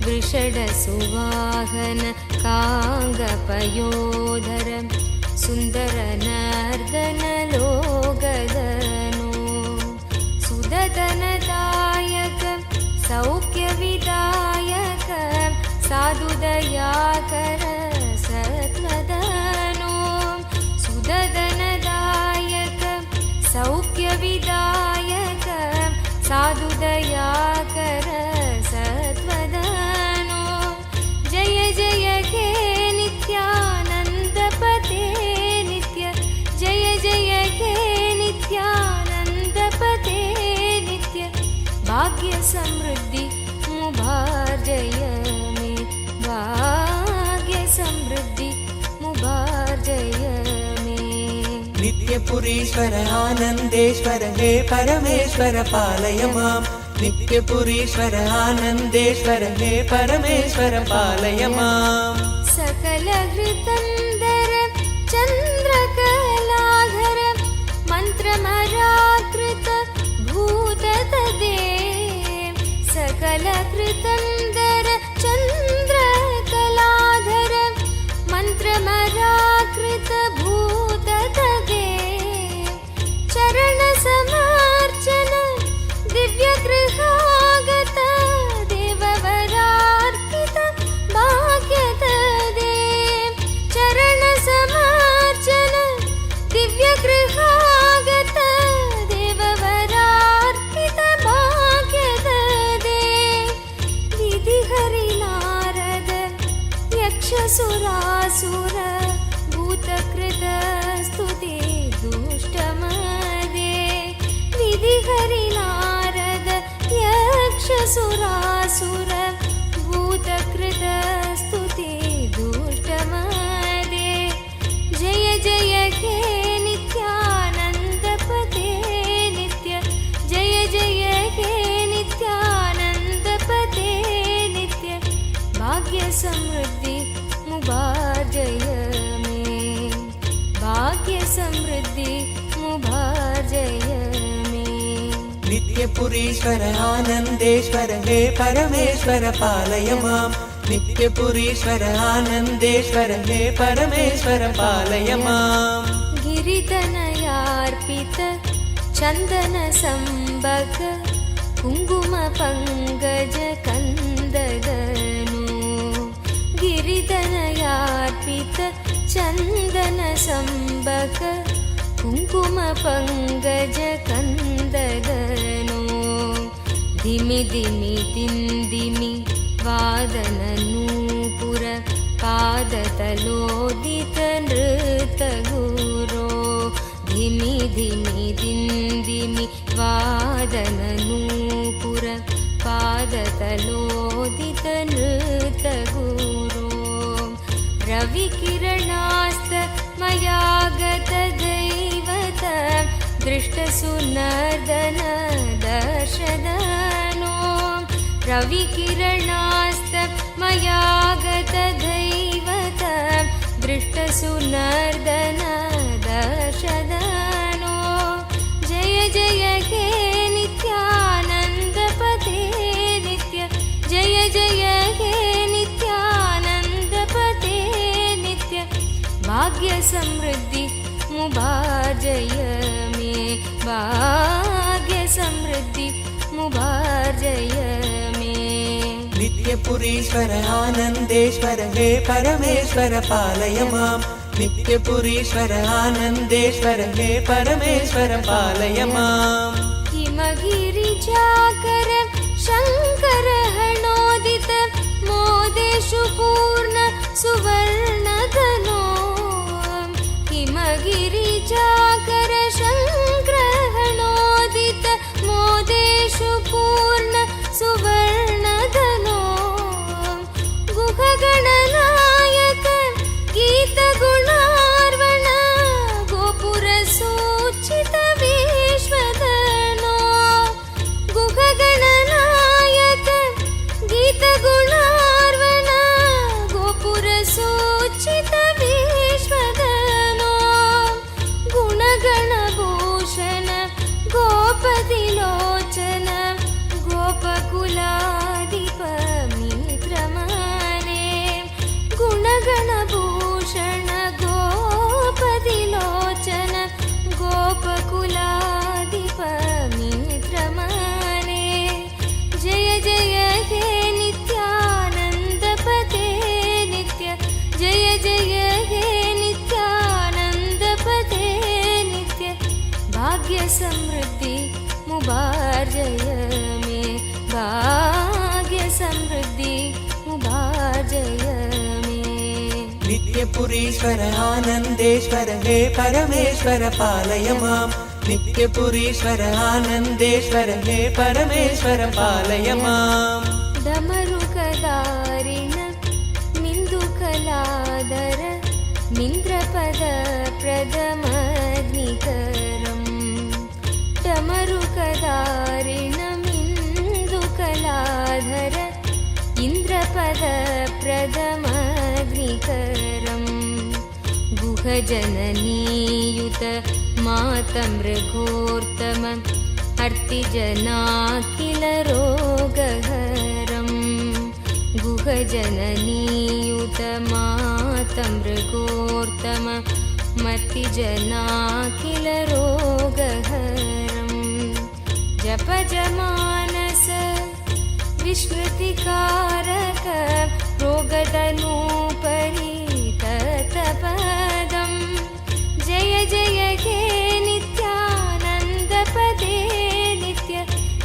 वृषडसुवाहन काङ्गपयोदर सुन्दर नर्दन लोकदनु सुदतनदायक सौख्यविदायक साधुदयाकर सत्वदनो सुदतनदायक सौख्यविदायक साधुदयाकर सत्वदनो जय जय हे नित्यानन्दपदे नित्य जय जय हे नित्यानन्दपदे नित्य भाग्य समृद्धि मुभार्जय मे भाग्य समृद्धि मुभार्जय मे नित्यपुरीश्वर आनन्देश्वर हे परमेश्वर पालय मां नित्यपुरीश्वर आनन्देश्वर हे परमेश्वर पालय मां सकल हृदन्दर चन्द्रकलाधर मन्त्रमराकृत भूततदे सकल हृदन्दर चन्द्रकलाधर मन्त्रमराकृत भूततदे चरण समार्चन दिव्यगृहागत देववरार्पित भाग्यददे चरण समार्चन दिव्यगृहागत देववरार्पित भाग्यददे सुरासुर भूतकृत स्तुते दुष्टमदे विधिहरि नारद यक्ष सुरासुर भूतकृत स्तुते दुष्टमदे जय जय हे नित्यानन्द पते नित्य जय जय हे नित्यानन्द पते नित्य भाग्य समृद्धि मुभाजय मे भाग्य समृद्धि मुभाजय मे नित्यपुरीश्वर आनन्देश्वर हे परमेश्वर पालय माम् नित्यपुरीश्वर आनन्देश्वर हे परमेश्वर पालय माम् गिरितनयार्पित चन्दन संबक कुङ्कुम पङ्कज कन्ददनु गिरितनयार्पित चन्दन संबक कुङ्कुम पङ्कज कन्ददनु धिमि धिमि दिन्दिमि वादन नूपुर पादतलोदित नृत गुरो धिमि धिमि दिन्दिमि वादन नूपुर पादतलोदित नृत गुरो रविकिरणास्त मया गत दैवत दृष्टसुनर्दन दर्शदनो रविकिरणास्त मया गत दैवत दृष्टसुनर्दन दर्शदनो जय जय हे नित्यानन्द पते नित्य जय जय हे नित्यानन्द पते नित्य भाग्य समृद्धि मुभाजय मे भाग्य समृद्धि मुभाजय नित्यपुरीश्वर आनन्देश्वर हे परमेश्वर पालय माम् नित्यपुरीश्वर आनन्देश्वर हे परमेश्वर पालय माम् हिमगिरिजाकर शङ्कर हणोदित मोदेषु पूर्ण सुवर्णधनो हिमगिरिजाकर शङ्कर हणोदित मोदेषु पूर्ण सुवर्णधनो गुहगणनायक गीतगुणार्वण गोपुर सूचित विश्वधनो गुहगणनायक गीतगुणार्वण गोपुर सूचित विश्वधनो गुणगणभूषण गोपतिलोचन गोपकुलाधिप मित्रमने गुणगणभूषण गोपतिलोचन गोपकुलाधिप मित्रमने जय जय हे नित्यानन्द पते नित्य जय जय हे नित्यानन्द पते नित्य भाग्य समृद्धि मुभाजय मे भाग्य समृद्धि मुभाजय मे नित्यपुरीश्वर आनन्देश्वर हे परमेश्वर पालय माम् नित्यपुरीश्वर आनन्देश्वर हे परमेश्वर पालय माम् डमरुकदारिण मिन्दुकलादर मिन्द्रपद प्रदमग्निकरम् डमरुकदारिण मिन्दुकलाधर इन्द्रपद प्रदमग्निकरम् गुहजननीयुत मातमृगोत्तम अर्तिजनाखिल रोगहरम् गुहजननीयुत मातमृगोत्तम मतिजनाखिल रोगहरम् जपजमानस विस्मृतिकारक रोगतनूपरि तत्पदम् जय जय हे नित्यानन्द पते नित्य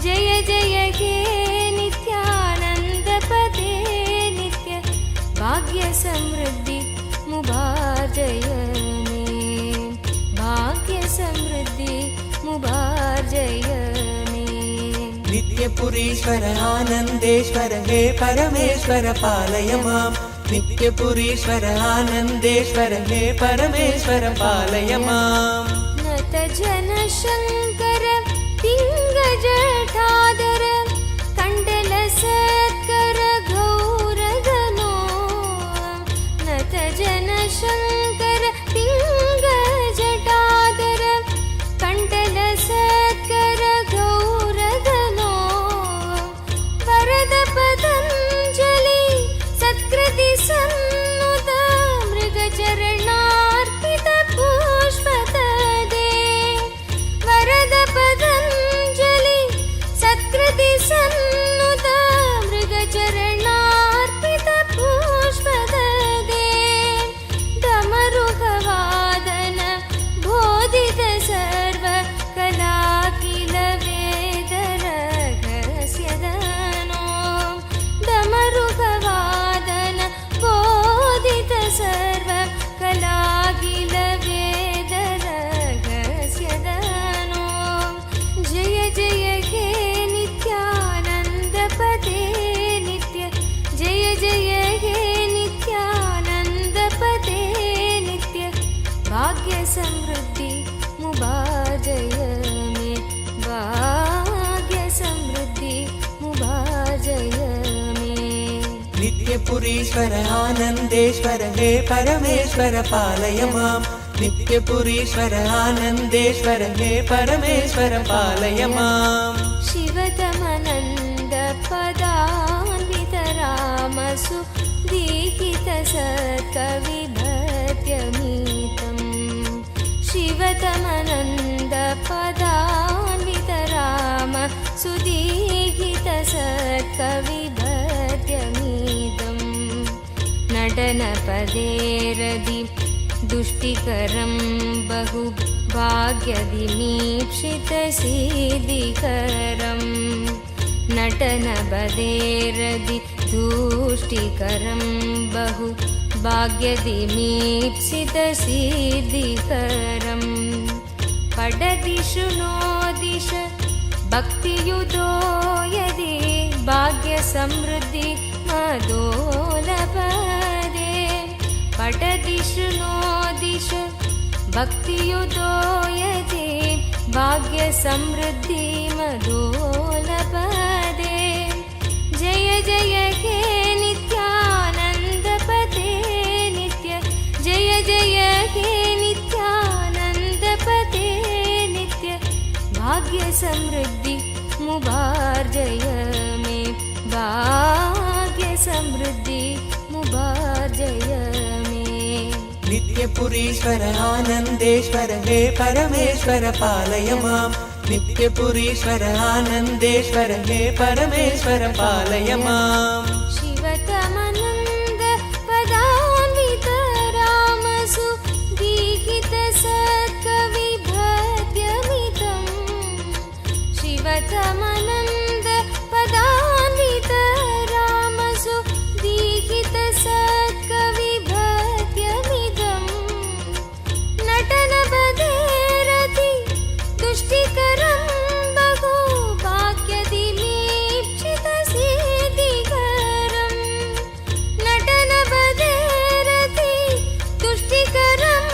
जय जय हे नित्यानन्द पते नित्य भाग्य समृद्धि मुबार्जय मे भाग्य समृद्धि मुबार्जय मे नित्यपुरीश्वर आनन्देश्वर हे परमेश्वर पालय माम् नित्यपुरीश्वर आनन्देश्वर हे परमेश्वर पालय माम् नत जन शङ्कर पिङ्गजठाधर कण्डल सत्कर गौरगनो नत जन शङ्कर पिङ्गजटाधर कण्डल सत्कर गौरगनो वरद पतञ्जलि सत्कृति सन्नुत मृगचरणार्पित पुष्पतदे वरद पतञ्जलि सत्कृति सन्नुत मृगचरणार्पित पुष्पतदे डमरुकवादन बोधित सर्व कलाकिल वेदरहस्यदनो डमरुकवादन बोधित सर्व कलाकिल वेदरहस्यदनो जय जय हे नित्यानन्द पते नित्य जय जय हे नित्यानन्द पते नित्य भाग्य समृद्धि मुबार्जय मे भाग्य समृद्धि मुबार्जय मे नित्यपुरीश्वर आनन्देश्वर हे परमेश्वर पालय माम् नित्यपुरीश्वर आनन्देश्वर हे परमेश्वर पालय माम् शिवतमनन्द पदान्वित रामसु दीहित सत्कविभद्यमीतम् शिवतमनन्द पदान्वित राम सुदीहित सत्कविभद्यमीतम् नटनपदेरदि दुष्टिकरं बहु भाग्यदिमीप्सितसिद्धिकरम् नटनपदेरदि दुष्टिकरं बहु भाग्यदिमीप्सितसिद्धिकरम् पठदिषु नो दिश भक्तियुतो यदि भाग्यसमृद्धि मदोलपदे पठदिषु नो दिश भक्तियुतो यदि भाग्यसमृद्धि मदोलपदे जय जय हे नित्यानन्द पते नित्य जय जय हे नित्यानन्द पते नित्य भाग्य समृद्धि मुबार्जय मे भाग्य समृद्धि मुबार्जय मे नित्यपुरीश्वर आनन्देश्वर हे परमेश्वर पालय माम् नित्यपुरीश्वर आनन्देश्वर हे परमेश्वर पालय माम् शिवतमनन्द पदान्वित रामसु दीहित सत्कविभद्यमितम् शिवतमनन्द पदान्वित रामसु दीहित सत्कविभद्यमितम् नटनपदेरति तुष्टिकरं बहु भाग्यदिमीप्सितसिद्धिकरम् नटनपदेरति तुष्टिकरं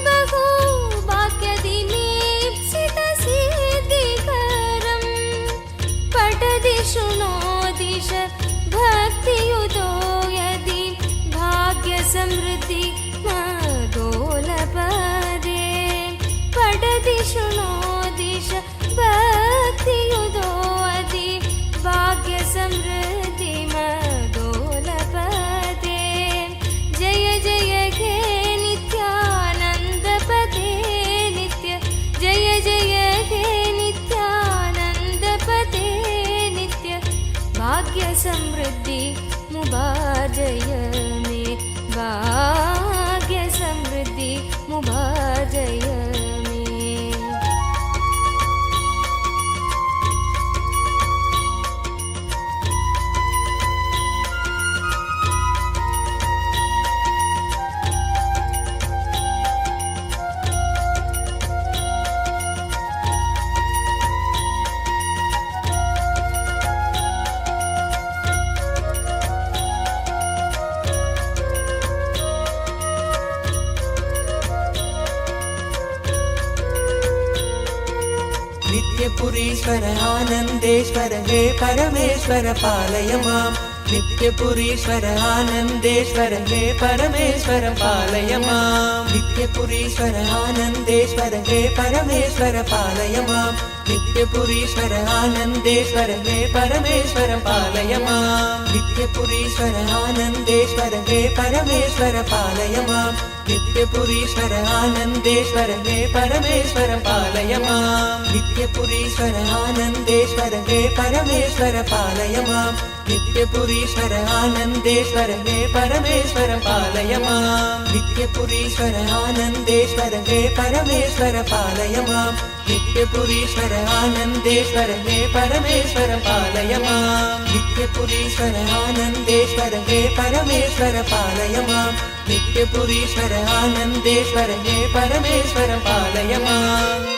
बहु भाग्यदिमीप्सितसिद्धिकरम् पठदिषु नो दिश भक्तियुतो यदि भाग्यसमृद्धि मदोलपदे पठदिषु नो दिश भक्तियुतो यदि भाग्यसमृद्धि मदोलपदे जय जय हे नित्यानन्द पते नित्य जय जय हे नित्यानन्द पते नित्य भाग्य समृद्धि मुबार्जय मे भाग्य समृद्धि मुबार्जय मे नित्यपुरीश्वर आनन्देश्वर हे परमेश्वर पालय माम् नित्यपुरीश्वर आनन्देश्वर हे परमेश्वर पालय माम् नित्यपुरीश्वर आनन्देश्वर हे परमेश्वर पालय माम् नित्यपुरीश्वर आनन्देश्वर हे परमेश्वर पालय माम् नित्यपुरीश्वर आनन्देश्वर हे परमेश्वर पालय माम् नित्यपुरीश्वर आनन्देश्वर हे परमेश्वर पालय माम् नित्यपुरीश्वर आनन्देश्वर हे परमेश्वर पालय माम् नित्यपुरीश्वर आनन्देश्वर हे परमेश्वर पालय माम् नित्यपुरीश्वर आनन्देश्वर हे परमेश्वर पालय माम् नित्यपुरीश्वर आनन्देश्वर हे परमेश्वर पालय माम् नित्यपुरीश्वर आनन्देश्वर हे परमेश्वर पालय माम् नित्यपुरीश्वर आनन्देश्वर हे परमेश्वर पालय माम्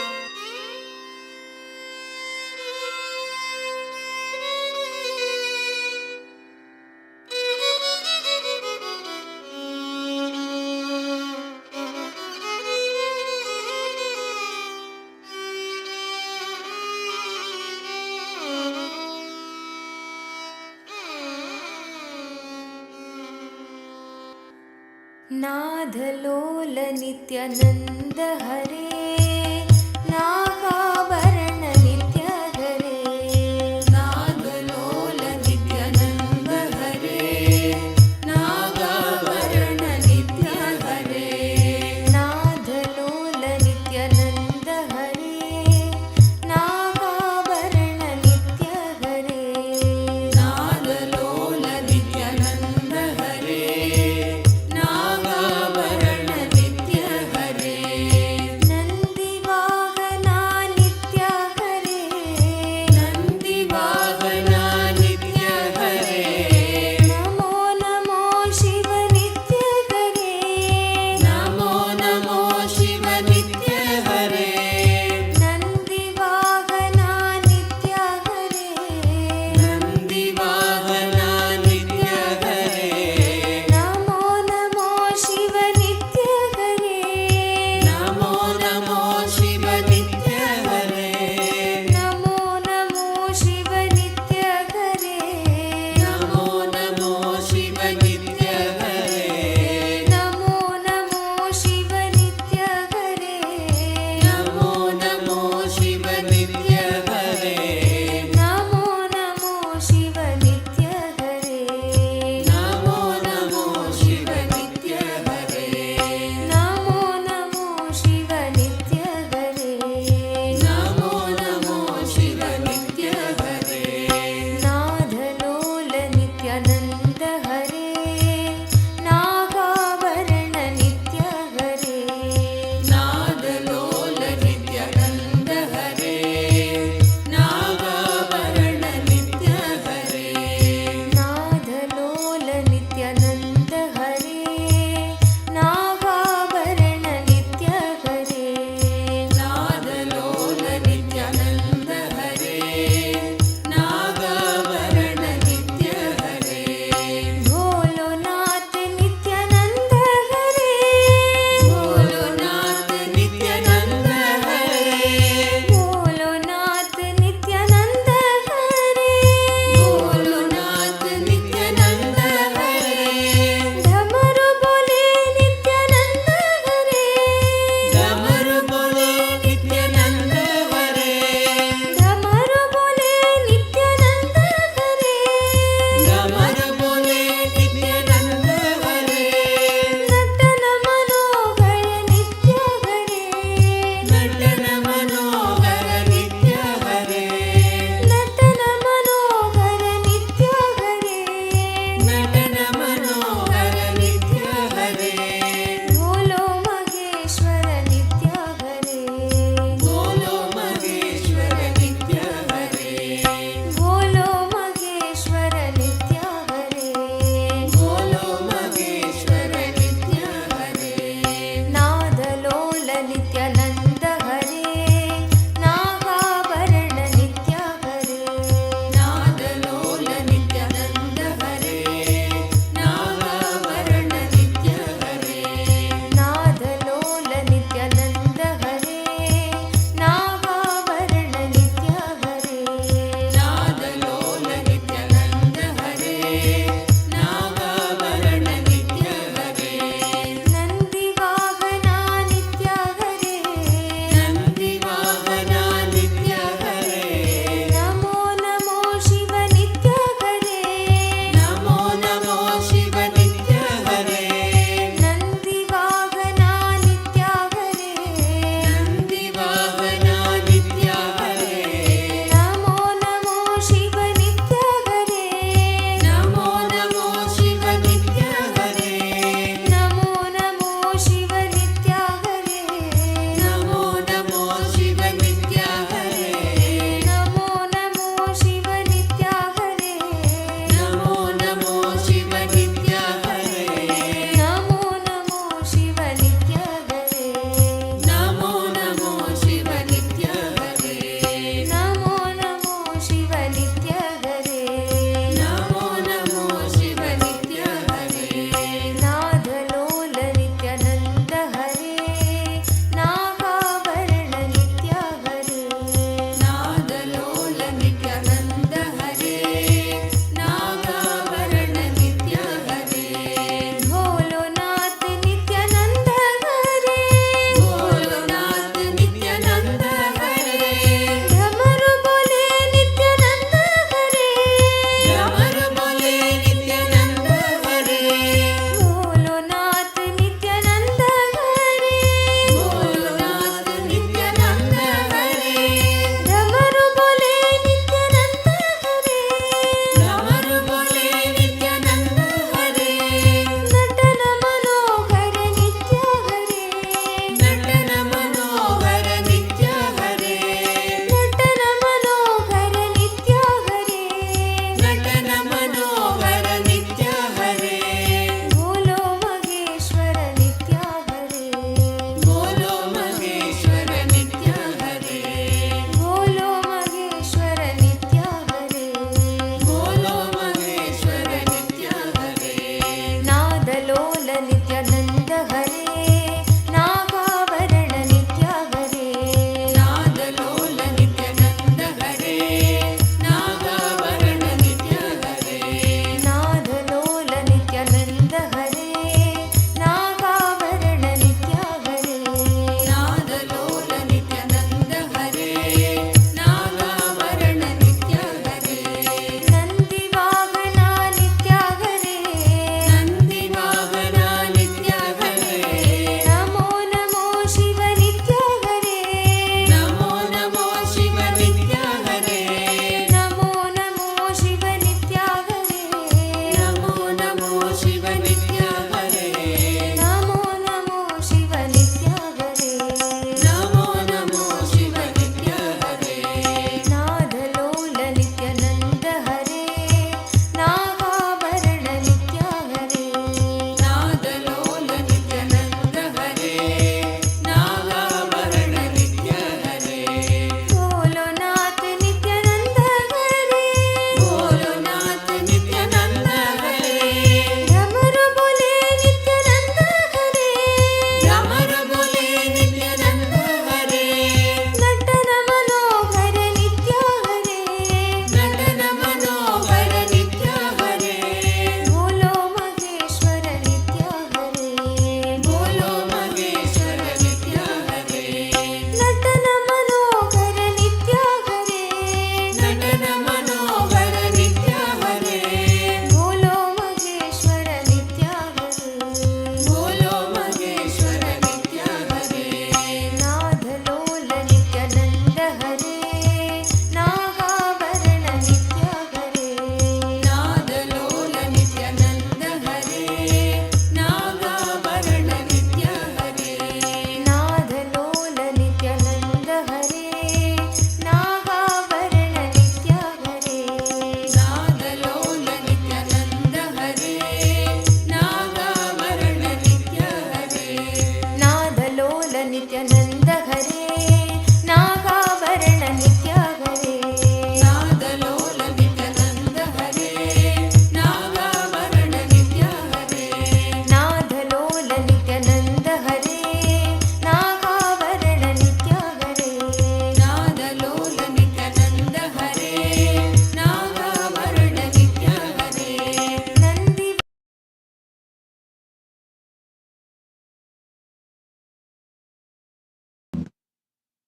नादलोल नित्यानंद हरे नागाभरण नित्य हरे नादलोल नित्यानंद हरे नागाभरण नित्य हरे नादलोल नित्यानंद हरे नागाभरण नित्य हरे नादलोल नित्यानंद हरे नागाभरण नित्य हरे नंद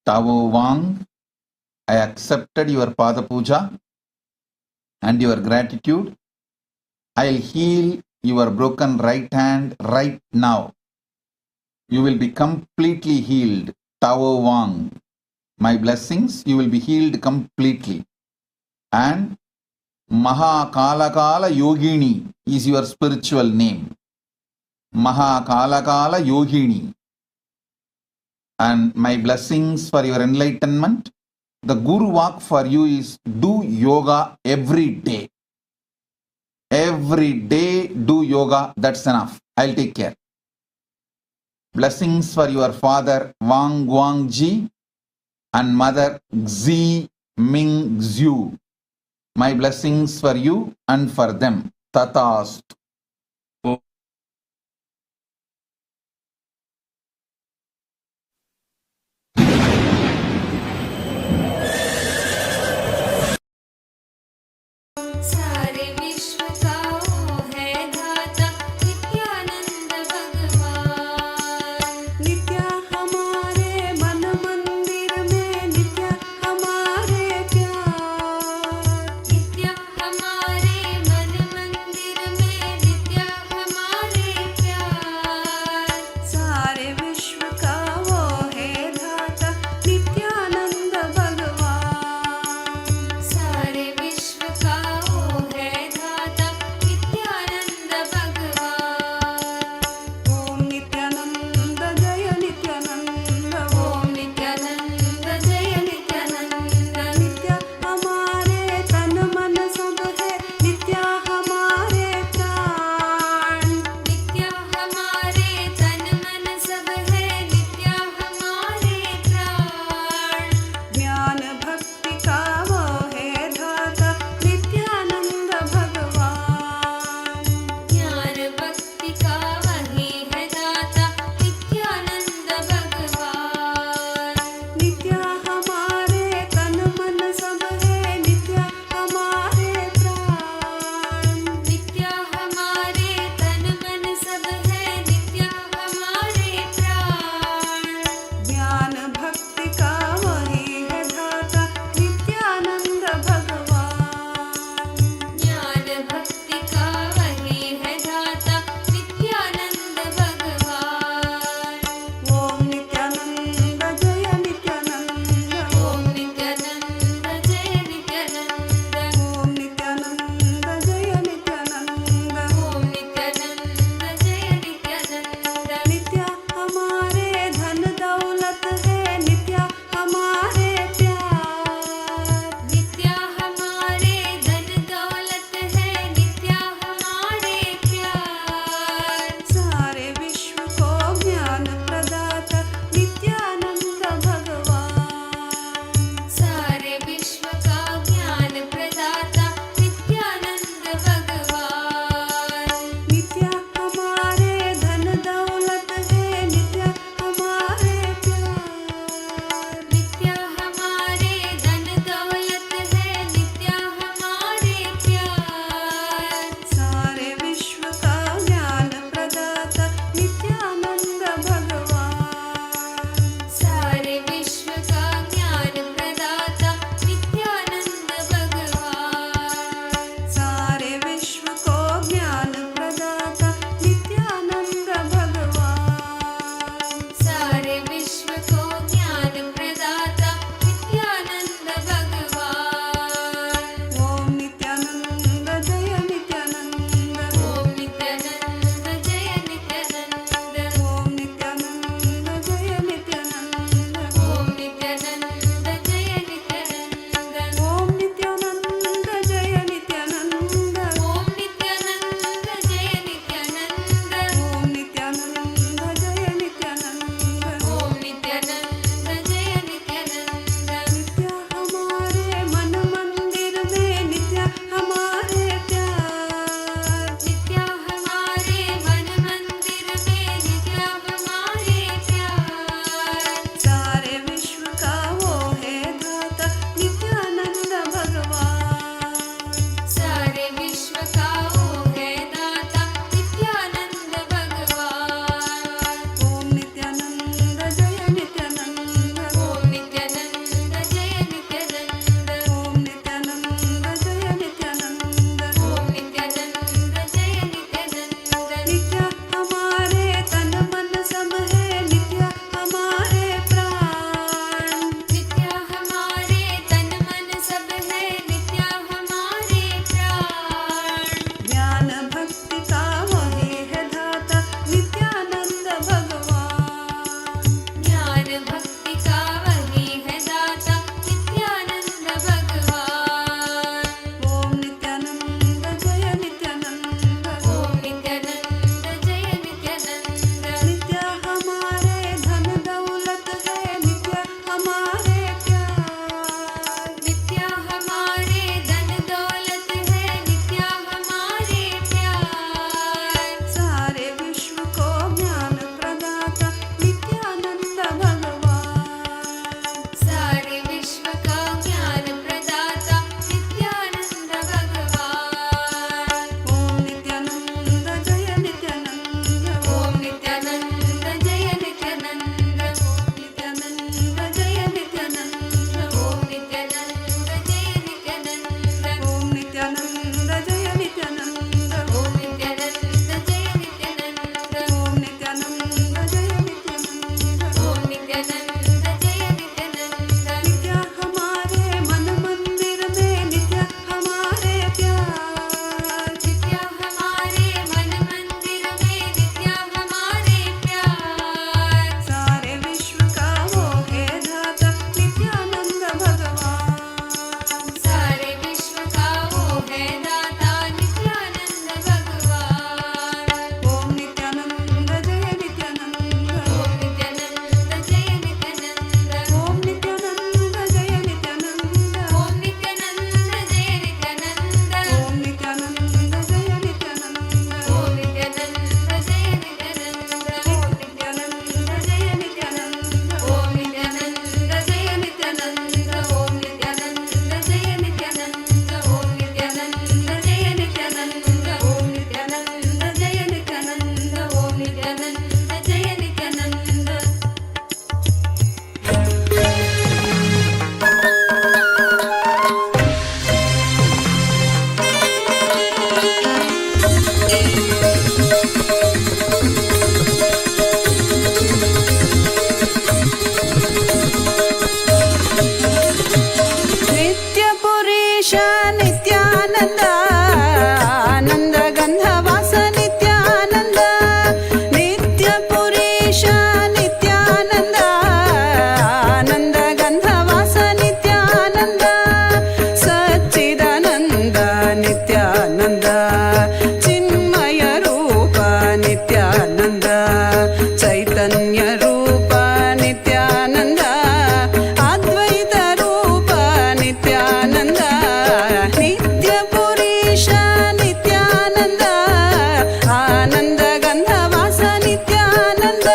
Tavo Vang, I accepted your Pada Puja and your gratitude. I'll heal your broken right hand right now. You will be completely healed. Tavo Vang. My blessings, you will be healed completely. And Mahakalakala Yogini is your spiritual name. Mahakalakala Yogini. And my blessings for your enlightenment. The Guru Vak for you is do yoga every day. Every day do yoga, that's enough. I'll take care. Blessings for your father Wang Guangji and mother Xi Ming Zhu. My blessings for you and for them. Tatast. सारे विश्व का वो है दाता नित्यानंद भगवान। नित्य हमारे मन मंदिर में नित्य हमारे प्यार। नित्य हमारे मन मंदिर में आनन्द चैतन्य रूप नित्यानन्द अद्वैत रूप नित्यानन्द नित्य पुरुष नित्यानन्द आनन्द गन्धवास नित्यानन्द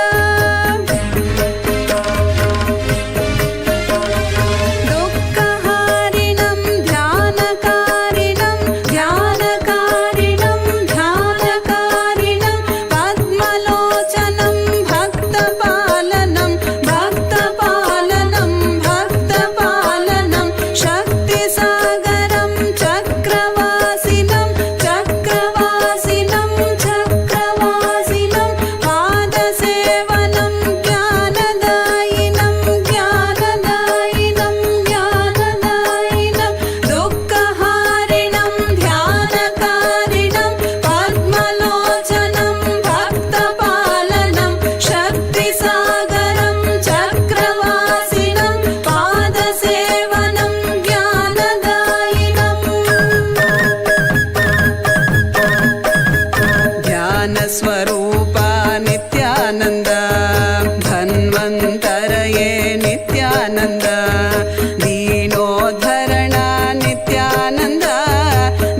दुःखहारिणं ध्यानकारिणं ध्यानकारिणं ध्यानकारिणं पद्मलोचनं भक्तपालनं भक्तपालनं भक्तपालनं शक्तिसागरं चक्रवासिनं चक्रवासिनं चक्रवासिनं पादसेवनं ज्ञानदायिनं ज्ञानदायिनं ज्ञानदायिनं दुःखहारिणं ध्यानकारिणं पद्मलोचनं भक्तपालनं शक्तिसागरं चक्रवासिनं पादसेवनं ज्ञानदायिनं ध्यानस्वरूप नित्यानन्द धन्वन्तरये नित्यानन्द दीनोद्धरण नित्यानन्द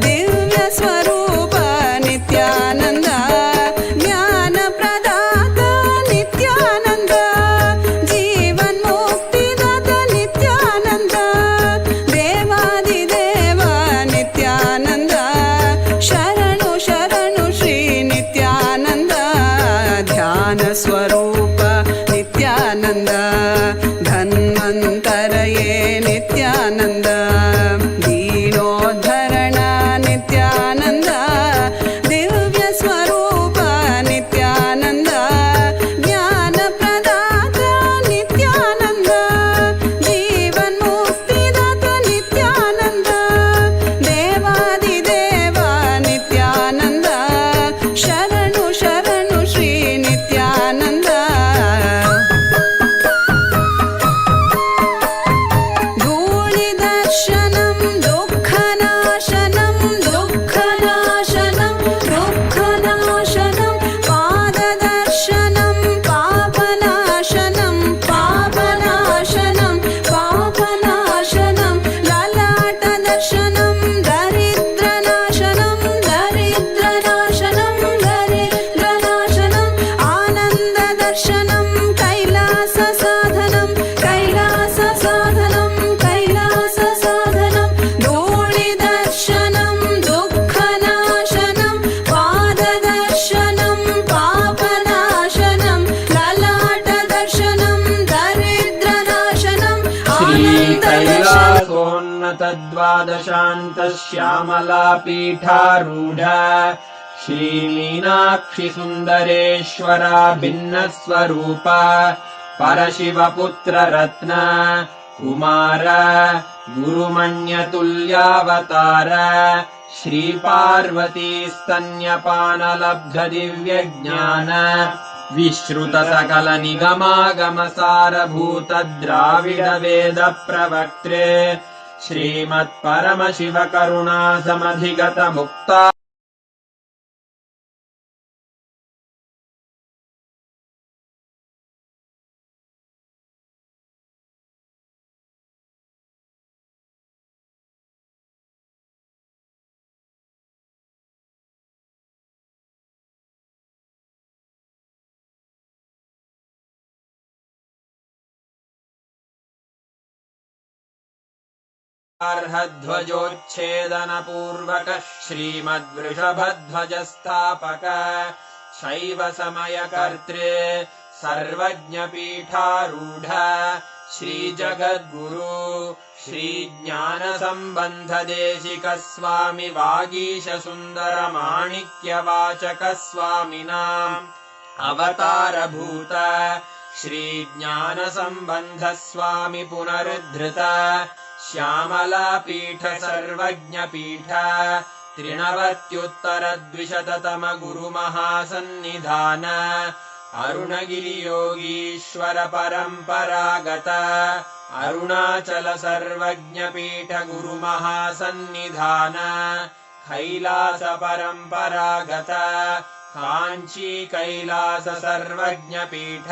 दिव्यस्वरूप नित्यानन्द ज्ञानप्रदाता नित्यानन्द जीवन्मुक्तिदाता नित्यानन्द देवादिदेव नित्यानन्द शरणु शरणु श्री नित्यानन्द ध्यानस्वरूप नित्यानन्द धन्वन्तरये नित्यानन्द दीनोद्धरण नित्यानन्द दिव्यस्वरूप नित्यानन्द ज्ञानप्रदाता नित्यानन्द जीवन्मुक्तिदाता नित्यानन्द देवादिदेव नित्यानन्द शरणु शरणु श्री नित्यानन्द धूलिदर्शनं दुःखनाशनं दुःखनाशनं दुःखनाशनं पाददर्शनं पापनाशनं पापनाशनं पापनाशनं ललाटदर्शनं दरिद्रनाशनं दरिद्रनाशनं दरिद्रनाशनं आनन्ददर्शनं कैलाससाधनं कैलाससाधनं कैलाससाधनं धूलिदर्शनं दुःखनाशनं पाददर्शनं पापनाशनं ललाटदर्शनं दरिद्रनाशनं आनन्ददर्शनं श्यामलापीठारूढ श्रीमीनाक्षि सुन्दरेश्वरा भिन्नस्वरूप परशिवपुत्र रत्न कुमार गुरुमण्यतुल्यावतार श्रीपार्वती स्तन्यपानलब्ध दिव्यज्ञान विश्रुत सकल निगमागमसारभूत द्राविड वेद प्रवक्त्रे श्रीमत्परमशिव करुणा समधिगत मुक्ता ध्वजोच्छेदनपूर्वक श्रीमद्वृषभध्वजस्थापक शैव समयकर्त्रे सर्वज्ञपीठारूढ श्रीजगद्गुरु श्रीज्ञानसम्बन्धदेशिक स्वामि वागीश सुन्दर माणिक्यवाचक स्वामिनाम् अवतारभूत श्रीज्ञानसम्बन्ध स्वामि पुनरुद्धृत श्यामलापीठ सर्वज्ञपीठ त्रिणवत्युत्तरद्विशततम गुरुमहासन्निधान अरुणगिरियोगीश्वर परम्परागत अरुणाचल सर्वज्ञपीठ गुरुमहासन्निधान कैलास परम्परागत काञ्ची कैलास सर्वज्ञपीठ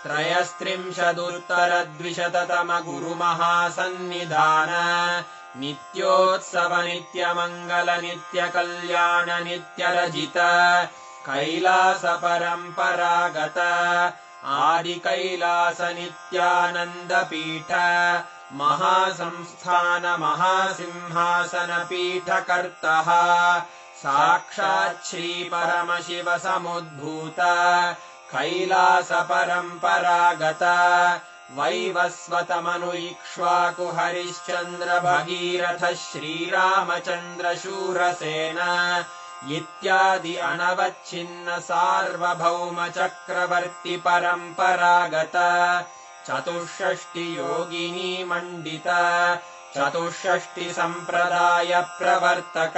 त्रयस्त्रिंशदुत्तरद्विशततम गुरुमहासन्निधान नित्योत्सव नित्यमङ्गल नित्यकल्याण नित्यरजित कैलास परम्परागत आदिकैलास नित्यानन्दपीठ महासंस्थान महासिंहासन पीठकर्तः साक्षात् श्री परमशिव समुद्भूत कैलास परम्परागत वैवस्वतमनु इक्ष्वाकु हरिश्चन्द्र भगीरथ श्रीरामचन्द्र शूरसेन इत्यादि अनवच्छिन्न सार्वभौम चक्रवर्ति परम्परागत चतुष्षष्टि योगिनी मण्डित चतुष्षष्टि सम्प्रदाय प्रवर्तक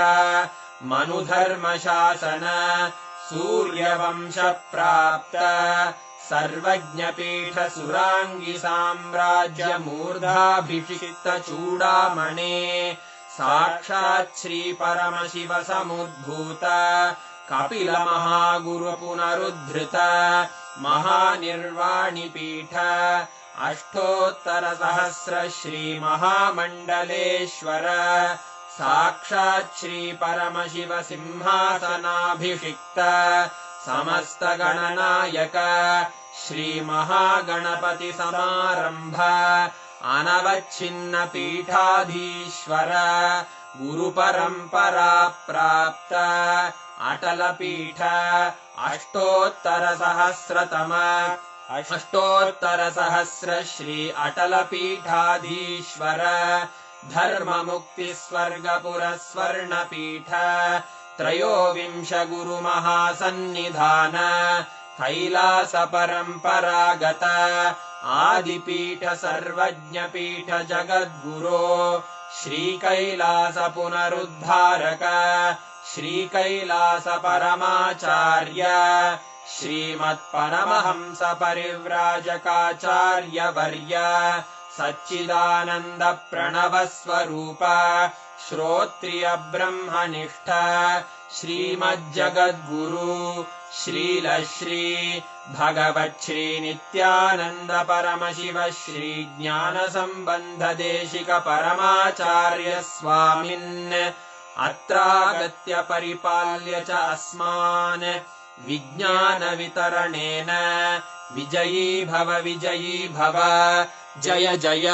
मनुधर्मशासन सूर्यवंश प्राप्त सर्वज्ञपीठ सुराङ्गी साम्राज्य मूर्धाभिषिक्त चूडामणे साक्षात् श्री परमशिव समुद्भूत कपिल महागुरु पुनरुद्धृत महानिर्वाणिपीठ अष्टोत्तर सहस्र श्री महामण्डलेश्वर साक्षात् श्री परमशिव सिंहासनाभिषिक्त समस्त गणनायक श्री महागणपति समारंभ अनवच्छिन्न पीठाधीश्वर गुरुपरम्परा प्राप्त अटल पीठ अष्टोत्तर सहस्र श्री अटल पीठाधीश्वर धर्म मुक्ति स्वर्गपुर स्वर्ण पीठ त्रयोविंश गुरु महासन्निधान कैलास परम्परागत आदिपीठ सर्वज्ञ पीठ जगद्गुरो श्री कैलास पुनरुद्धारक श्री कैलास परमाचार्य श्रीमत्परमहंस परिव्राजकाचार्य वर्य सच्चिदानन्द प्रणव स्वरूप श्रोत्रिय ब्रह्मनिष्ठ श्रीमज्जगद्गुरु श्रील श्री भगवत् श्री नित्यानन्द परमशिव श्री ज्ञान संबंध देशिक परमाचार्य स्वामिन् अत्रागत्य परिपाल्य च अस्मान् विज्ञान वितरणेन विजयी भव जय जय।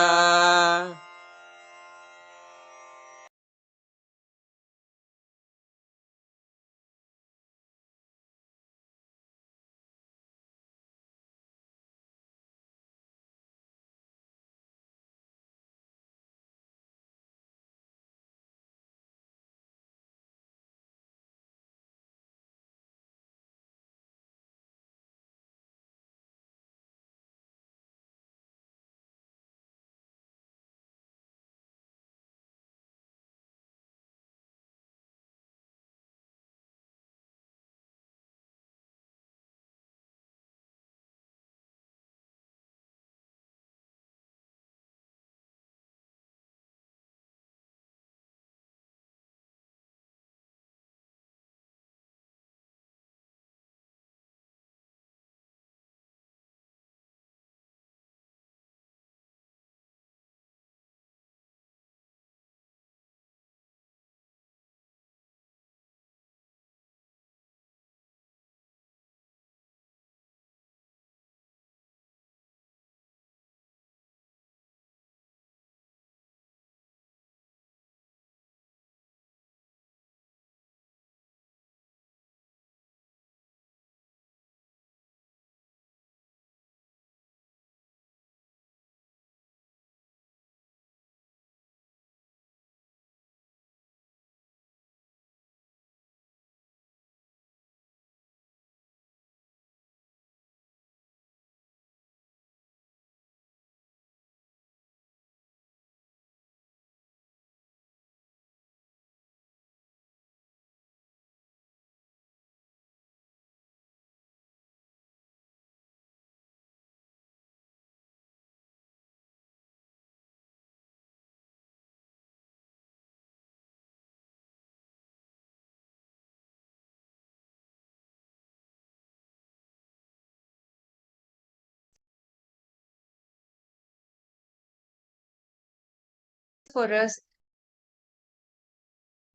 for us.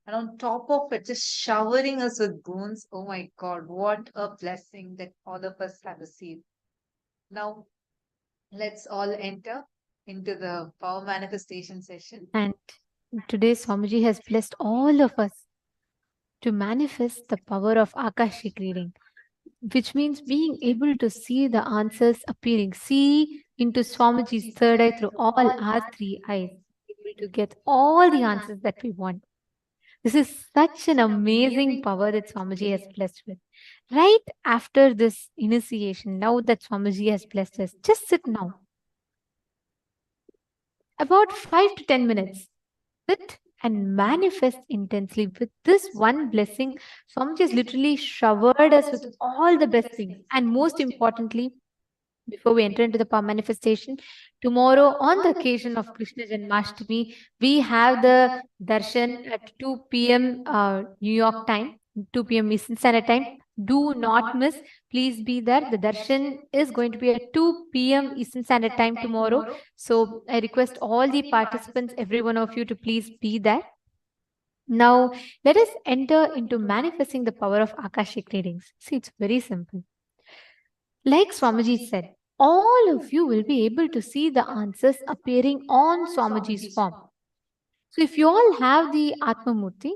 And on top of it, just showering us with boons. Oh my God, what a blessing that all of us have received. Now, let's all enter into the power manifestation session. And today Swamiji has blessed all of us to manifest the power of Akashic reading, which means being able to see the answers appearing, see into Swamiji's third eye through all our three eyes, able to get all the answers that we want. This is such an amazing power that Swamiji has blessed with. Right after this initiation, now that Swamiji has blessed us, just sit now. About 5 to 10 minutes. Sit and manifest intensely with this one blessing. Swamiji has literally showered us with all the best things. And most importantly, before we enter into the power manifestation, tomorrow on the occasion of Krishna Janmashtami, we have the darshan at 2 p.m. New York time, 2 p.m. Eastern Standard Time. Do not miss. Please be there. The darshan is going to be at 2 p.m. Eastern Standard Time tomorrow. So I request all the participants, every one of you, to please be there. Now, let us enter into manifesting the power of Akashic readings. See, it's very simple. Like Swamiji said, all of you will be able to see the answers appearing on Swamiji's form. So if you all have the Atma Murti,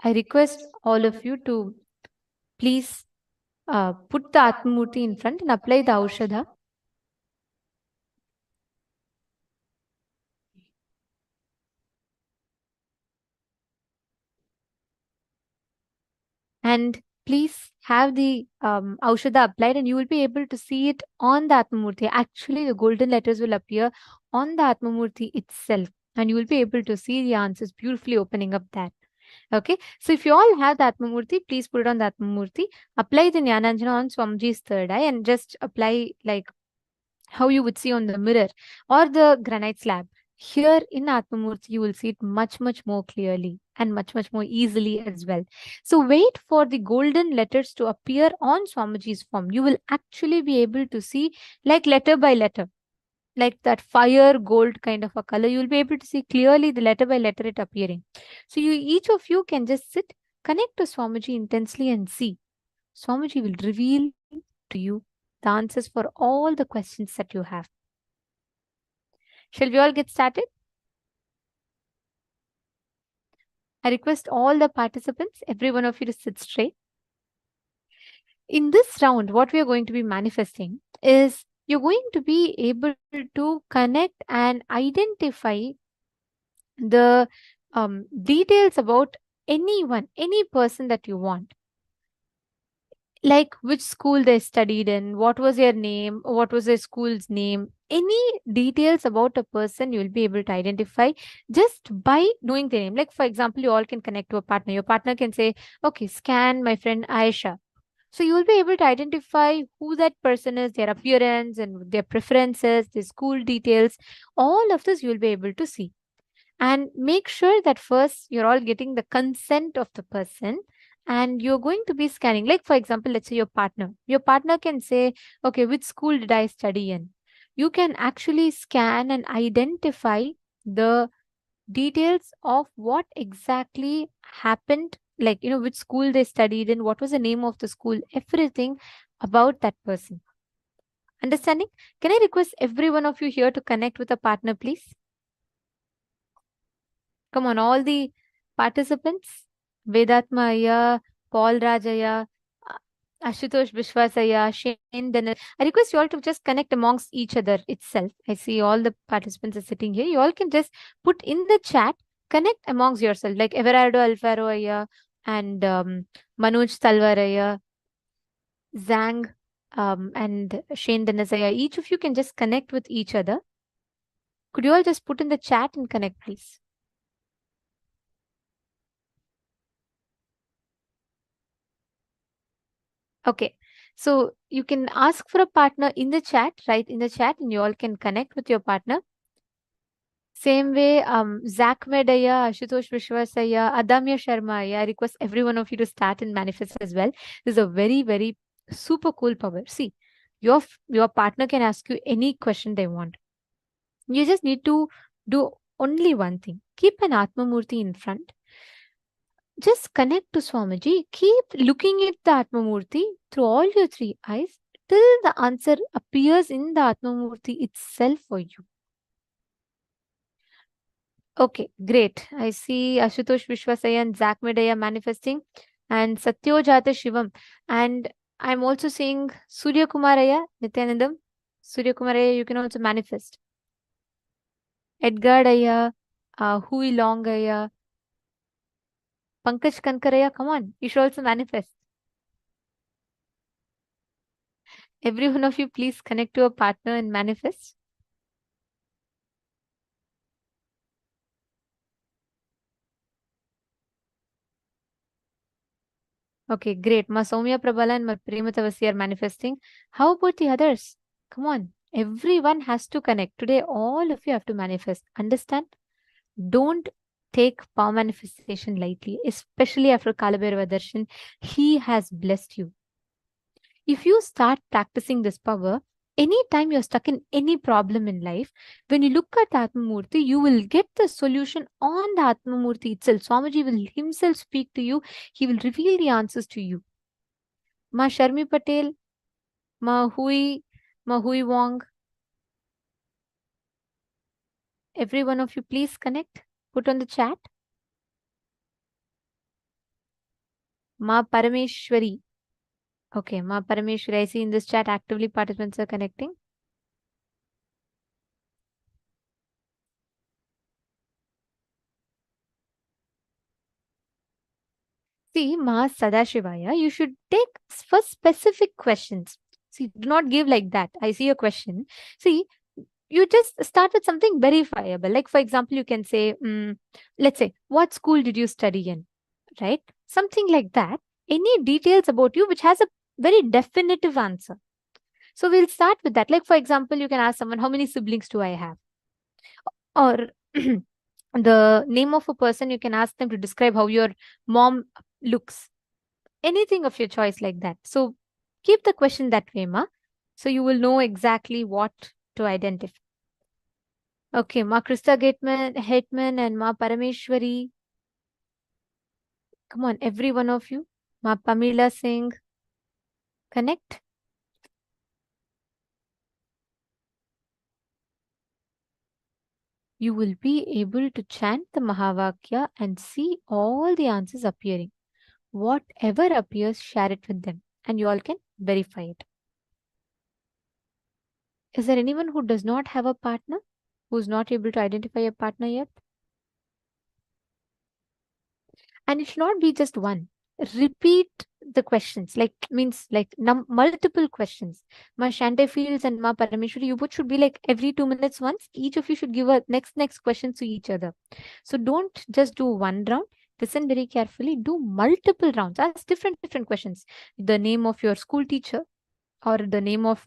I request all of you to please put the Atma Murti in front and apply the Aushadha. And please have the Aushadha applied and you will be able to see it on the Atma Murti. Actually, the golden letters will appear on the Atma Murti itself and you will be able to see the answers beautifully opening up that. Okay, so if you all have the Atma Murti, please put it on the Atma Murti. Apply the Jnananjana on Swamiji's third eye and just apply like how you would see on the mirror or the granite slab. Here in Atma Murti, you will see it much, much more clearly and much, much more easily as well. So wait for the golden letters to appear on Swamiji's form. You will actually be able to see like letter by letter, like that fire gold kind of a color. You will be able to see clearly the letter by letter it appearing. So each of you can just sit, connect to Swamiji intensely and see. Swamiji will reveal to you the answers for all the questions that you have. Shall we all get started? I request all the participants, every one of you, to sit straight. In this round, what we are going to be manifesting is you're going to be able to connect and identify the details about anyone, any person that you want. Like which school they studied in, what was their name, what was their school's name, any details about a person you will be able to identify just by knowing their name. Like for example, you all can connect to a partner. Your partner can say, okay, scan my friend Aisha. So you will be able to identify who that person is, their appearance and their preferences, their school details. All of this you will be able to see. And make sure that first you're all getting the consent of the person and you're going to be scanning. Like for example, let's say your partner. Your partner can say, okay, which school did I study in? You can actually scan and identify the details of what exactly happened, like, you know, which school they studied in, what was the name of the school, everything about that person. Understanding? Can I request every one of you here to connect with a partner, please? Come on, all the participants. Vedatma Aya, Paul Rajaya, Ashutosh Vishwasaya, Shane Dennis. I request you all to just connect amongst each other itself. I see all the participants are sitting here. You all can just put in the chat, connect amongst yourself, like Everardo Alfaro Aya and Manoj Talvaraya, Zhang and Shane Dennis Aya. Each of you can just connect with each other. Could you all just put in the chat and connect, please? Okay, so you can ask for a partner in the chat, right? In the chat, and you all can connect with your partner. Same way, Zach Medaya, Ashutosh Vishwasaya, Adamya Sharma, I request every one of you to start and manifest as well. This is a very, very super cool power. See, your partner can ask you any question they want. You just need to do only one thing. keep an Atma Murti in front. Just connect to Swamiji. Keep looking at the Atma Murti through all your three eyes till the answer appears in the Atma Murti itself for you. Okay, great. I see Ashutosh Vishwasaya and Zach Medaya manifesting and Satyojata Shivam. And I'm also seeing Surya Kumaraya, Nithyanandam. Surya Kumaraya, you can also manifest. Edgar Aya, Hui Longaya, Pankaj Kankaraya, come on, you should also manifest. Every one of you, please connect to a partner and manifest. Okay, great. Ma Soumya Prabhala and Ma Prematavasi are manifesting. How about the others? Come on. Everyone has to connect. Today, all of you have to manifest. Understand? Don't take power manifestation lightly, especially after Kalabhairava Darshan. He has blessed you. If you start practicing this power, anytime you're stuck in any problem in life, when you look at Atma Murti, you will get the solution on the Atma Murti itself. Swamiji will himself speak to you. He will reveal the answers to you. Ma Sharmi Patel, Ma Hui Wong. Every one of you, please connect. Put on the chat. Ma Parameshwari. Okay, Ma Parameshwari. I see in this chat actively participants are connecting. See, Ma Sadashivaya, you should take first specific questions. See, do not give like that. I see a question. See, you just start with something verifiable. Like, for example, you can say, let's say, what school did you study in? Right? Something like that. Any details about you which has a very definitive answer. So we'll start with that. Like, for example, you can ask someone, how many siblings do I have? Or the name of a person, you can ask them to describe how your mom looks. Anything of your choice like that. So keep the question that way, Ma. So you will know exactly what to identify. Okay, Ma Krista Hetman and Ma Parameshwari. Come on, every one of you. Ma Pamela Singh. Connect. You will be able to chant the Mahavakya and see all the answers appearing. Whatever appears, share it with them and you all can verify it. Is there anyone who does not have a partner? Who's not able to identify a partner yet? And it should not be just one. Repeat the questions, like multiple questions. Ma Shante Fields and Ma Parameshwari, you both should be like every 2 minutes once. Each of you should give a next question to each other. So don't just do one round. Listen very carefully. Do multiple rounds. Ask different questions. The name of your school teacher, or the name of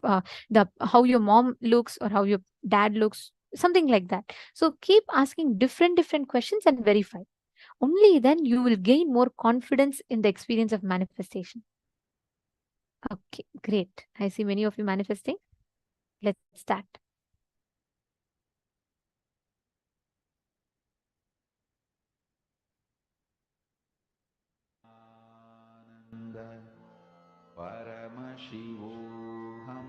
how your mom looks, or how your dad looks, something like that. So keep asking different questions and verify. Only then you will gain more confidence in the experience of manifestation. Okay, great. I see many of you manifesting. Let's start. Paramashivoham.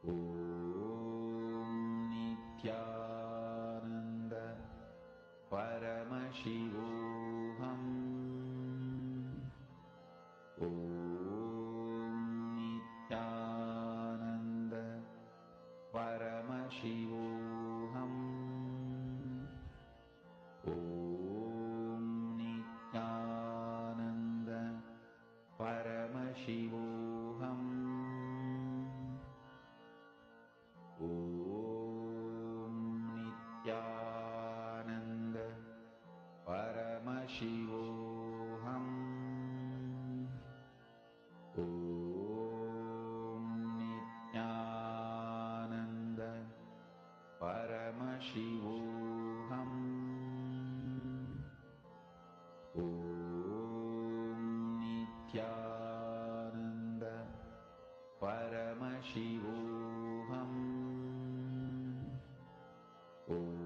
Om Nithyananda Paramashivoham. Om Nithyananda Paramashivoham. Om Nithyananda Paramashivoham. Om Nithyananda Paramashivoham. Om Nithyananda Paramashivoham. Om Nithyananda Paramashivoham. Om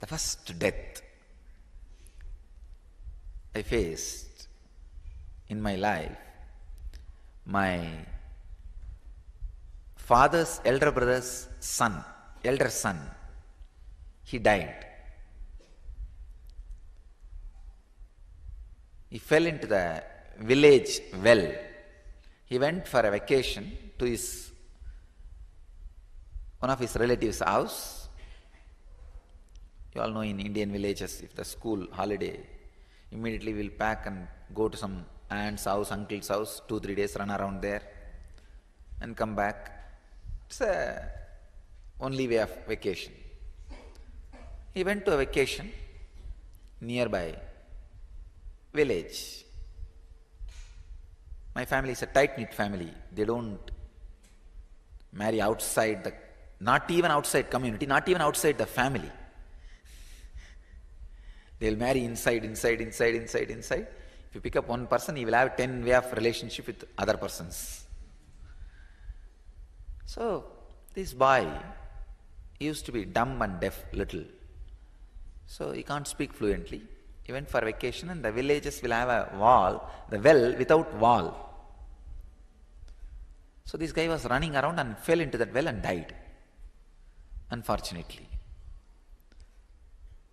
The first death I faced in my life, my father's elder brother's son, elder son, he died. He fell into the village well. He went for a vacation to one of his relatives' house. You all know in Indian villages, if the school holiday, immediately we'll pack and go to some aunt's house, uncle's house, 2-3 days run around there and come back. It's the only way of vacation. He went to a vacation nearby village. My family is a tight-knit family. They don't marry outside not even outside community, not even outside the family. They'll marry inside. If you pick up one person, he will have 10 way of relationship with other persons. So, this boy used to be dumb and deaf little. So, he can't speak fluently. He went for vacation and the villages will have a wall, the well without wall. So, this guy was running around and fell into that well and died, unfortunately.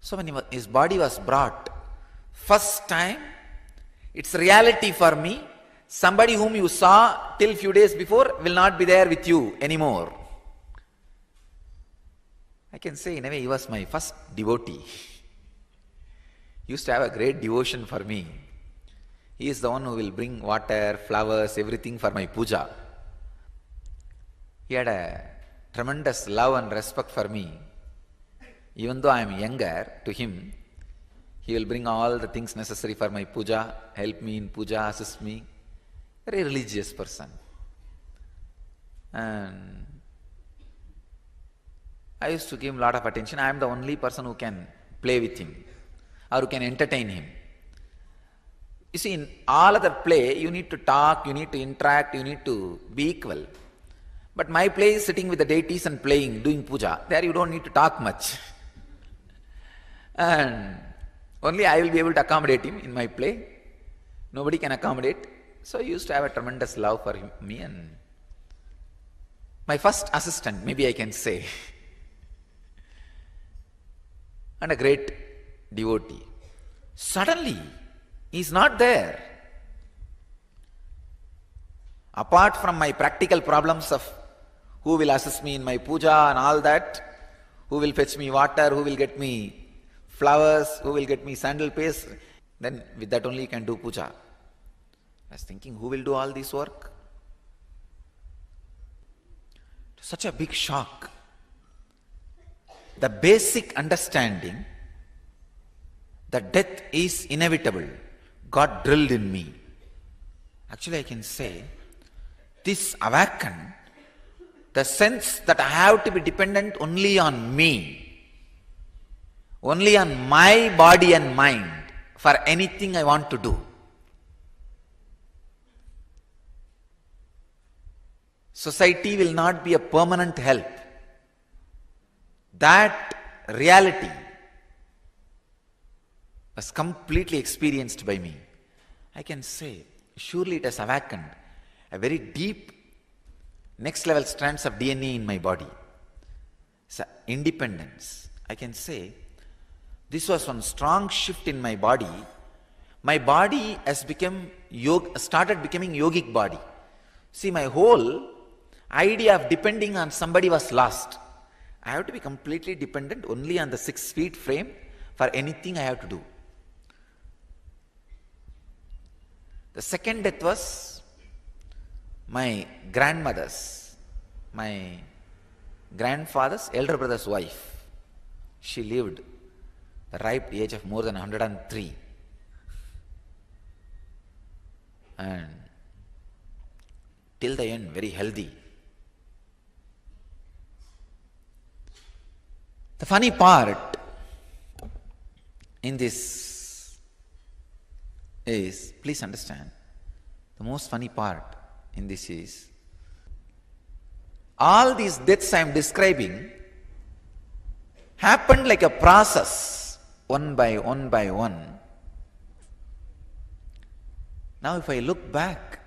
So when his body was brought, first time, it's reality for me, somebody whom you saw till few days before will not be there with you anymore. I can say in a way he was my first devotee. He used to have a great devotion for me. He is the one who will bring water, flowers, everything for my puja. He had a tremendous love and respect for me. Even though I am younger, to him, he will bring all the things necessary for my puja, help me in puja, assist me. Very religious person. And I used to give him a lot of attention. I am the only person who can play with him or who can entertain him. You see, in all other play, you need to talk, you need to interact, you need to be equal. But my play is sitting with the deities and playing, doing puja. There you don't need to talk much. And only I will be able to accommodate him in my play. Nobody can accommodate. So he used to have a tremendous love for me and my first assistant, maybe I can say. And a great devotee. Suddenly, he is not there. Apart from my practical problems of who will assist me in my puja and all that, who will fetch me water, who will get me flowers, who will get me sandal paste, then with that only you can do puja. I was thinking, who will do all this work? Such a big shock. The basic understanding that death is inevitable got drilled in me. Actually, I can say, this awakened the sense that I have to be dependent only on me, only on my body and mind for anything I want to do. Society will not be a permanent help. That reality was completely experienced by me. I can say, surely it has awakened a very deep next level strands of DNA in my body. So, independence. I can say, this was one strong shift in my body. My body has started becoming yogic body. See, my whole idea of depending on somebody was lost. I have to be completely dependent only on the 6 feet frame for anything I have to do. The second death was my grandmother's, my grandfather's elder brother's wife. She lived the ripe age of more than 103. And till the end, very healthy. The funny part in this is, please understand, the most funny part in this is, all these deaths I am describing happened like a process, one by one by one. Now if I look back,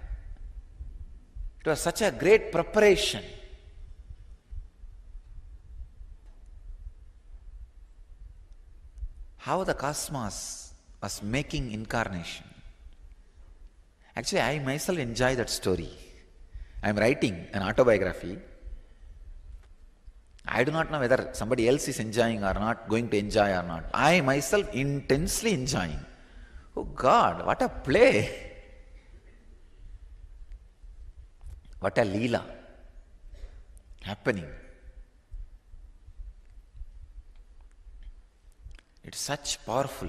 it was such a great preparation. How the cosmos was making incarnation. Actually, I myself enjoy that story. I am writing an autobiography. I do not know whether somebody else is enjoying or not, going to enjoy or not. I myself intensely enjoying. Oh God, what a play! What a leela happening. It's such powerful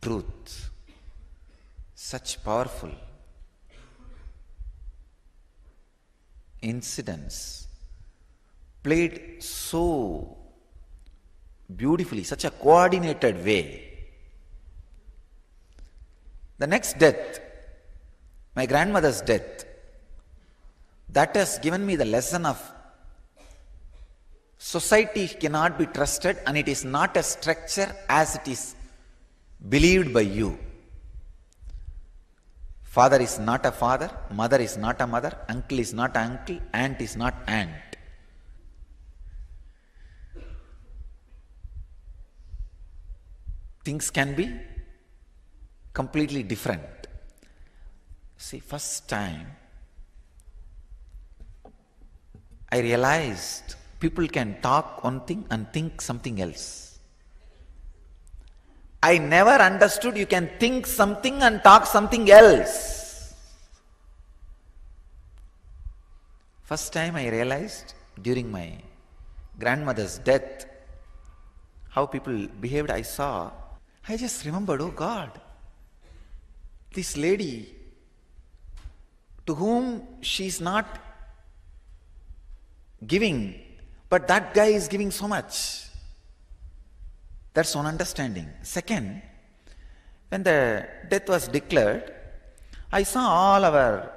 truth, such powerful incidents, played so beautifully, such a coordinated way. The next death, my grandmother's death, that has given me the lesson of society cannot be trusted, and it is not a structure as it is believed by you. Father is not a father, mother is not a mother, uncle is not uncle, aunt is not aunt. Things can be completely different. See, first time I realized people can talk one thing and think something else. I never understood you can think something and talk something else. First time I realized during my grandmother's death how people behaved. I just remembered, oh God, this lady to whom she's not giving, but that guy is giving so much. That's one understanding. Second, when the death was declared, I saw all our